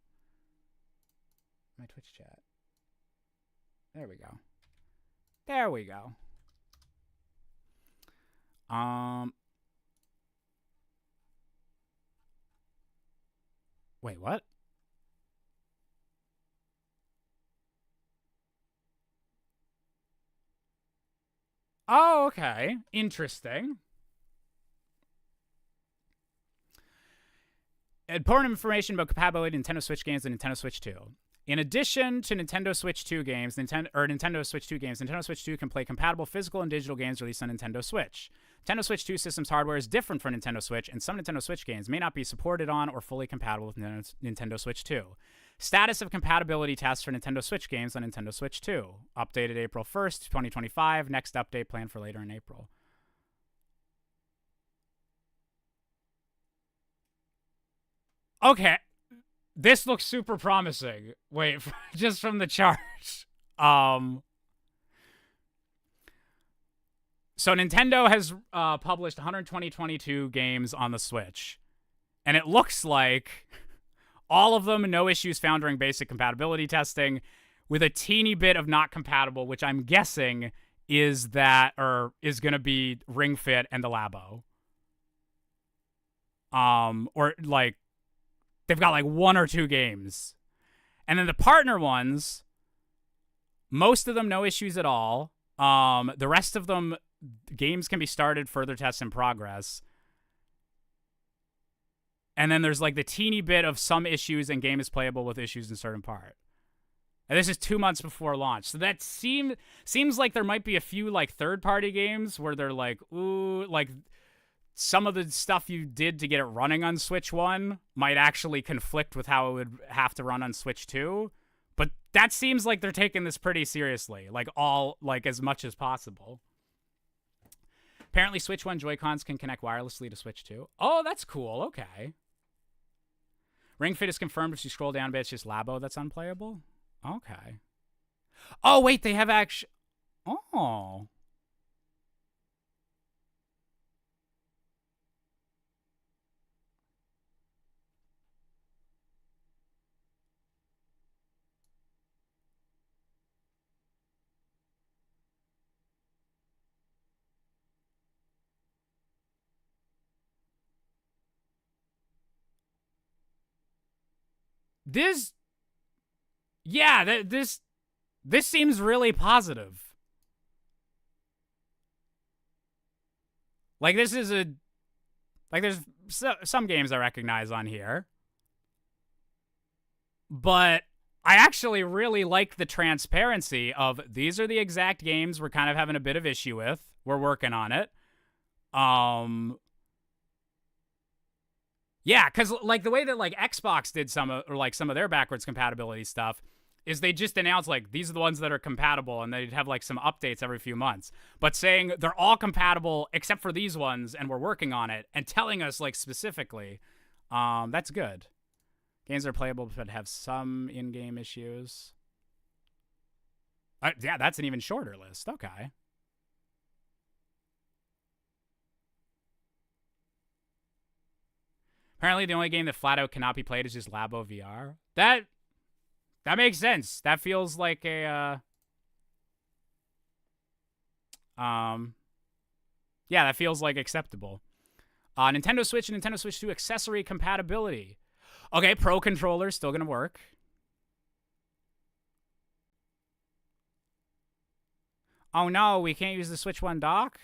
Twitch chat? There we go. Wait, what? Oh, okay. Interesting. Important information about compatibility of Nintendo Switch games and Nintendo Switch 2. In addition to Nintendo Switch 2 games, Nintendo Switch 2 games, Nintendo Switch 2 can play compatible physical and digital games released on Nintendo Switch. Nintendo Switch 2 system's hardware is different from Nintendo Switch, and some Nintendo Switch games may not be supported on or fully compatible with Nintendo Switch 2. Status of compatibility tests for Nintendo Switch games on Nintendo Switch 2. Updated April 1st, 2025. Next update planned for later in April. Okay. This looks super promising. Wait, just from the charts. So Nintendo has published 122 games on the Switch. And it looks like all of them, no issues found during basic compatibility testing, with a teeny bit of not compatible, which I'm guessing is going to be Ring Fit and the Labo. Or like, they've got like 1 or 2 games. And then the partner ones, most of them no issues at all. The rest of them, games can be started, further tests in progress. And then there's like the teeny bit of some issues and game is playable with issues in certain part. And this is 2 months before launch. So that seems like there might be a few like third-party games where they're like, ooh, like some of the stuff you did to get it running on Switch 1 might actually conflict with how it would have to run on Switch 2. But that seems like they're taking this pretty seriously, like as much as possible. Apparently Switch 1 Joy-Cons can connect wirelessly to Switch 2. Oh, that's cool. Okay. Ring Fit is confirmed. If you scroll down a bit, it's just Labo that's unplayable. Okay. Oh, wait, they have actually... Oh. This seems really positive. Like, this is there's some games I recognize on here. But I actually really like the transparency of these are the exact games we're kind of having a bit of issue with. We're working on it. Yeah, because like the way that like Xbox did some of their backwards compatibility stuff is they just announced like these are the ones that are compatible and they'd have like some updates every few months. But saying they're all compatible except for these ones and we're working on it and telling us like specifically, that's good. Games are playable but have some in-game issues. Yeah, that's an even shorter list. Okay. Apparently, the only game that flat out cannot be played is just Labo VR. That makes sense. That feels like a yeah, that feels like acceptable. Nintendo Switch and Nintendo Switch 2 accessory compatibility. Okay, Pro controller still gonna work. Oh no, we can't use the Switch 1 dock?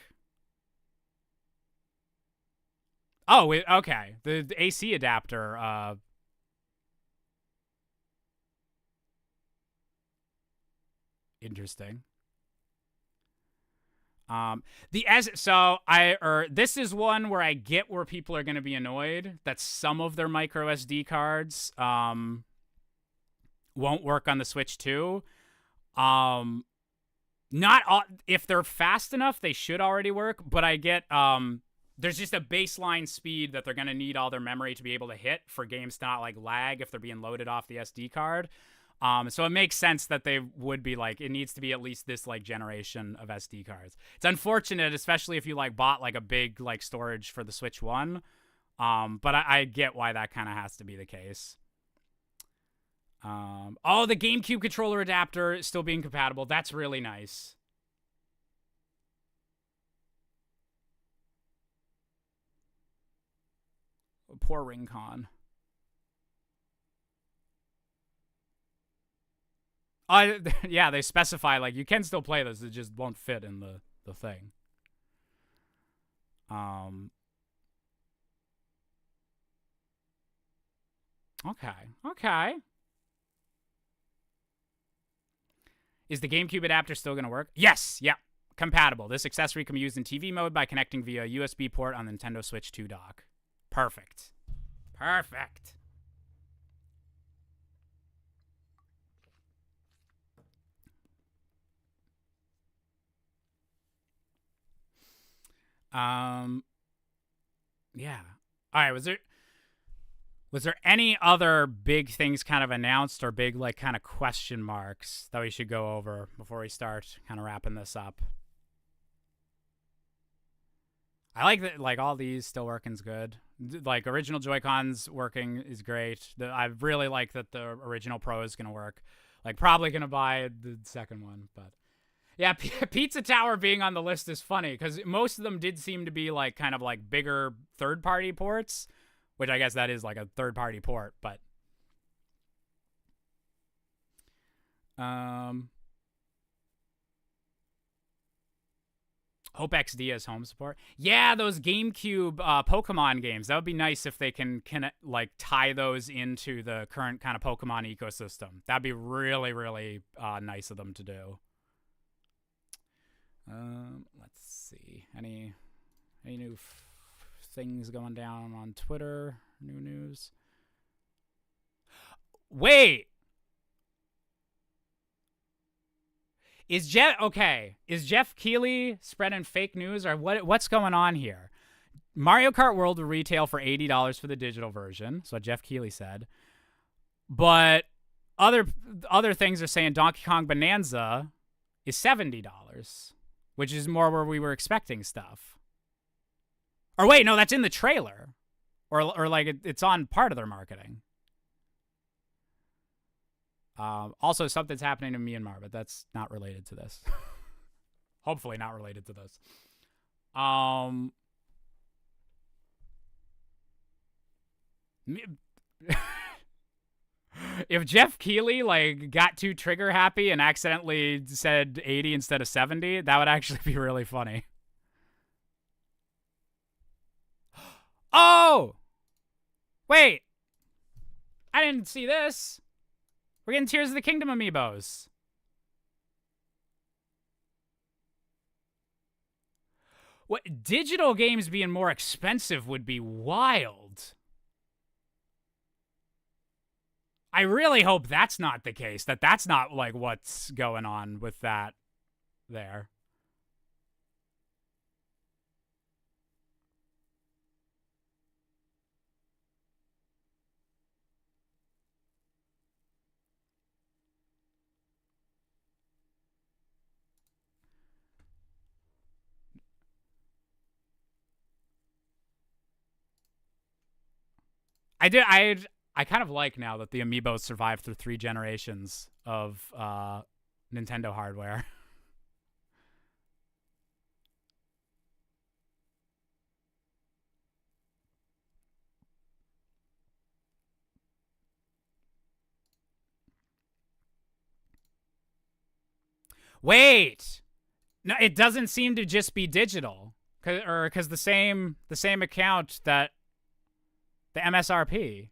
Oh, okay. The AC adapter. Interesting. This is one where I get where people are going to be annoyed that some of their micro SD cards won't work on the Switch 2. Not all, if they're fast enough, they should already work, but I get there's just a baseline speed that they're going to need all their memory to be able to hit for games to not like lag if they're being loaded off the SD card. So it makes sense that they would be like, it needs to be at least this like generation of SD cards. It's unfortunate, especially if you like bought like a big like storage for the Switch 1. But I get why that kind of has to be the case. Oh, the GameCube controller adapter is still being compatible. That's really nice. Poor Ringcon. Yeah, they specify, like, you can still play this. It just won't fit in the thing. Okay. Is the GameCube adapter still going to work? Yes, yeah. Compatible. This accessory can be used in TV mode by connecting via a USB port on the Nintendo Switch 2 dock. Perfect. Yeah. All right, was there any other big things kind of announced or big like kind of question marks that we should go over before we start kind of wrapping this up? I like that, like, all these still working's good. Like, original Joy-Cons working is great. I really like that the original Pro is going to work. Like, probably going to buy the second one, but... Yeah, Pizza Tower being on the list is funny, because most of them did seem to be, like, kind of, like, bigger third-party ports, which I guess that is, like, a third-party port, but... Hope XD has home support. Yeah, those GameCube Pokemon games. That would be nice if they can like tie those into the current kind of Pokemon ecosystem. That'd be really, really nice of them to do. Let's see. Any new things going down on Twitter? New news? Wait. Is Jeff Keighley spreading fake news, or what's going on here? Mario Kart World will retail for $80 for the digital version. That's what Jeff Keighley said. But other things are saying Donkey Kong Bonanza is $70, which is more where we were expecting stuff. Or wait, no, that's in the trailer, or like it's on part of their marketing. Also, something's happening in Myanmar, but that's not related to this. Hopefully not related to this. If Jeff Keighley, like, got too trigger happy and accidentally said 80 instead of 70, that would actually be really funny. Oh! Wait! I didn't see this. We're getting Tears of the Kingdom amiibos. What, digital games being more expensive would be wild. I really hope that's not the case. That's not like what's going on with that there. I kind of like now that the amiibos survived through 3 generations of Nintendo hardware. Wait! No, it doesn't seem to just be digital. Because the same account that the MSRP.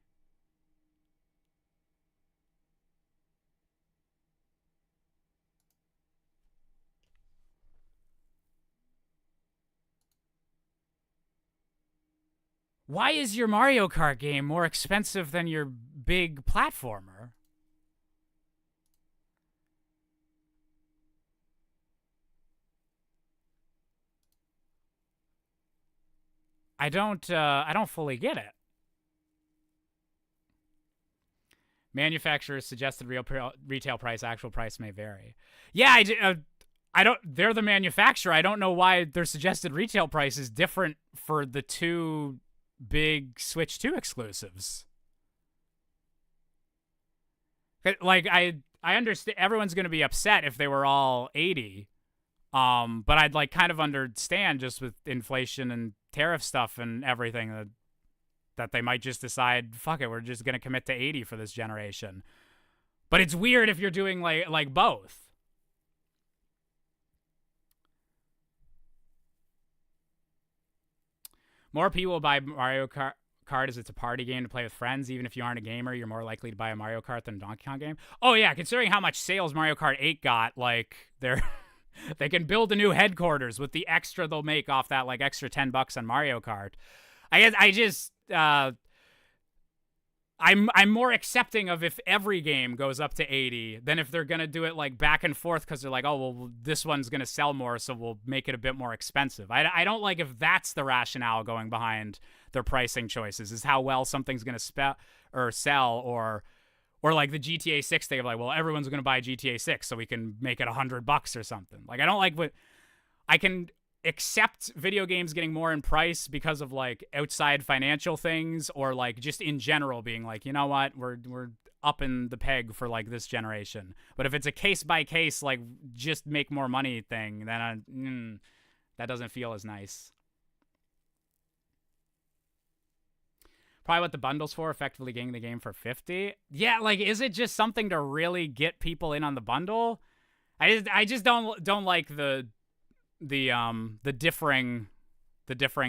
Why is your Mario Kart game more expensive than your big platformer? I don't fully get it. Manufacturer's suggested retail price, actual price may vary. Yeah, I don't. They're the manufacturer. I don't know why their suggested retail price is different for the two big Switch 2 exclusives. Like I understand everyone's going to be upset if they were all 80. But I'd like kind of understand just with inflation and tariff stuff and everything that they might just decide, fuck it, we're just going to commit to 80 for this generation. But it's weird if you're doing like both. More people buy Mario Kart as it's a party game to play with friends. Even if you aren't a gamer, you're more likely to buy a Mario Kart than a Donkey Kong game. Oh yeah, considering how much sales Mario Kart 8 got, like they can build a new headquarters with the extra they'll make off that like extra $10 on Mario Kart. I'm more accepting of if every game goes up to 80 than if they're gonna do it like back and forth because they're like, oh well, this one's gonna sell more, so we'll make it a bit more expensive. I don't like if that's the rationale going behind their pricing choices, is how well something's gonna sell, or like the GTA 6 thing of like, well, everyone's gonna buy GTA 6, so we can make it $100 or something. Like I don't like what I can accept video games getting more in price because of like outside financial things, or like just in general being like, you know what, we're upping the peg for like this generation. But if it's a case by case, like just make more money thing, then that doesn't feel as nice. Probably what the bundle's for, effectively getting the game for $50. Yeah, like is it just something to really get people in on the bundle? I just don't like the differing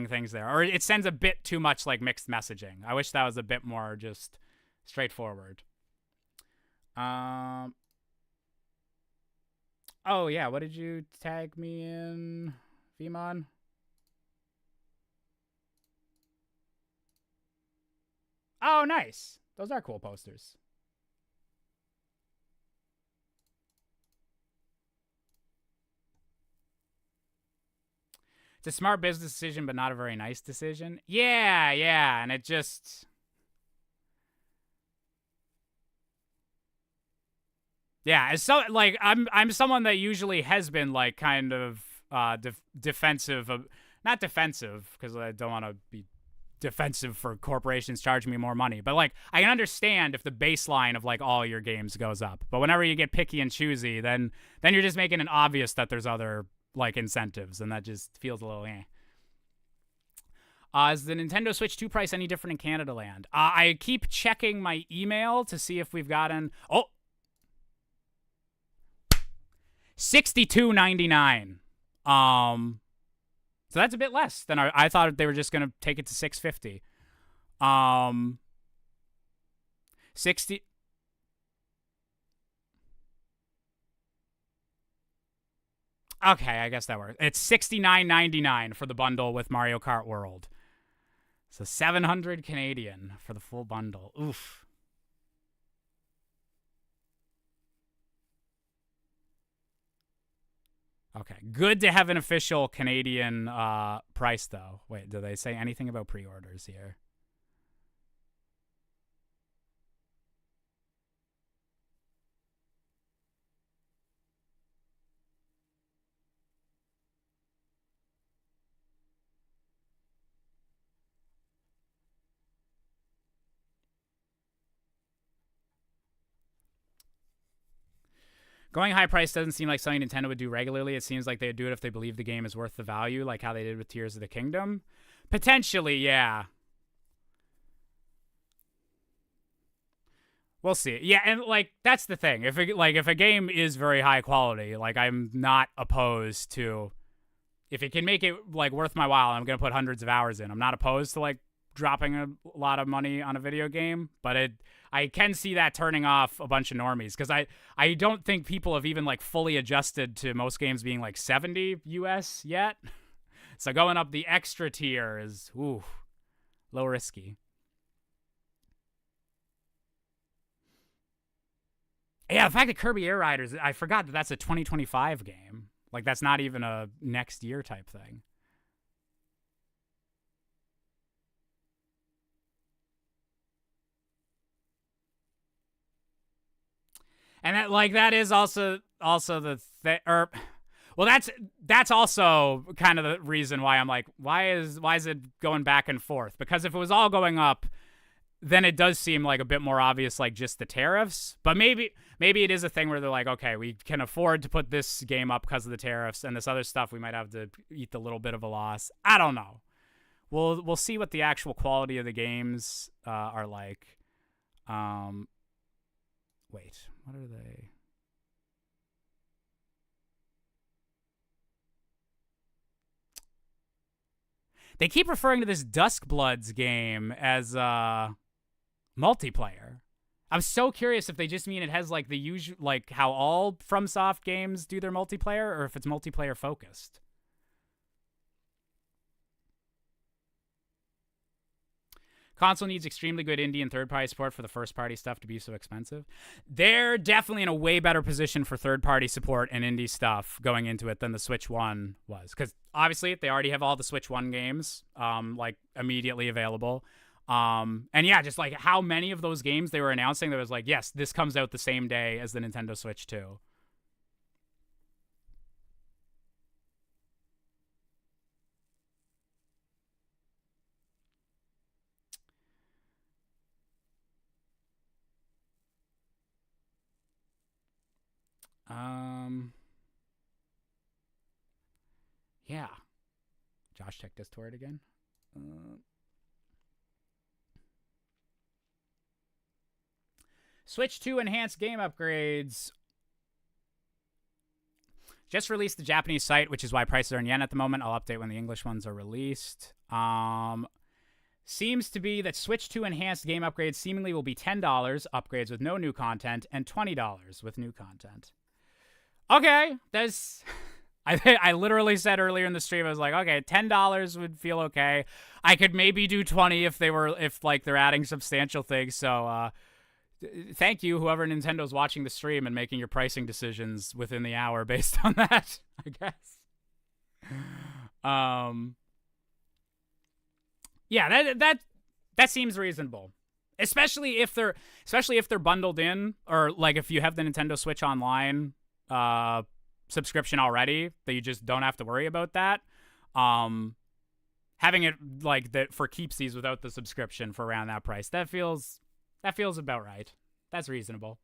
things there, or it sends a bit too much like mixed messaging. I wish that was a bit more just straightforward. Oh yeah, what did you tag me in, Vmon? Oh, nice. Those are cool posters. It's a smart business decision, but not a very nice decision. Yeah, and it just... Yeah, so like I'm someone that usually has been like kind of defensive of, not defensive because I don't want to be defensive for corporations charging me more money, but like I can understand if the baseline of like all your games goes up, but whenever you get picky and choosy, then you're just making it obvious that there's other like incentives, and that just feels a little Is the Nintendo Switch 2 price any different in Canada land? I keep checking my email to see if we've gotten $62.99. So that's a bit less than I thought they were just gonna take it to $650. 60. Okay, I guess that works. It's $69.99 for the bundle with Mario Kart World. So 700 Canadian for the full bundle. Oof. Okay, good to have an official Canadian price, though. Wait, do they say anything about pre-orders here? Going high price doesn't seem like something Nintendo would do regularly. It seems like they would do it if they believe the game is worth the value, like how they did with Tears of the Kingdom. Potentially, yeah. We'll see. Yeah, and like that's the thing. If a game is very high quality, like I'm not opposed to, if it can make it like worth my while, I'm gonna put hundreds of hours in. I'm not opposed to like dropping a lot of money on a video game, but I can see that turning off a bunch of normies, because I don't think people have even like fully adjusted to most games being like 70 US yet. So going up the extra tier is low risky. Yeah, the fact that Kirby Air Riders, I forgot that that's a 2025 game. Like that's not even a next year type thing. And that is also the thing, well, that's also kind of the reason why I'm like, why is it going back and forth? Because if it was all going up, then it does seem like a bit more obvious, like just the tariffs. But maybe it is a thing where they're like, okay, we can afford to put this game up because of the tariffs, and this other stuff we might have to eat the little bit of a loss. I don't know. We'll see what the actual quality of the games are like. Wait, what are they? They keep referring to this Duskbloods game as multiplayer. I'm so curious if they just mean it has like the usual, like how all FromSoft games do their multiplayer, or if it's multiplayer focused. Console needs extremely good indie and third-party support for the first-party stuff to be so expensive. They're definitely in a way better position for third-party support and indie stuff going into it than the Switch 1 was. Because, obviously, they already have all the Switch 1 games, like, immediately available. And, yeah, just, like, how many of those games they were announcing that was like, yes, this comes out the same day as the Nintendo Switch 2. Yeah. Josh, check Discord again. Switch 2 enhanced game upgrades. Just released the Japanese site, which is why prices are in yen at the moment. I'll update when the English ones are released. Seems to be that Switch 2 enhanced game upgrades seemingly will be $10, upgrades with no new content, and $20 with new content. Okay, there's... I literally said earlier in the stream, I was like, okay, $10 would feel okay. I could maybe do 20 if they're adding substantial things. So, thank you, whoever Nintendo's watching the stream and making your pricing decisions within the hour based on that, I guess. Yeah, that seems reasonable. Especially if they're bundled in, or like if you have the Nintendo Switch Online subscription already, that you just don't have to worry about that. Having it like that for keepsies without the subscription for around that price, that feels about right. That's reasonable.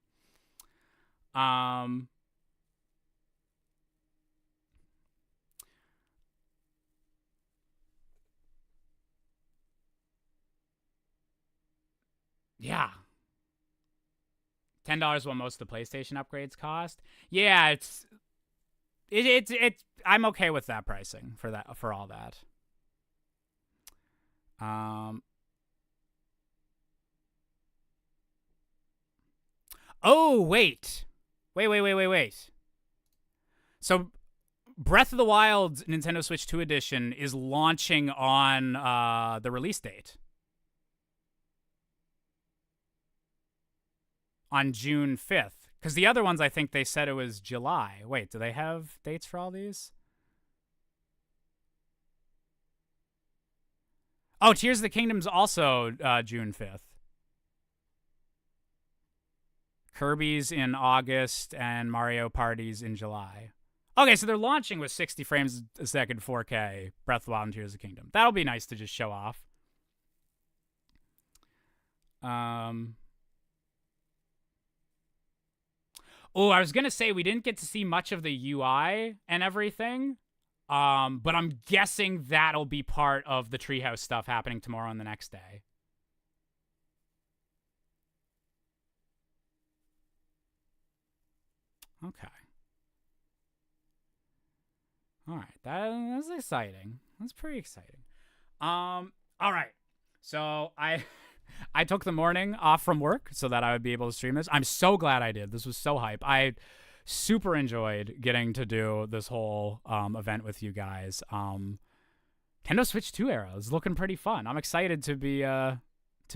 Yeah. $10 what most of the PlayStation upgrades cost. Yeah, it's I'm okay with that pricing for all that. Oh, wait. So Breath of the Wild Nintendo Switch 2 edition is launching on the release date. On June 5th. Because the other ones, I think they said it was July. Wait, do they have dates for all these? Oh, Tears of the Kingdom's also June 5th. Kirby's in August and Mario Party's in July. Okay, so they're launching with 60 frames a second 4K Breath of the Wild and Tears of the Kingdom. That'll be nice to just show off. Oh, I was going to say we didn't get to see much of the UI and everything, but I'm guessing that'll be part of the Treehouse stuff happening tomorrow and the next day. Okay. All right, that's exciting. That's pretty exciting. All right, so I took the morning off from work so that I would be able to stream this. I'm so glad I did. This was so hype. I super enjoyed getting to do this whole event with you guys. Nintendo Switch 2 era is looking pretty fun. I'm excited to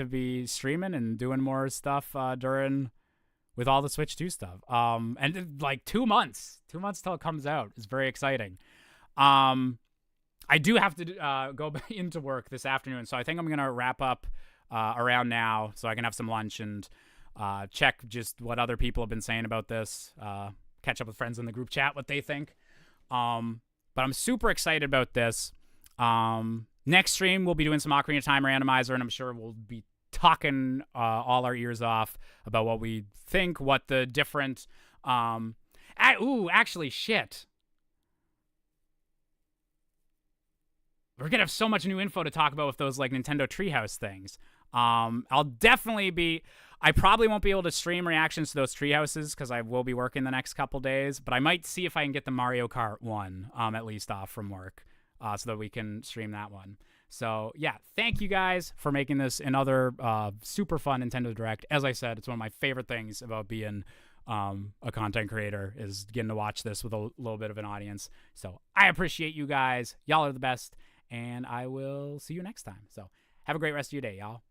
be streaming and doing more stuff with all the Switch 2 stuff. And like 2 months till it comes out is very exciting. I do have to go into work this afternoon, so I think I'm gonna wrap up around now so I can have some lunch and check just what other people have been saying about this. Catch up with friends in the group chat, what they think. But I'm super excited about this. Next stream, we'll be doing some Ocarina of Time randomizer, and I'm sure we'll be talking all our ears off about what we think, what the different... actually, shit. We're going to have so much new info to talk about with those, like, Nintendo Treehouse things. I'll definitely be... I probably won't be able to stream reactions to those Treehouses because I will be working the next couple days, but I might see if I can get the Mario Kart one at least off from work so that we can stream that one. So, yeah, thank you guys for making this another super fun Nintendo Direct. As I said, it's one of my favorite things about being a content creator is getting to watch this with a little bit of an audience. So I appreciate you guys. Y'all are the best, and I will see you next time. So have a great rest of your day, y'all.